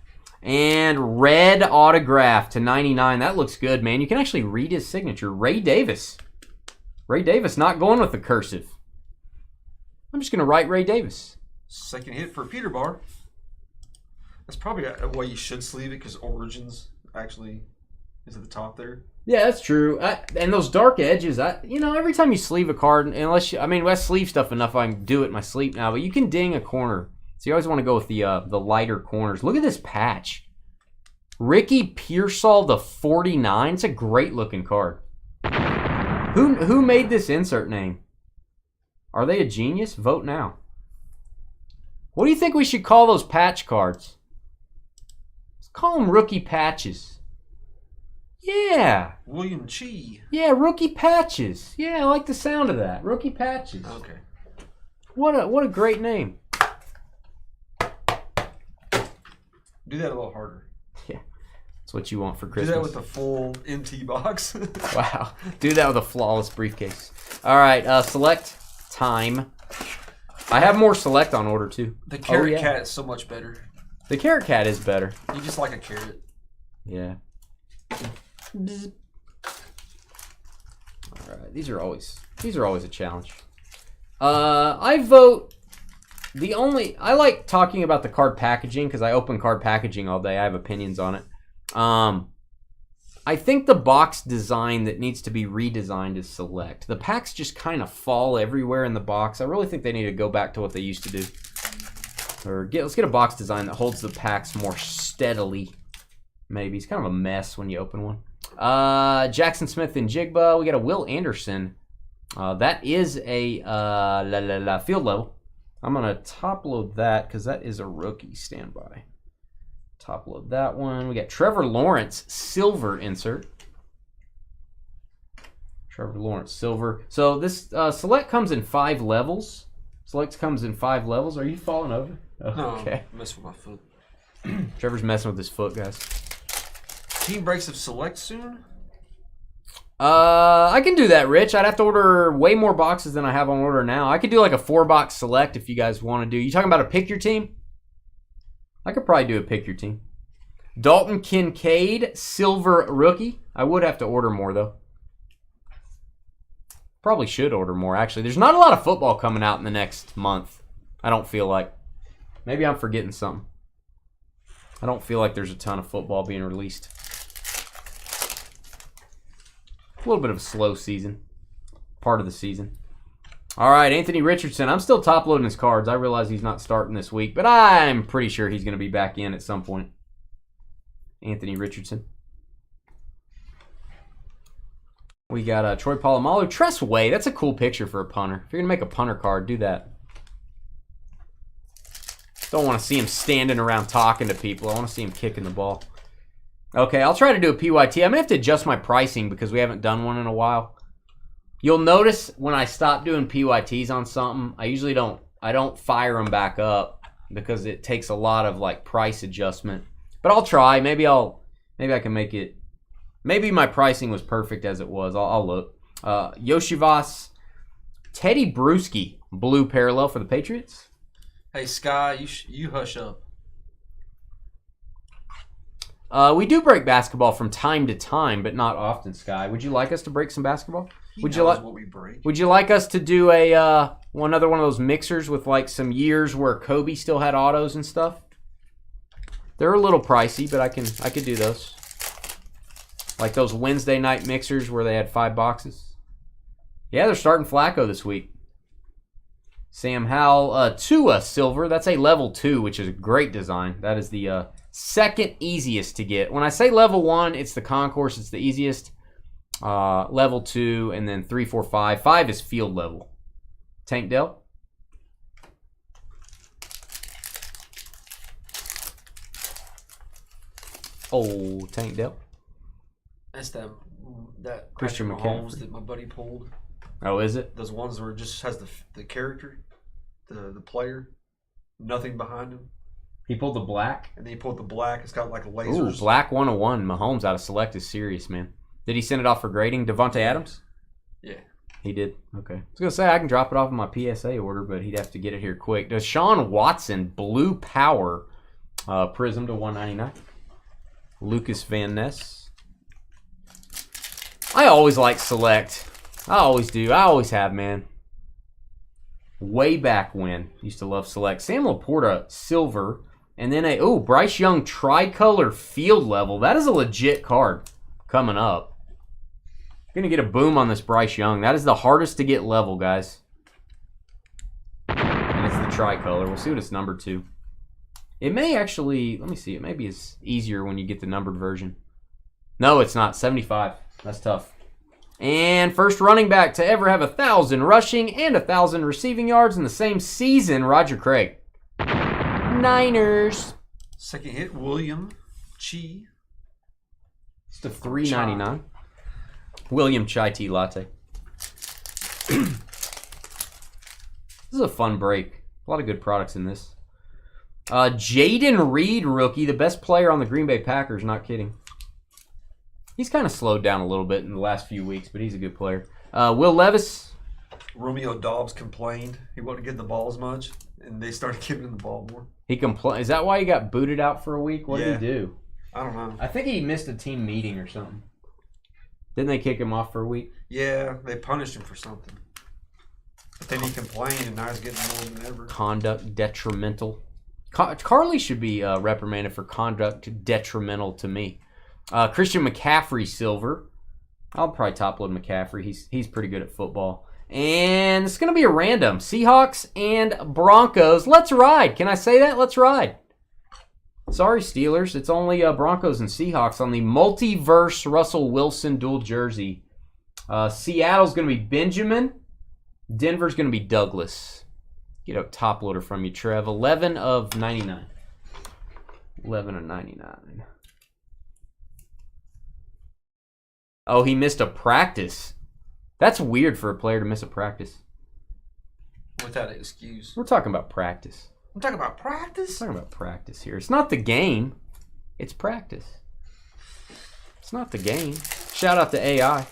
And red autograph to 99. That looks good, man. You can actually read his signature. Ray Davis. Ray Davis not going with the cursive. I'm just going to write Ray Davis. Second hit for Peter Bar. That's probably a way you should sleeve it because Origins actually is at the top there. Yeah, that's true. And those dark edges, every time you sleeve a card, I sleeve stuff enough I can do it in my sleep now, but you can ding a corner. So you always want to go with the lighter corners. Look at this patch. Ricky Pearsall, the 49. It's a great looking card. Who made this insert name? Are they a genius? Vote now. What do you think we should call those patch cards? Let's call them rookie patches. Yeah. William Chi. Yeah, rookie patches. Yeah, I like the sound of that. Rookie patches. Okay. What a great name. Do that a little harder. Yeah. That's what you want for Christmas. Do that with a full MT box. Wow. Do that with a flawless briefcase. All right, select time. I have more select on order too. The Carrot Cat is so much better. The Carrot Cat is better. You just like a carrot. Yeah. Bzz. All right, these are always a challenge. I vote I like talking about the card packaging because I open card packaging all day. I have opinions on it. I think the box design that needs to be redesigned is select. The packs just kind of fall everywhere in the box. I really think they need to go back to what they used to do. Let's get a box design that holds the packs more steadily. Maybe. It's kind of a mess when you open one. Jackson Smith and Jigba. We got a Will Anderson. That is a field level. I'm going to top load that because that is a rookie standby. Top load that one. We got Trevor Lawrence silver insert. Trevor Lawrence, silver. So this select comes in 5 levels. Select comes in 5 levels. Are you falling over? No, Okay. I'm messing with my foot. Trevor's messing with his foot, guys. Team breaks of select soon? I can do that, Rich. I'd have to order way more boxes than I have on order now. I could do like a 4-box select if you guys want to do. You talking about a pick your team? I could probably do a pick your team. Dalton Kincaid, silver rookie. I would have to order more though. Probably should order more actually. There's not a lot of football coming out in the next month. I don't feel like. Maybe I'm forgetting something. I don't feel like there's a ton of football being released. A little bit of a slow season. Part of the season. All right, Anthony Richardson. I'm still top loading his cards. I realize he's not starting this week, but I'm pretty sure he's going to be back in at some point. Anthony Richardson. We got Troy Polamalu. Tress Way. That's a cool picture for a punter. If you're going to make a punter card, do that. Don't want to see him standing around talking to people. I want to see him kicking the ball. Okay, I'll try to do a PYT. I may have to adjust my pricing because we haven't done one in a while. You'll notice when I stop doing PYTs on something, I don't fire them back up because it takes a lot of like price adjustment. But I'll try. Maybe I can make it. Maybe my pricing was perfect as it was. I'll look. Yoshivas, Teddy Bruschi, blue parallel for the Patriots. Hey Sky, you hush up. We do break basketball from time to time, but not often. Sky, would you like us to break some basketball? Would you like what we break? Would you like us to do another one of those mixers with like some years where Kobe still had autos and stuff? They're a little pricey, but I could do those. Like those Wednesday night mixers where they had 5 boxes. Yeah, they're starting Flacco this week. Sam Howell, Tua silver. That's a level 2, which is a great design. That is the second easiest to get. When I say level 1, it's the concourse. It's the easiest. Level 2, and then 3, 4, 5. 5 is field level. Tank Dell. Oh, Tank Dell. That's that Christian Patrick Mahomes McCaffrey that my buddy pulled. Oh, is it? Those ones where it just has the character, the player, nothing behind him. He pulled the black. And then he pulled the black. It's got like lasers. Ooh, black 101. Mahomes out of select is serious, man. Did he send it off for grading? Devontae Adams? Yeah. He did? Okay. I was going to say I can drop it off in my PSA order, but he'd have to get it here quick. Deshaun Watson, blue power, prism to 199. Lucas Van Ness. I always like select. I always do. I always have, man. Way back when. Used to love select. Sam Laporta, silver. And then Bryce Young tricolor field level. That is a legit card coming up. You're going to get a boom on this Bryce Young. That is the hardest to get level, guys. And it's the tricolor. We'll see what it's numbered to. It may actually, let me see. It may be easier when you get the numbered version. No, it's not. 75. That's tough. And first running back to ever have 1,000 rushing and 1,000 receiving yards in the same season, Roger Craig. Niners. Second hit, William Chi. It's the $3.99. William Chai Tea Latte. This is a fun break. A lot of good products in this. Jaden Reed, rookie, the best player on the Green Bay Packers. Not kidding. He's kind of slowed down a little bit in the last few weeks, but he's a good player. Will Levis. Romeo Dobbs complained he wasn't getting the ball as much, and they started giving him the ball more. He complained. Is that why he got booted out for a week? What did he do? I don't know. I think he missed a team meeting or something. Didn't they kick him off for a week? Yeah, they punished him for something. But then he complained, and now he's getting more than ever. Conduct detrimental. Carly should be reprimanded for conduct detrimental to me. Christian McCaffrey, silver. I'll probably top load McCaffrey. He's pretty good at football. And it's going to be a random. Seahawks and Broncos. Let's ride. Can I say that? Let's ride. Sorry, Steelers. It's only Broncos and Seahawks on the multiverse Russell Wilson dual jersey. Seattle's going to be Benjamin. Denver's going to be Douglas. Get a top loader from you, Trev. 11 of 99. 11 of 99. Oh, he missed a practice. That's weird for a player to miss a practice. Without excuse. We're talking about practice. I'm talking about practice? We're talking about practice here. It's not the game. It's practice. It's not the game. Shout out to AI.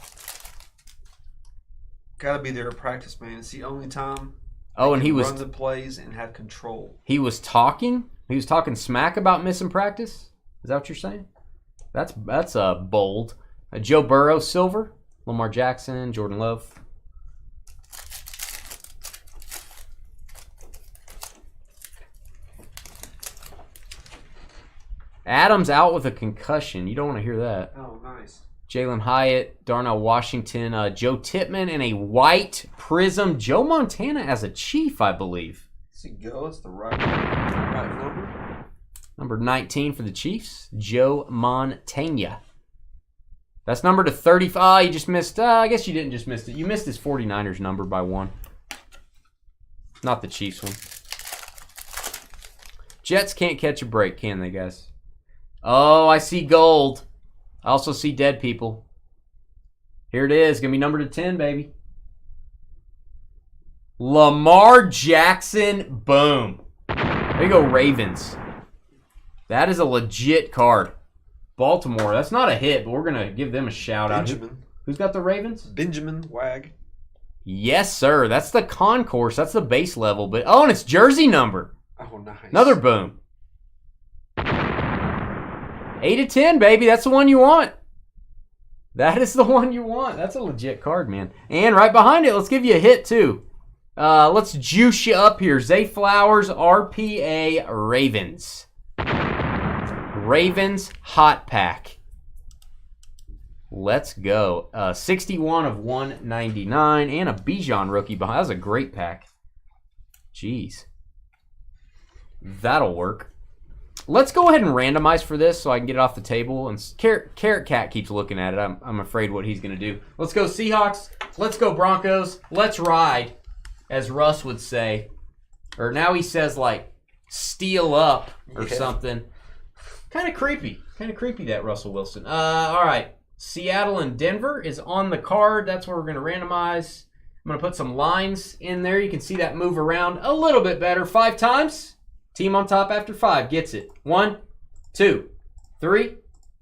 Gotta be there at practice, man. It's the only time Oh, and he was run the plays and have control. He was talking smack about missing practice. Is that what you're saying? That's bold. Joe Burrow, silver. Lamar Jackson, Jordan Love. Adams out with a concussion. You don't want to hear that. Oh, nice. Jalen Hyatt, Darnell Washington, Joe Tippmann, and a white prism. Joe Montana as a Chief, I believe. Let's see, go. It's the right number. Number 19 for the Chiefs, Joe Montana. That's number to 35. You just missed. I guess you didn't just miss it. You missed his 49ers number by 1. Not the Chiefs one. Jets can't catch a break, can they, guys? Oh, I see gold. I also see dead people. Here it is. Going to be number to 10, baby. Lamar Jackson. Boom. There you go, Ravens. That is a legit card. Baltimore. That's not a hit, but we're going to give them a shout out. Who's got the Ravens? Benjamin Wag. Yes, sir. That's the concourse. That's the base level. But and it's jersey number. Oh, nice. Another boom. 8 of 10, baby. That's the one you want. That is the one you want. That's a legit card, man. And right behind it, let's give you a hit, too. Let's juice you up here. Zay Flowers, RPA, Ravens. Ravens hot pack. Let's go. 61 of 199 and a Bijan rookie behind. That was a great pack. Jeez. That'll work. Let's go ahead and randomize for this so I can get it off the table. And Carrot Cat keeps looking at it. I'm afraid what he's going to do. Let's go Seahawks. Let's go Broncos. Let's ride, as Russ would say. Or now he says, like, steal up or something. Kind of creepy. Kind of creepy, that Russell Wilson. All right. Seattle and Denver is on the card. That's where we're going to randomize. I'm going to put some lines in there. You can see that move around a little bit better. 5 times. Team on top after 5 gets it. 1, 2, 3,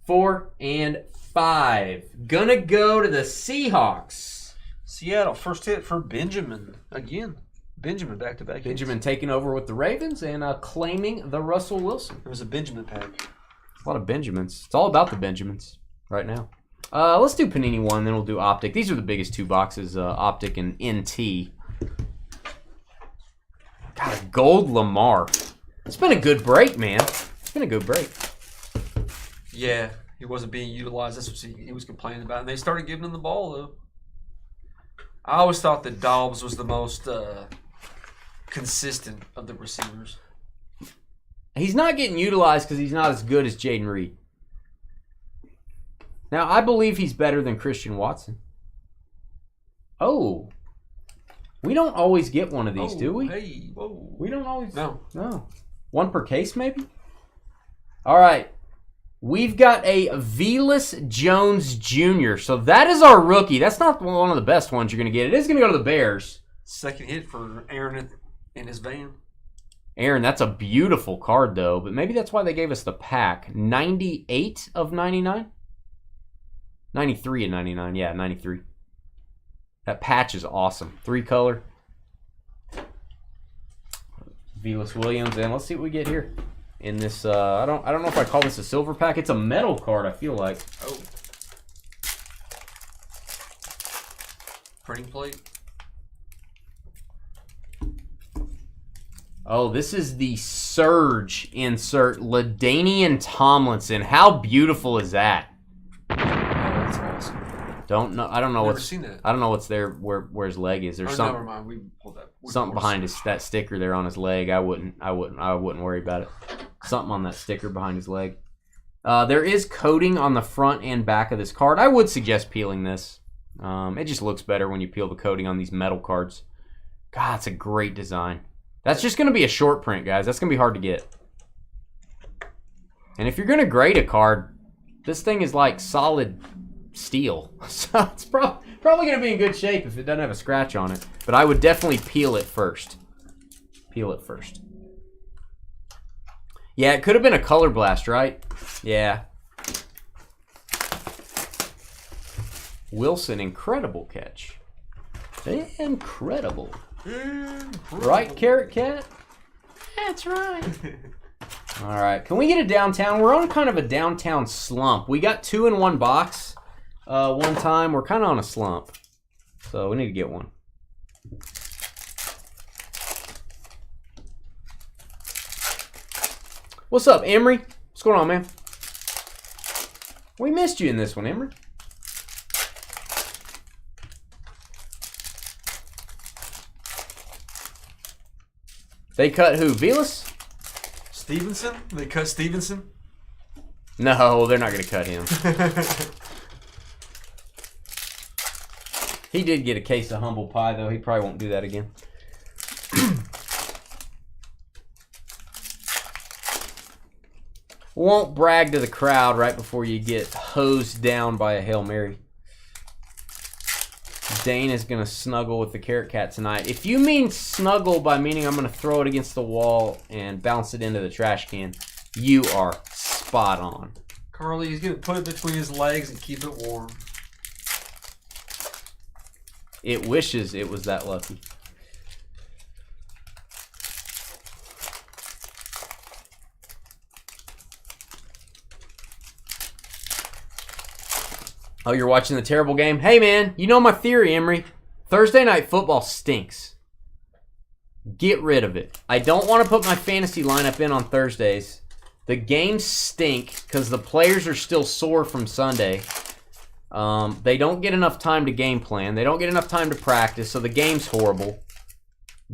4, and 5. Gonna go to the Seahawks. Seattle, first hit for Benjamin. Again. Benjamin back-to-back hits. Benjamin taking over with the Ravens and claiming the Russell Wilson. There was a Benjamin pack. A lot of Benjamins. It's all about the Benjamins right now. Let's do Panini 1, then we'll do Optic. These are the biggest 2 boxes, Optic and NT. God, a gold Lamar. It's been a good break, man. It's been a good break. Yeah, he wasn't being utilized. That's what he was complaining about. And they started giving him the ball, though. I always thought that Dobbs was the most consistent of the receivers. He's not getting utilized because he's not as good as Jaden Reed. Now, I believe he's better than Christian Watson. Oh. We don't always get one of these, do we? Hey, whoa. We don't always. No. 1 per case, maybe? All right. We've got a Velus Jones Jr. So that is our rookie. That's not one of the best ones you're going to get. It is going to go to the Bears. Second hit for Aaron in his van. Aaron, that's a beautiful card, though. But maybe that's why they gave us the pack. 98 of 99? 93 of 99. Yeah, 93. That patch is awesome. 3-color. Velus Williams, and let's see what we get here in this. I don't know if I call this a silver pack. It's a metal card, I feel like. Oh. Printing plate. Oh, this is the Surge insert. LaDainian Tomlinson. How beautiful is that? Oh, that's awesome. I don't know Never seen that. I don't know what's there where his leg is. There's never mind. We pulled that. Something behind that sticker there on his leg. I wouldn't worry about it. Something on that sticker behind his leg. There is coating on the front and back of this card. I would suggest peeling this. It just looks better when you peel the coating on these metal cards. God, it's a great design. That's just going to be a short print, guys. That's going to be hard to get. And if you're going to grade a card, this thing is like solid steel. So it's Probably going to be in good shape if it doesn't have a scratch on it. But I would definitely peel it first. Peel it first. Yeah, it could have been a color blast, right? Yeah. Wilson, incredible catch. Incredible. Right, Carrot Cat? That's right. All right. Can we get a downtown? We're on kind of a downtown slump. We got 2 in one box one time. We're kind of on a slump. So we need to get one. What's up, Emery? What's going on, man? We missed you in this one, Emery. They cut who? Velas? Stevenson? They cut Stevenson? No, they're not going to cut him. He did get a case of humble pie, though. He probably won't do that again. Won't brag to the crowd right before you get hosed down by a Hail Mary. Dane is going to snuggle with the Carrot Cat tonight. If you mean snuggle by meaning I'm going to throw it against the wall and bounce it into the trash can, you are spot on. Carly, he's going to put it between his legs and keep it warm. It wishes it was that lucky. Oh, you're watching the terrible game? Hey, man, you know my theory, Emery. Thursday night football stinks. Get rid of it. I don't want to put my fantasy lineup in on Thursdays. The games stink because the players are still sore from Sunday. They don't get enough time to game plan. They don't get enough time to practice, so the game's horrible.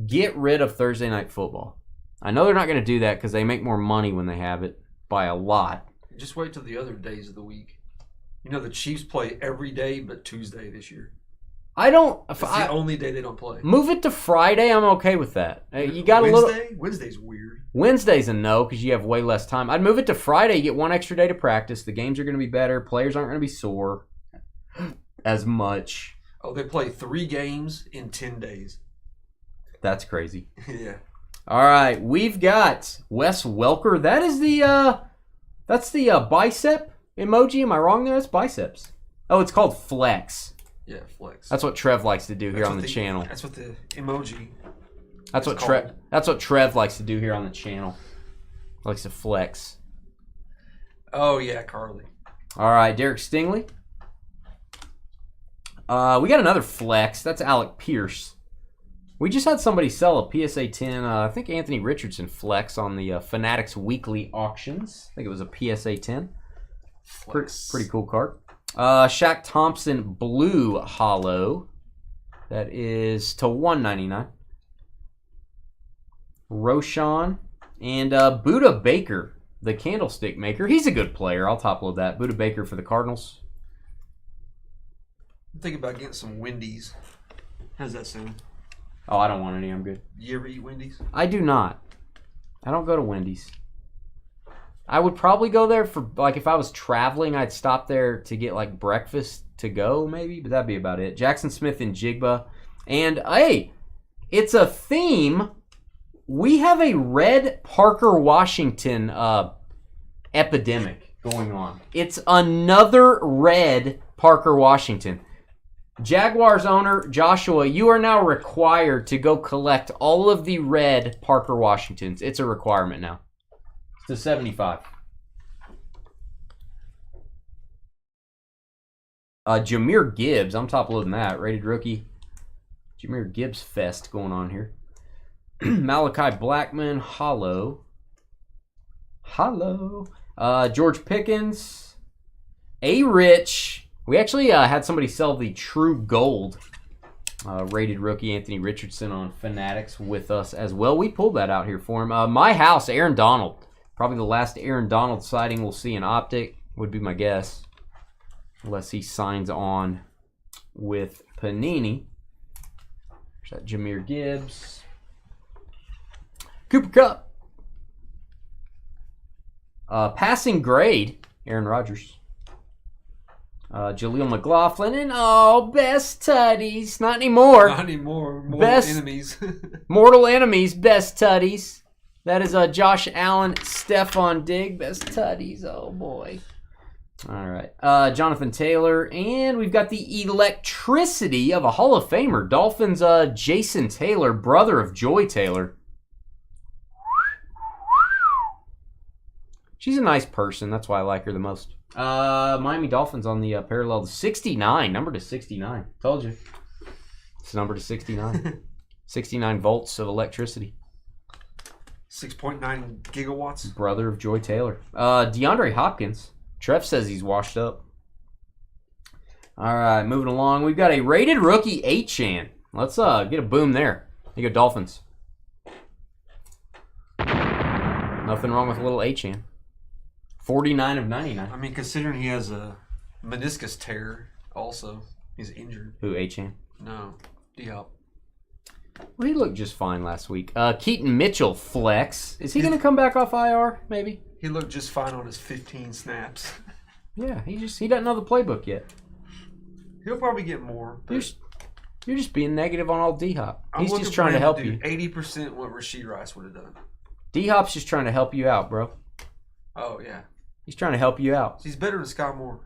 Get rid of Thursday night football. I know they're not going to do that because they make more money when they have it by a lot. Just wait till the other days of the week. You know, the Chiefs play every day but Tuesday this year. I don't. It's the only day they don't play. Move it to Friday. I'm okay with that. You got Wednesday? a little. Wednesday's weird. Wednesday's a no because you have way less time. I'd move it to Friday. You get one extra day to practice. The games are going to be better. Players aren't going to be sore as much. Oh, they play 3 games in 10 days. That's crazy. Yeah. All right, we've got Wes Welker. That is the that's the bicep emoji. Am I wrong there? It's biceps. Oh, it's called flex. Yeah, flex. That's what Trev likes to do here on the channel. That's what the emoji. That's what Trev likes to do here on the channel. Likes to flex. Oh yeah, Carly. All right, Derek Stingley. We got another flex. That's Alec Pierce. We just had somebody sell a PSA 10. I think Anthony Richardson flex on the Fanatics Weekly Auctions. I think it was a PSA 10. Pretty cool card. Shaq Thompson Blue Hollow. That is to $199. Roshan and Buda Baker, the candlestick maker. He's a good player. I'll top load that. Buda Baker for the Cardinals. I'm thinking about getting some Wendy's. How's that sound? Oh, I don't want any. I'm good. You ever eat Wendy's? I do not. I don't go to Wendy's. I would probably go there for, like, if I was traveling, I'd stop there to get, like, breakfast to go, maybe. But that'd be about it. Jackson Smith and Jigba. And, hey, it's a theme. We have a red Parker Washington epidemic going on. It's another red Parker Washington. Jaguars owner Joshua, you are now required to go collect all of the red Parker Washingtons. It's a requirement now. It's to 75. Jahmyr Gibbs, I'm top loading that. Rated rookie. Jahmyr Gibbs fest going on here. Malachi Blackman, hollow. George Pickens. A-Rich. We actually had somebody sell the True Gold rated rookie Anthony Richardson on Fanatics with us as well. We pulled that out here for him. My house, Aaron Donald. Probably the last Aaron Donald sighting we'll see in Optic, would be my guess. Unless he signs on with Panini. There's that Jahmyr Gibbs. Cooper Kupp. Passing grade, Aaron Rodgers. Jaleel McLaughlin, and best tutties. Not anymore. Not anymore. More Best- enemies. Mortal enemies, best tutties. That is Josh Allen, Stephon Diggs, best tutties. Oh boy. All right. Jonathan Taylor, and we've got the electricity of a Hall of Famer. Dolphins, Jason Taylor, brother of Joy Taylor. She's a nice person. That's why I like her the most. Miami Dolphins on the parallel to 69. Number to 69. Told you. It's number to 69. 69 volts of electricity. 6.9 gigawatts. Brother of Joy Taylor. DeAndre Hopkins. Trev says he's washed up. All right, moving along. We've got a rated rookie 8-chan. Let's get a boom there. You go Dolphins. Nothing wrong with a little 8-chan. 49 of 99. I mean, considering he has a meniscus tear also. He's injured. Who, 8-chan? No. D-Hop. Well, he looked just fine last week. Keaton Mitchell flex. Is he going to come back off IR, maybe? He looked just fine on his 15 snaps. Yeah, he doesn't know the playbook yet. He'll probably get more. You're just being negative on all D-Hop. He's just trying to help you. 80% what Rashid Rice would have done. D-Hop's just trying to help you out, bro. Oh, yeah. He's trying to help you out. He's better than Sky Moore.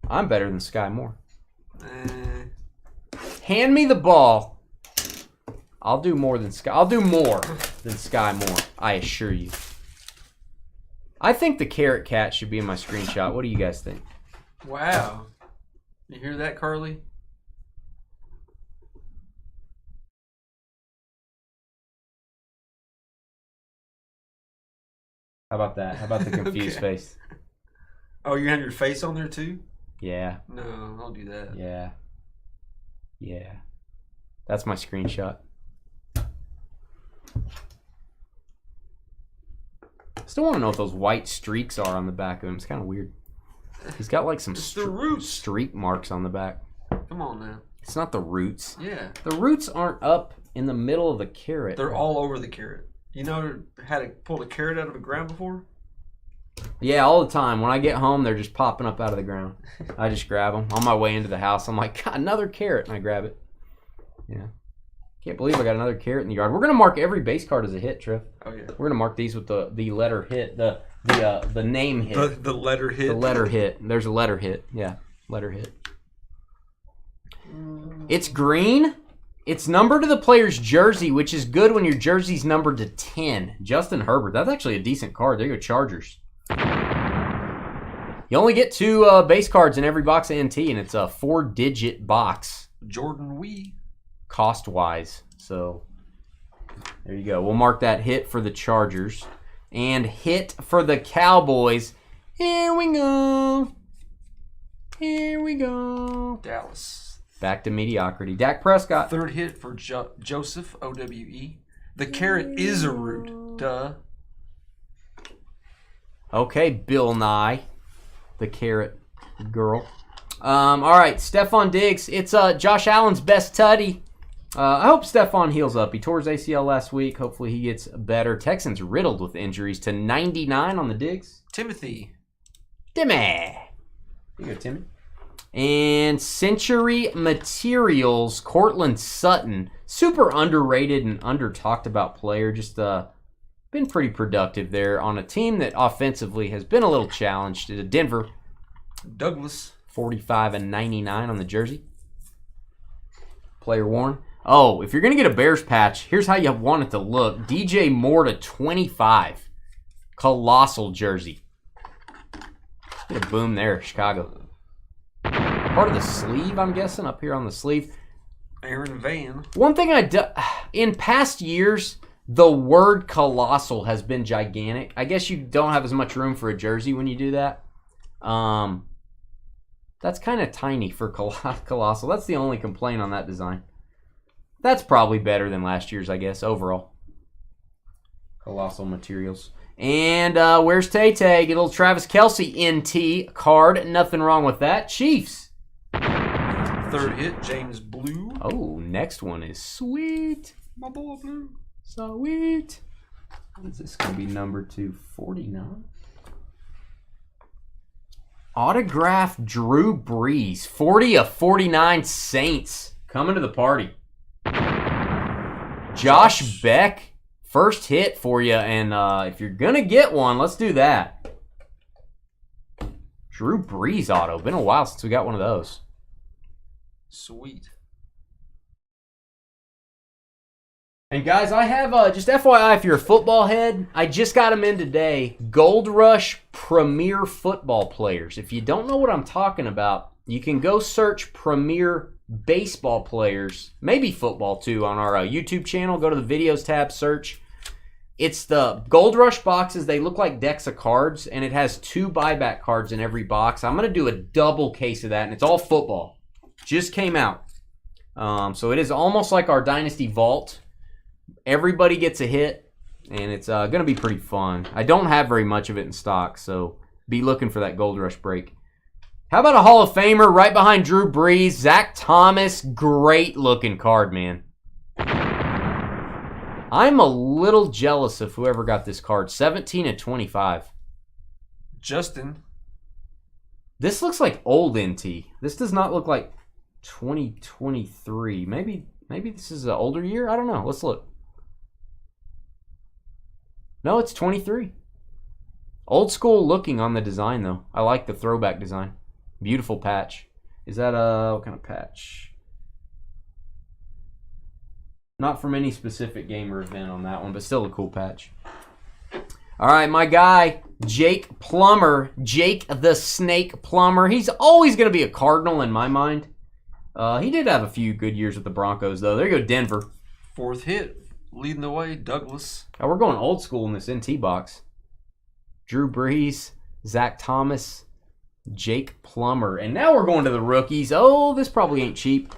I'm better than Sky Moore. Hand me the ball. I'll do more than Sky. I'll do more than Sky Moore. I assure you. I think the Carrot Cat should be in my screenshot. What do you guys think? Wow. You hear that, Carly? How about that? How about the confused Okay. face? Oh, you have your face on there too? Yeah. No, I'll do that. Yeah. Yeah. That's my screenshot. Still want to know what those white streaks are on the back of him. It's kind of weird. He's got like some It's the roots. streak marks on the back. Come on now. It's not the roots. Yeah. The roots aren't up in the middle of the carrot. They're all over the carrot. You know how to pull a carrot out of the ground before? Yeah, all the time. When I get home, they're just popping up out of the ground. I just grab them. On my way into the house, I'm like, God, another carrot, and I grab it. Yeah. Can't believe I got another carrot in the yard. We're going to mark every base card as a hit, Trev. Oh, yeah. We're going to mark these with the letter hit, the name hit. The letter hit. The letter hit. There's a letter hit. Yeah, letter hit. It's green. It's numbered to the player's jersey, which is good when your jersey's numbered to 10. Justin Herbert. That's actually a decent card. There you go, Chargers. You only get 2 base cards in every box of NT, and it's a 4-digit box. Jordan Wee. Cost-wise. So, there you go. We'll mark that hit for the Chargers. And hit for the Cowboys. Here we go. Here we go. Dallas. Back to mediocrity. Dak Prescott. Third hit for Joseph, OWE. The carrot is a root. Duh. Okay, Bill Nye. The carrot girl. All right, Stephon Diggs. It's Josh Allen's best tutty. I hope Stephon heals up. He tore his ACL last week. Hopefully he gets better. Texans riddled with injuries to 99 on the Diggs. Timothy. Timmy. You go, Timmy. And Century Materials, Cortland Sutton. Super underrated and under-talked about player. Just been pretty productive there on a team that offensively has been a little challenged. Denver. Douglas. 45 and 99 on the jersey. Player worn. Oh, if you're going to get a Bears patch, here's how you want it to look. DJ Moore to 25. Colossal jersey. Get a boom there, Chicago. Part of the sleeve, I'm guessing, up here on the sleeve. Aaron Van. One thing in past years, the word colossal has been gigantic. I guess you don't have as much room for a jersey when you do that. That's kind of tiny for colossal. That's the only complaint on that design. That's probably better than last year's, I guess, overall. Colossal materials. And where's Tay-Tay? Get a little Travis Kelce NT card. Nothing wrong with that. Chiefs. Third hit, James Blue. Oh, next one is sweet. My boy Blue. Sweet. What is this going to be numbered to? 49? Autograph Drew Brees. 40 of 49 Saints. Coming to the party. Josh Beck. First hit for you. And if you're going to get one, let's do that. Drew Brees auto. Been a while since we got one of those. Sweet. And guys, I have, just FYI, if you're a football head, I just got them in today. Gold Rush Premier Football Players. If you don't know what I'm talking about, you can go search Premier Baseball Players, maybe football too, on our YouTube channel. Go to the videos tab, search. It's the Gold Rush boxes. They look like decks of cards, and it has 2 buyback cards in every box. I'm going to do a double case of that, and it's all football. Just came out. So it is almost like our Dynasty Vault. Everybody gets a hit, and it's going to be pretty fun. I don't have very much of it in stock, so be looking for that Gold Rush break. How about a Hall of Famer right behind Drew Brees? Zach Thomas, great-looking card, man. I'm a little jealous of whoever got this card. 17 and 25. Justin. This looks like old NT. This does not look like 2023. Maybe this is an older year? I don't know. Let's look. No, it's 23. Old school looking on the design, though. I like the throwback design. Beautiful patch. Is that what kind of patch? Not from any specific game or event on that one, but still a cool patch. All right, my guy, Jake Plummer. Jake the Snake Plummer. He's always going to be a Cardinal in my mind. He did have a few good years with the Broncos, though. There you go, Denver. 4th hit. Leading the way, Douglas. Oh, we're going old school in this NT box. Drew Brees, Zach Thomas, Jake Plummer. And now we're going to the rookies. Oh, this probably ain't cheap.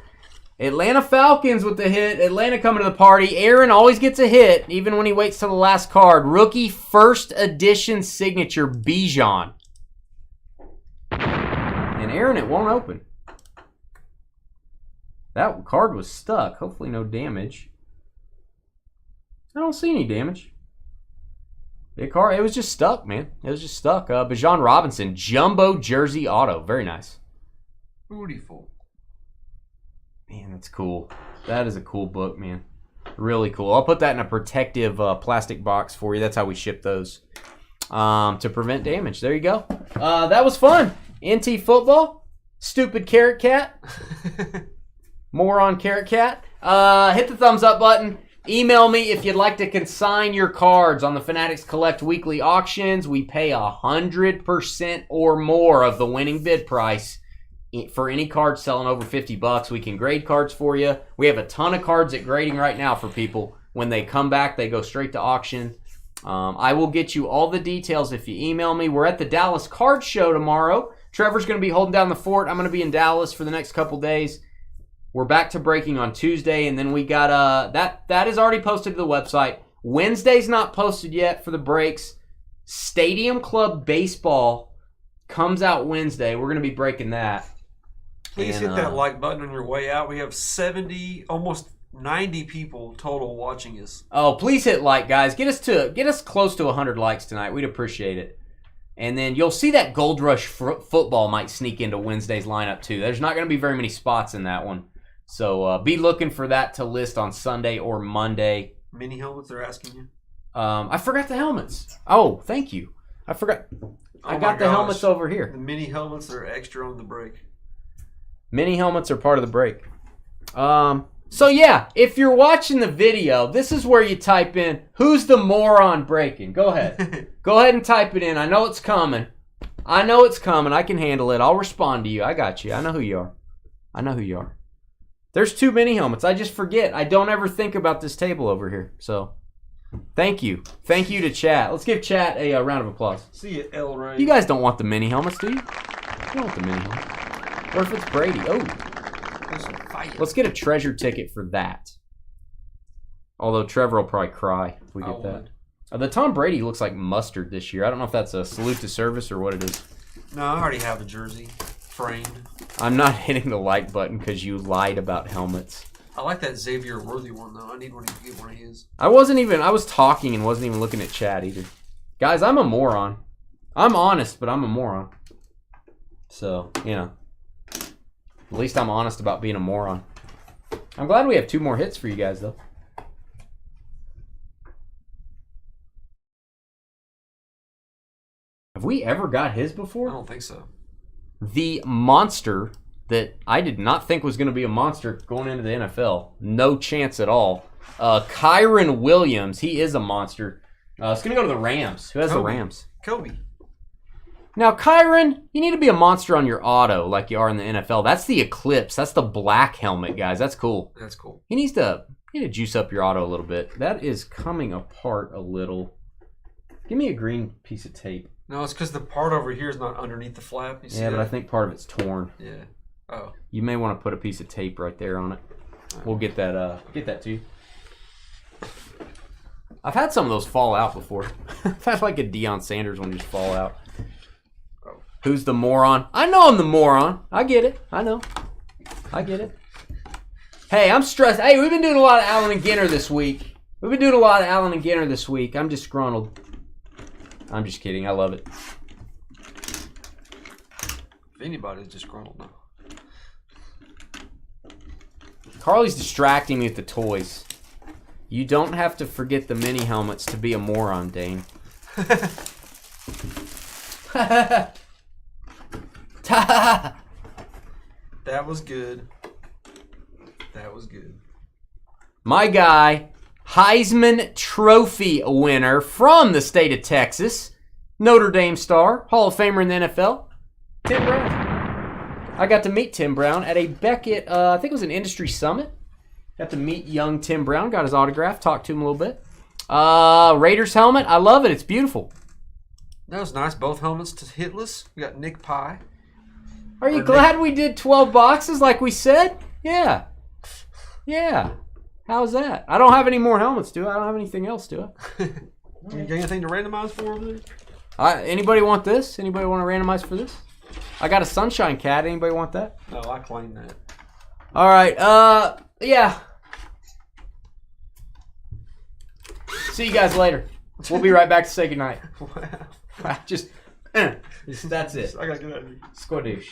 Atlanta Falcons with the hit. Atlanta coming to the party. Aaron always gets a hit, even when he waits till the last card. Rookie first edition signature, Bijan. And Aaron, it won't open. That card was stuck. Hopefully no damage. I don't see any damage. It was just stuck, man. It was just stuck. Bijan Robinson, jumbo jersey auto. Very nice. Beautiful. Man, that's cool. That is a cool book, man. Really cool. I'll put that in a protective plastic box for you. That's how we ship those to prevent damage. There you go. That was fun. NT football. Stupid Carrot Cat. Moron Carrot Cat. Hit the thumbs up button. Email me if you'd like to consign your cards on the Fanatics Collect weekly auctions. We pay 100% or more of the winning bid price for any card selling over $50. We can grade cards for you. We have a ton of cards at grading right now for people. When they come back, they go straight to auction. I will get you all the details if you email me. We're at the Dallas Card Show tomorrow. Trevor's going to be holding down the fort. I'm going to be in Dallas for the next couple days. We're back to breaking on Tuesday, and then we got that is already posted to the website. Wednesday's not posted yet for the breaks. Stadium Club Baseball comes out Wednesday. We're going to be breaking that. Please hit that like button on your way out. We have 70, almost 90 people total watching us. Oh, please hit like, guys. Get us close to 100 likes tonight. We'd appreciate it. And then you'll see that Gold Rush football might sneak into Wednesday's lineup too. There's not going to be very many spots in that one. So be looking for that to list on Sunday or Monday. Mini helmets, they're asking you? I forgot the helmets. Oh, thank you. I forgot. I got the helmets over here. The mini helmets are extra on the break. Mini helmets are part of the break. So yeah, if you're watching the video, this is where you type in, who's the moron breaking? Go ahead. Go ahead and type it in. I know it's coming. I can handle it. I'll respond to you. I got you. I know who you are. There's 2 mini helmets. I just forget. I don't ever think about this table over here. So, thank you. Thank you to chat. Let's give chat a round of applause. See you, El Ray. You guys don't want the mini helmets, do you? You don't want the mini helmet. Or if it's Brady. Oh. Let's get a treasure ticket for that. Although Trevor will probably cry if we get that. The Tom Brady looks like mustard this year. I don't know if that's a salute to service or what it is. No, I already have a jersey framed. I'm not hitting the like button because you lied about helmets. I like that Xavier Worthy one, though. I need one to get one of his. I was talking and wasn't even looking at chat either. Guys, I'm a moron. I'm honest, but I'm a moron. So, you know, at least I'm honest about being a moron. I'm glad we have 2 more hits for you guys, though. Have we ever got his before? I don't think so. The monster that I did not think was going to be a monster going into the NFL. No chance at all. Kyron Williams, he is a monster. It's going to go to the Rams. Who has the Rams? Kobe. Now, Kyron, you need to be a monster on your auto like you are in the NFL. That's the Eclipse. That's the black helmet, guys. That's cool. That's cool. You need to juice up your auto a little bit. That is coming apart a little. Give me a green piece of tape. No, it's because the part over here is not underneath the flap. You see Yeah, but that? I think part of it's torn. Yeah. Oh. You may want to put a piece of tape right there on it. We'll get that to you. I've had some of those fall out before. I've had like a Deion Sanders one just fall out. Oh. Who's the moron? I know I'm the moron. I get it. I know. I get it. Hey, I'm stressed. Hey, we've been doing a lot of Allen and Ginter this week. I'm disgruntled. I'm just kidding. I love it. If anybody's disgruntled now. Carly's distracting me with the toys. You don't have to forget the mini helmets to be a moron, Dane. That was good. That was good. My guy, Heisman Trophy winner from the state of Texas, Notre Dame star, Hall of Famer in the NFL, Tim Brown. I got to meet Tim Brown at a Beckett, I think it was an industry summit. Got to meet young Tim Brown, got his autograph, talked to him a little bit. Raiders helmet, I love it. It's beautiful. That was nice. Both helmets to hitless. We got Nick Pye. Are you glad we did 12 boxes like we said? Yeah. Yeah. How's that? I don't have any more helmets, do I? I don't have anything else, do I? You got anything to randomize for over there? Anybody want this? Anybody want to randomize for this? I got a Sunshine Cat. Anybody want that? No, I claim that. All right. Yeah. See you guys later. We'll be right back to say goodnight. Wow. That's it. I gotta get out of here. Squadoosh.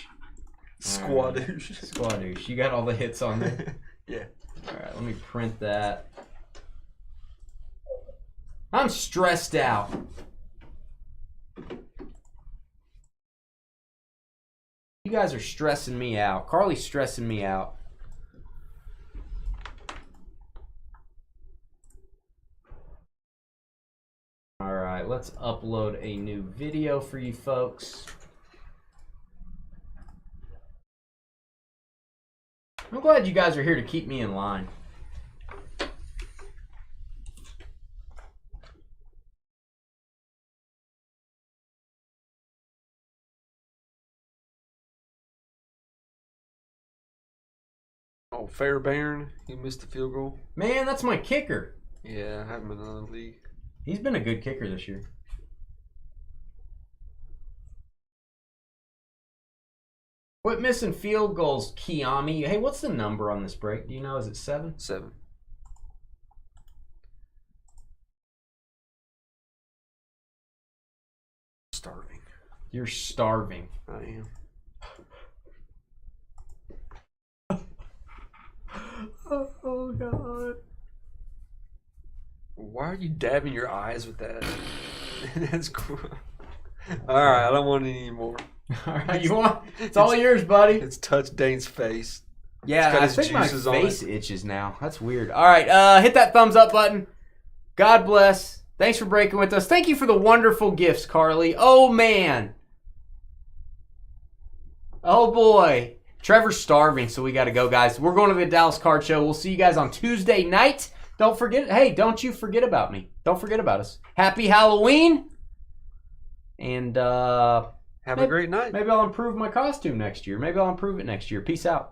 Squadoosh. Squadoosh. You got all the hits on there? Yeah. All right, let me print that. I'm stressed out. You guys are stressing me out. Carly's stressing me out. All right, let's upload a new video for you folks. I'm glad you guys are here to keep me in line. Oh, Fairbairn, he missed the field goal. Man, that's my kicker. Yeah, I haven't been in another league. He's been a good kicker this year. Quit missing field goals, Kiami. Hey, what's the number on this break? Do you know? Is it 7? 7. Starving. You're starving. I am. Oh, God. Why are you dabbing your eyes with that? That's cool. All right, I don't want any more. All right, you want? It's all yours, buddy. It's touched Dane's face. Yeah, I his think my juices on face itches now. That's weird. All right, hit that thumbs up button. God bless. Thanks for breaking with us. Thank you for the wonderful gifts, Carly. Oh, man. Oh, boy. Trevor's starving, so we got to go, guys. We're going to the Dallas Card Show. We'll see you guys on Tuesday night. Don't forget. Hey, don't you forget about me. Don't forget about us. Happy Halloween. And Have a great night. maybe I'll improve my costume next year. Maybe I'll improve it next year. Peace out.